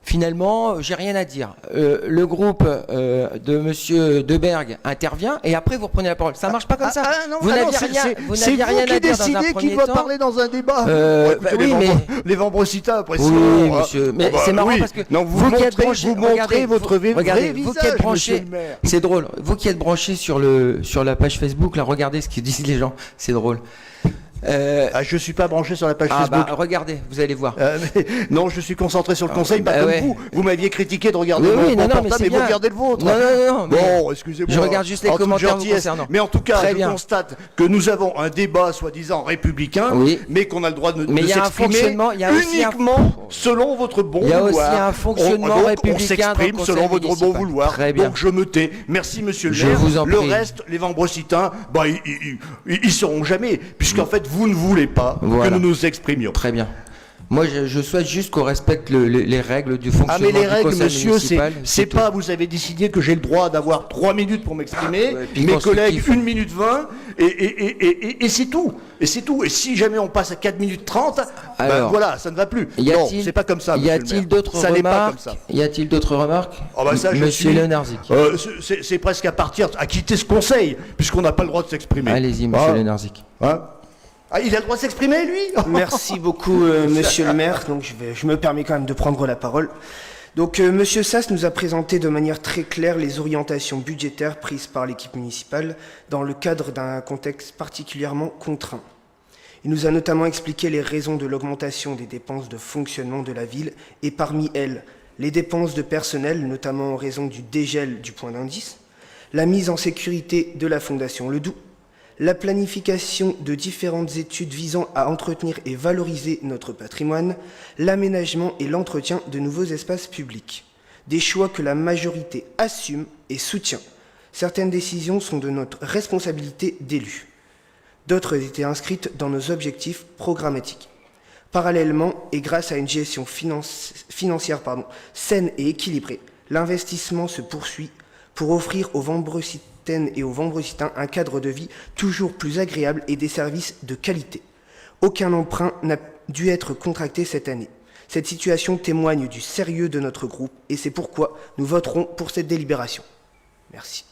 [SPEAKER 1] Finalement, j'ai rien à dire. Le groupe de Monsieur Debergue intervient et après vous reprenez la parole. Ça marche pas comme ça. Vous n'aviez rien à dire dans un premier
[SPEAKER 11] qui doit
[SPEAKER 1] temps.
[SPEAKER 11] parler dans un débat.
[SPEAKER 1] Oui, mais
[SPEAKER 11] les Vambrosita, après
[SPEAKER 1] oui,
[SPEAKER 11] sinon,
[SPEAKER 1] monsieur. Mais c'est marrant parce que
[SPEAKER 11] non,
[SPEAKER 1] vous qui êtes branché,
[SPEAKER 11] vous montrez votre vrai
[SPEAKER 1] regardez, vous
[SPEAKER 11] visage,
[SPEAKER 1] qui êtes branché,
[SPEAKER 11] monsieur le maire.
[SPEAKER 1] c'est drôle. Vous qui êtes branché sur la page Facebook, là, regardez ce que disent les gens. C'est drôle.
[SPEAKER 11] Je suis pas branché sur la page Facebook.
[SPEAKER 1] Bah, regardez, vous allez voir.
[SPEAKER 11] Non, je suis concentré sur le conseil, pas comme vous. Vous m'aviez critiqué de regarder
[SPEAKER 1] Oui,
[SPEAKER 11] mon
[SPEAKER 1] non,
[SPEAKER 11] portable, mais vous
[SPEAKER 1] bien.
[SPEAKER 11] regardez le vôtre.
[SPEAKER 1] Non.
[SPEAKER 11] Bon, excusez-moi.
[SPEAKER 1] Je regarde juste les
[SPEAKER 11] En toute
[SPEAKER 1] commentaires vous
[SPEAKER 11] gentillesse.
[SPEAKER 1] concernant.
[SPEAKER 11] Mais en tout cas,
[SPEAKER 1] Très
[SPEAKER 11] je
[SPEAKER 1] bien.
[SPEAKER 11] constate que nous avons un débat soi-disant républicain,
[SPEAKER 1] Oui.
[SPEAKER 11] mais qu'on a le droit de
[SPEAKER 1] Mais il y a un
[SPEAKER 11] s'exprimer
[SPEAKER 1] fonctionnement, il y a aussi
[SPEAKER 11] uniquement selon votre bon
[SPEAKER 1] Il y a
[SPEAKER 11] vouloir.
[SPEAKER 1] aussi un fonctionnement
[SPEAKER 11] Donc,
[SPEAKER 1] républicain
[SPEAKER 11] on s'exprime
[SPEAKER 1] dans le
[SPEAKER 11] selon
[SPEAKER 1] conseil
[SPEAKER 11] votre bon
[SPEAKER 1] municipal.
[SPEAKER 11] vouloir.
[SPEAKER 1] Très bien.
[SPEAKER 11] Donc je me tais. Merci, monsieur le
[SPEAKER 1] Je
[SPEAKER 11] maire.
[SPEAKER 1] vous en
[SPEAKER 11] Le
[SPEAKER 1] prie.
[SPEAKER 11] reste, les Vambrositains, bah, ils seront jamais, puisqu'en fait, vous ne voulez pas
[SPEAKER 1] Voilà.
[SPEAKER 11] que nous nous exprimions.
[SPEAKER 1] Très bien. Moi, je souhaite juste qu'on respecte les règles du fonctionnement
[SPEAKER 11] Ah mais les
[SPEAKER 1] du
[SPEAKER 11] règles,
[SPEAKER 1] conseil
[SPEAKER 11] monsieur,
[SPEAKER 1] municipal.
[SPEAKER 11] c'est pas, vous avez décidé que j'ai le droit d'avoir 3 minutes pour m'exprimer,
[SPEAKER 1] Ouais, puis
[SPEAKER 11] mes
[SPEAKER 1] constructif.
[SPEAKER 11] collègues 1 minute 20, et c'est tout. Et c'est tout. Et si jamais on passe à 4 minutes 30, ben
[SPEAKER 1] Alors,
[SPEAKER 11] voilà, ça ne va plus.
[SPEAKER 1] Y
[SPEAKER 11] Non,
[SPEAKER 1] a-t-il-
[SPEAKER 11] c'est pas comme ça,
[SPEAKER 1] Y
[SPEAKER 11] monsieur le
[SPEAKER 1] a-t-il
[SPEAKER 11] maire.
[SPEAKER 1] d'autres
[SPEAKER 11] Ça n'est pas comme
[SPEAKER 1] remarques
[SPEAKER 11] ça.
[SPEAKER 1] Y a-t-il d'autres remarques
[SPEAKER 11] Ah bah ça, je
[SPEAKER 1] Monsieur
[SPEAKER 11] suis-
[SPEAKER 1] Lenarzic.
[SPEAKER 11] C'est presque à quitter ce conseil, puisqu'on n'a pas le droit de s'exprimer.
[SPEAKER 1] Allez-y, monsieur
[SPEAKER 11] Ah.
[SPEAKER 1] Lenarzic.
[SPEAKER 11] Hein Ah, il a le droit de s'exprimer, lui
[SPEAKER 2] Merci beaucoup, monsieur le maire. Donc, je me permets quand même de prendre la parole. Donc, monsieur Sass nous a présenté de manière très claire les orientations budgétaires prises par l'équipe municipale dans le cadre d'un contexte particulièrement contraint. Il nous a notamment expliqué les raisons de l'augmentation des dépenses de fonctionnement de la ville et parmi elles, les dépenses de personnel, notamment en raison du dégel du point d'indice, la mise en sécurité de la Fondation Ledoux, la planification de différentes études visant à entretenir et valoriser notre patrimoine, l'aménagement et l'entretien de nouveaux espaces publics. Des choix que la majorité assume et soutient. Certaines décisions sont de notre responsabilité d'élus. D'autres étaient inscrites dans nos objectifs programmatiques. Parallèlement, et grâce à une gestion financière saine et équilibrée, l'investissement se poursuit pour offrir aux Vambrositaines et aux Vambrositains un cadre de vie toujours plus agréable et des services de qualité. Aucun emprunt n'a dû être contracté cette année. Cette situation témoigne du sérieux de notre groupe et c'est pourquoi nous voterons pour cette délibération. Merci.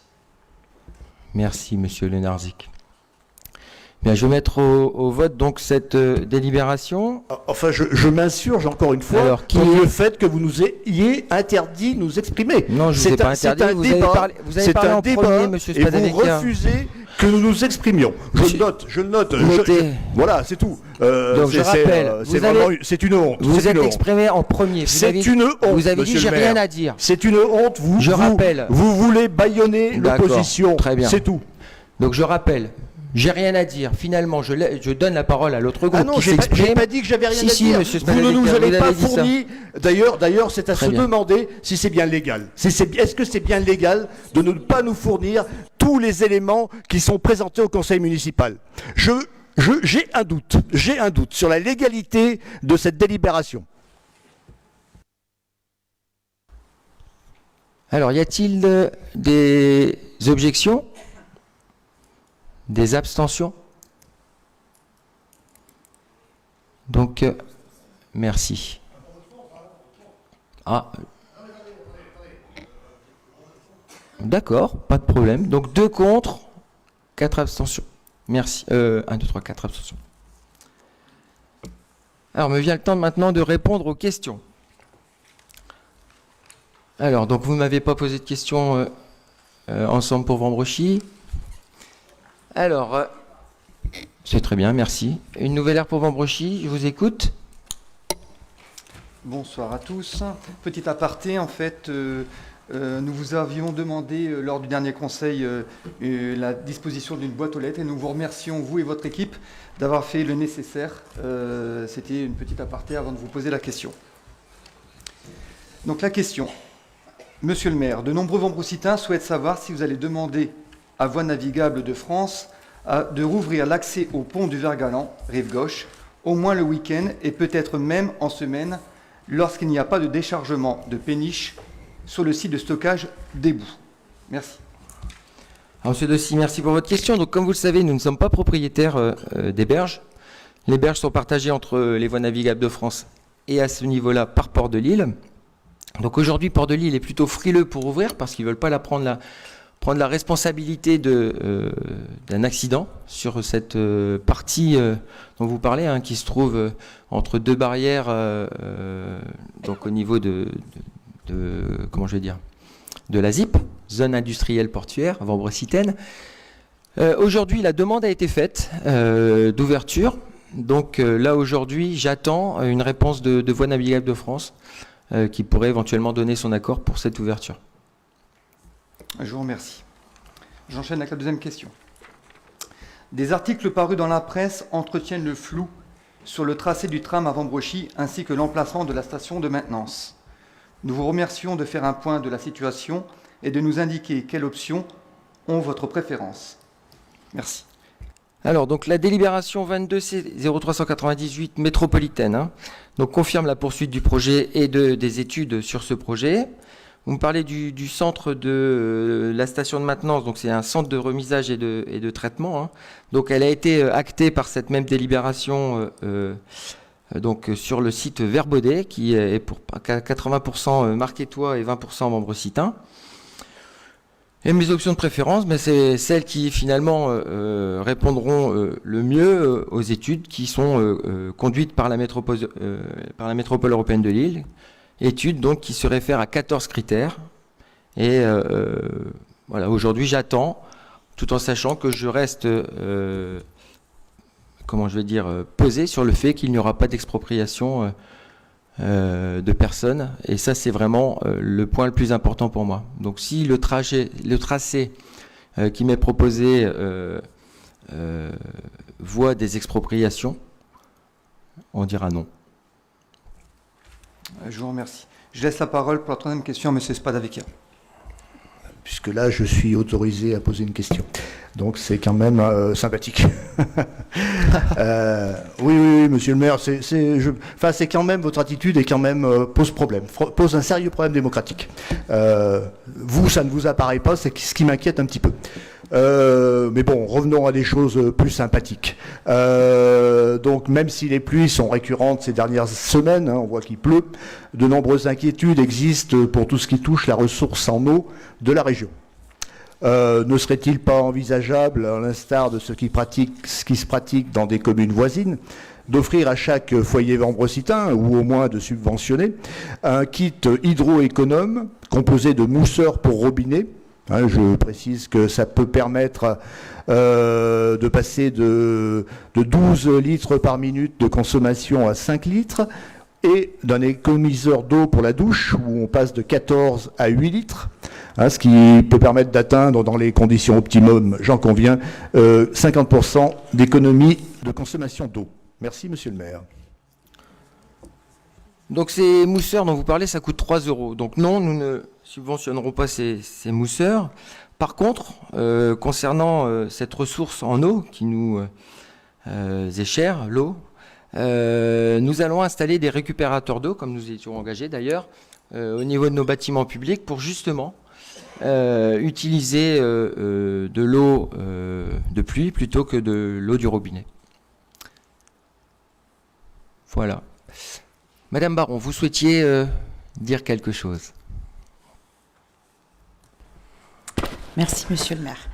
[SPEAKER 1] Merci, monsieur Lenarzic. Bien, je vais mettre au vote donc cette délibération.
[SPEAKER 11] Enfin, je m'insurge encore une fois
[SPEAKER 1] Alors, qui
[SPEAKER 11] contre
[SPEAKER 1] est-
[SPEAKER 11] le fait que vous nous ayez interdit de nous exprimer.
[SPEAKER 1] Non, je vous ai pas interdit, vous avez parlé en premier, monsieur
[SPEAKER 11] et vous
[SPEAKER 1] Spadavecchia.
[SPEAKER 11] refusez que nous nous exprimions. Je le note.
[SPEAKER 1] Notez.
[SPEAKER 11] Voilà, c'est tout.
[SPEAKER 1] Donc, je rappelle,
[SPEAKER 11] c'est une honte.
[SPEAKER 1] Vous
[SPEAKER 11] c'est
[SPEAKER 1] êtes
[SPEAKER 11] une honte.
[SPEAKER 1] exprimé en premier.
[SPEAKER 11] C'est une honte.
[SPEAKER 1] Vous avez dit
[SPEAKER 11] monsieur
[SPEAKER 1] j'ai
[SPEAKER 11] le maire.
[SPEAKER 1] rien à dire.
[SPEAKER 11] C'est une honte.
[SPEAKER 1] Je rappelle.
[SPEAKER 11] Vous voulez bâillonner
[SPEAKER 1] D'accord,
[SPEAKER 11] l'opposition.
[SPEAKER 1] très bien.
[SPEAKER 11] C'est tout.
[SPEAKER 1] Donc je rappelle, j'ai rien à dire. Finalement, je donne la parole à l'autre groupe
[SPEAKER 11] Ah non,
[SPEAKER 1] qui
[SPEAKER 11] j'ai
[SPEAKER 1] s'exprime.
[SPEAKER 11] pas dit que j'avais rien
[SPEAKER 1] Si,
[SPEAKER 11] à
[SPEAKER 1] si,
[SPEAKER 11] dire.
[SPEAKER 1] monsieur
[SPEAKER 11] Vous ne nous
[SPEAKER 1] Spadavecchia,
[SPEAKER 11] avez
[SPEAKER 1] vous
[SPEAKER 11] pas
[SPEAKER 1] avez dit ça.
[SPEAKER 11] fourni. D'ailleurs, c'est à
[SPEAKER 1] Très
[SPEAKER 11] se
[SPEAKER 1] bien.
[SPEAKER 11] demander si c'est bien légal. Est-ce que c'est bien légal de ne pas nous fournir tous les éléments qui sont présentés au conseil municipal? J'ai un doute. J'ai un doute sur la légalité de cette délibération.
[SPEAKER 1] Alors, y a-t-il des objections? Des abstentions? Donc, merci. Ah. D'accord, pas de problème. Donc, 2 contre, 4 abstentions. Merci. 1, 2, 3, 4 abstentions. Alors, me vient le temps maintenant de répondre aux questions. Alors, donc vous ne m'avez pas posé de questions ensemble pour Vambrochy. Alors, c'est très bien, merci. Une nouvelle ère pour Vambrochy, je vous écoute.
[SPEAKER 14] Bonsoir à tous. Petit aparté, en fait, nous vous avions demandé lors du dernier conseil la disposition d'une boîte aux lettres et nous vous remercions, vous et votre équipe, d'avoir fait le nécessaire. C'était une petite aparté avant de vous poser la question. Donc la question. Monsieur le maire, de nombreux Vambrositains souhaitent savoir si vous allez demander à Voies navigables de France de rouvrir l'accès au pont du Vergalan, rive gauche, au moins le week-end et peut-être même en semaine, lorsqu'il n'y a pas de déchargement de péniche sur le site de stockage d'Ébou. Merci.
[SPEAKER 1] Alors, monsieur Dossi, merci pour votre question. Donc, comme vous le savez, nous ne sommes pas propriétaires des berges. Les berges sont partagées entre les Voies navigables de France et à ce niveau-là par Port de Lille. Donc aujourd'hui, Port-de-Lille est plutôt frileux pour ouvrir parce qu'ils ne veulent pas prendre la responsabilité d'un accident sur cette partie dont vous parlez, hein, qui se trouve entre deux barrières, donc au niveau comment je vais dire, de la ZIP, zone industrielle portuaire, Vambreux-Citaine. Aujourd'hui, la demande a été faite d'ouverture. Donc là, aujourd'hui, j'attends une réponse de Voies navigables de France qui pourrait éventuellement donner son accord pour cette ouverture.
[SPEAKER 14] Je vous remercie. J'enchaîne avec la deuxième question. Des articles parus dans la presse entretiennent le flou sur le tracé du tram à Vambrochy ainsi que l'emplacement de la station de maintenance. Nous vous remercions de faire un point de la situation et de nous indiquer quelles options ont votre préférence. Merci.
[SPEAKER 1] Alors, donc la délibération 22C0398 métropolitaine, hein, donc confirme la poursuite du projet et des études sur ce projet. Vous me parlez du centre de la station de maintenance, donc c'est un centre de remisage et de traitement, hein. Donc elle a été actée par cette même délibération donc sur le site Verbaudet, qui est pour 80% Marquetois et 20% Vambreux-Citain. Et mes options de préférence, c'est celles qui finalement répondront le mieux aux études qui sont conduites par la métropole européenne de Lille. Études donc qui se réfèrent à 14 critères. Et voilà, aujourd'hui j'attends, tout en sachant que je reste, posé sur le fait qu'il n'y aura pas d'expropriation de personnes, et ça c'est vraiment le point le plus important pour moi. Donc si le tracé qui m'est proposé voit des expropriations, on dira non.
[SPEAKER 14] Je vous remercie. Je laisse la parole pour la troisième question à M. Spadavica.
[SPEAKER 11] Puisque là, je suis autorisé à poser une question. Donc, c'est quand même sympathique. Oui, monsieur le maire, c'est quand même, votre attitude est quand même, pose problème, pose un sérieux problème démocratique. Vous, ça ne vous apparaît pas, c'est ce qui m'inquiète un petit peu. Mais bon, revenons à des choses plus sympathiques. Donc, même si les pluies sont récurrentes ces dernières semaines, hein, on voit qu'il pleut, de nombreuses inquiétudes existent pour tout ce qui touche la ressource en eau de la région. Ne serait-il pas envisageable, à l'instar de ce qui se pratique dans des communes voisines, d'offrir à chaque foyer vambreux-citain, ou au moins de subventionner, un kit hydroéconome composé de mousseurs pour robinet. Hein, je précise que ça peut permettre de passer de 12 litres par minute de consommation à 5 litres, et d'un économiseur d'eau pour la douche, où on passe de 14 à 8 litres, hein, ce qui peut permettre d'atteindre, dans les conditions optimum, j'en conviens, 50% d'économie de consommation d'eau. Merci, monsieur le maire.
[SPEAKER 1] Donc ces mousseurs dont vous parlez, ça coûte 3 €. Donc non, nous ne subventionnerons pas ces mousseurs. Par contre, concernant cette ressource en eau qui nous est chère, l'eau, nous allons installer des récupérateurs d'eau, comme nous étions engagés d'ailleurs, au niveau de nos bâtiments publics, pour justement utiliser de l'eau de pluie plutôt que de l'eau du robinet. Voilà. Madame Baron, vous souhaitiez dire quelque chose?
[SPEAKER 15] Merci, monsieur le maire.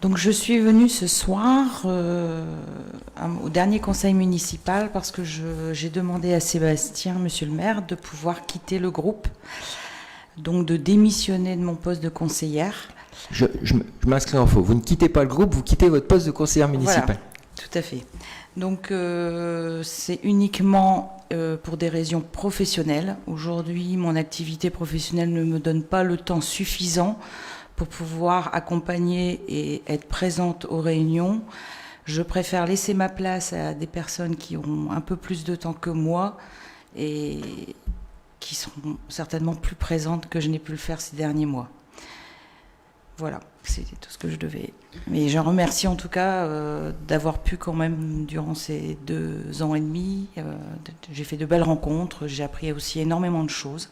[SPEAKER 15] Donc, je suis venue ce soir au dernier conseil municipal parce que j'ai demandé à Sébastien, monsieur le maire, de pouvoir quitter le groupe, donc de démissionner de mon poste de conseillère.
[SPEAKER 1] Je m'inscris en faux. Vous ne quittez pas le groupe, vous quittez votre poste de conseillère municipale.
[SPEAKER 15] Voilà, tout à fait. Donc, c'est uniquement pour des raisons professionnelles. Aujourd'hui, mon activité professionnelle ne me donne pas le temps suffisant pour pouvoir accompagner et être présente aux réunions. Je préfère laisser ma place à des personnes qui ont un peu plus de temps que moi et qui seront certainement plus présentes que je n'ai pu le faire ces derniers mois. Voilà, c'était tout ce que je devais. Mais je remercie en tout cas d'avoir pu quand même, durant ces 2 ans et demi, j'ai fait de belles rencontres, j'ai appris aussi énormément de choses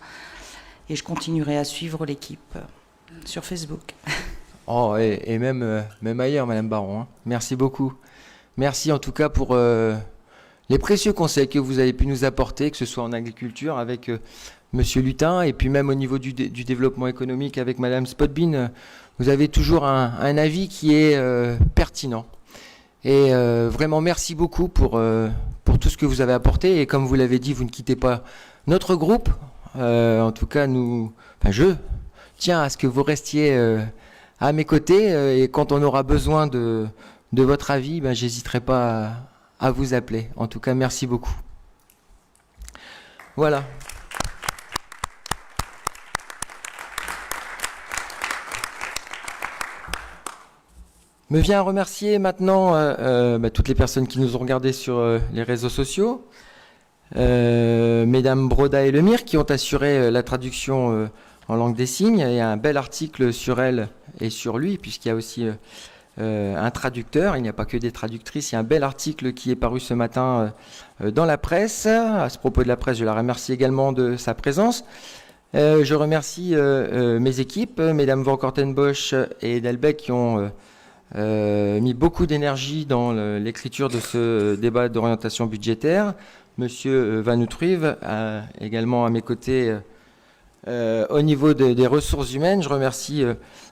[SPEAKER 15] et je continuerai à suivre l'équipe sur Facebook.
[SPEAKER 1] Oh, et même ailleurs, Madame Baron. Hein. Merci beaucoup. Merci en tout cas pour les précieux conseils que vous avez pu nous apporter, que ce soit en agriculture, avec Monsieur Lutin, et puis même au niveau du développement économique avec Madame Spotbin, vous avez toujours un avis qui est pertinent. Et vraiment, merci beaucoup pour tout ce que vous avez apporté. Et comme vous l'avez dit, vous ne quittez pas notre groupe. En tout cas, je tiens à ce que vous restiez à mes côtés. Et quand on aura besoin de votre avis, j'hésiterai pas à vous appeler. En tout cas, merci beaucoup. Voilà. Me vient à remercier maintenant toutes les personnes qui nous ont regardés sur les réseaux sociaux. Mesdames Broda et Lemire qui ont assuré la traduction en langue des signes. Il y a un bel article sur elle et sur lui, puisqu'il y a aussi un traducteur. Il n'y a pas que des traductrices. Il y a un bel article qui est paru ce matin dans la presse. À ce propos de la presse, je la remercie également de sa présence. Je remercie mes équipes, Mesdames Van Kortenbosch et Delbecq, qui ont mis beaucoup d'énergie dans l'écriture de ce débat d'orientation budgétaire. Monsieur Van Outruive, également à mes côtés au niveau des ressources humaines. Je remercie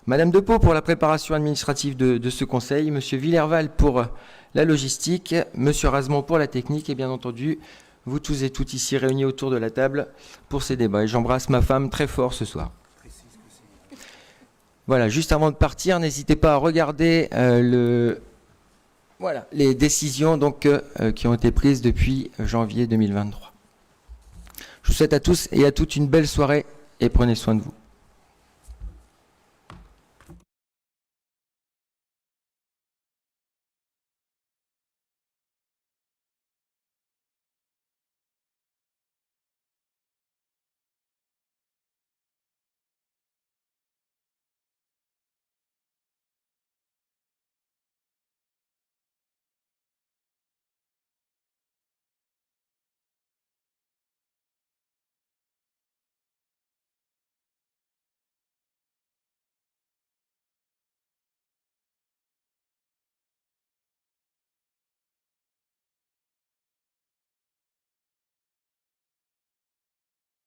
[SPEAKER 1] Madame Depeau pour la préparation administrative de ce conseil, Monsieur Villerval pour la logistique, Monsieur Rasmont pour la technique et bien entendu vous tous et toutes ici réunis autour de la table pour ces débats. Et j'embrasse ma femme très fort ce soir. Voilà, juste avant de partir, n'hésitez pas à regarder les décisions donc, qui ont été prises depuis janvier 2023. Je vous souhaite à tous et à toutes une belle soirée et prenez soin de vous.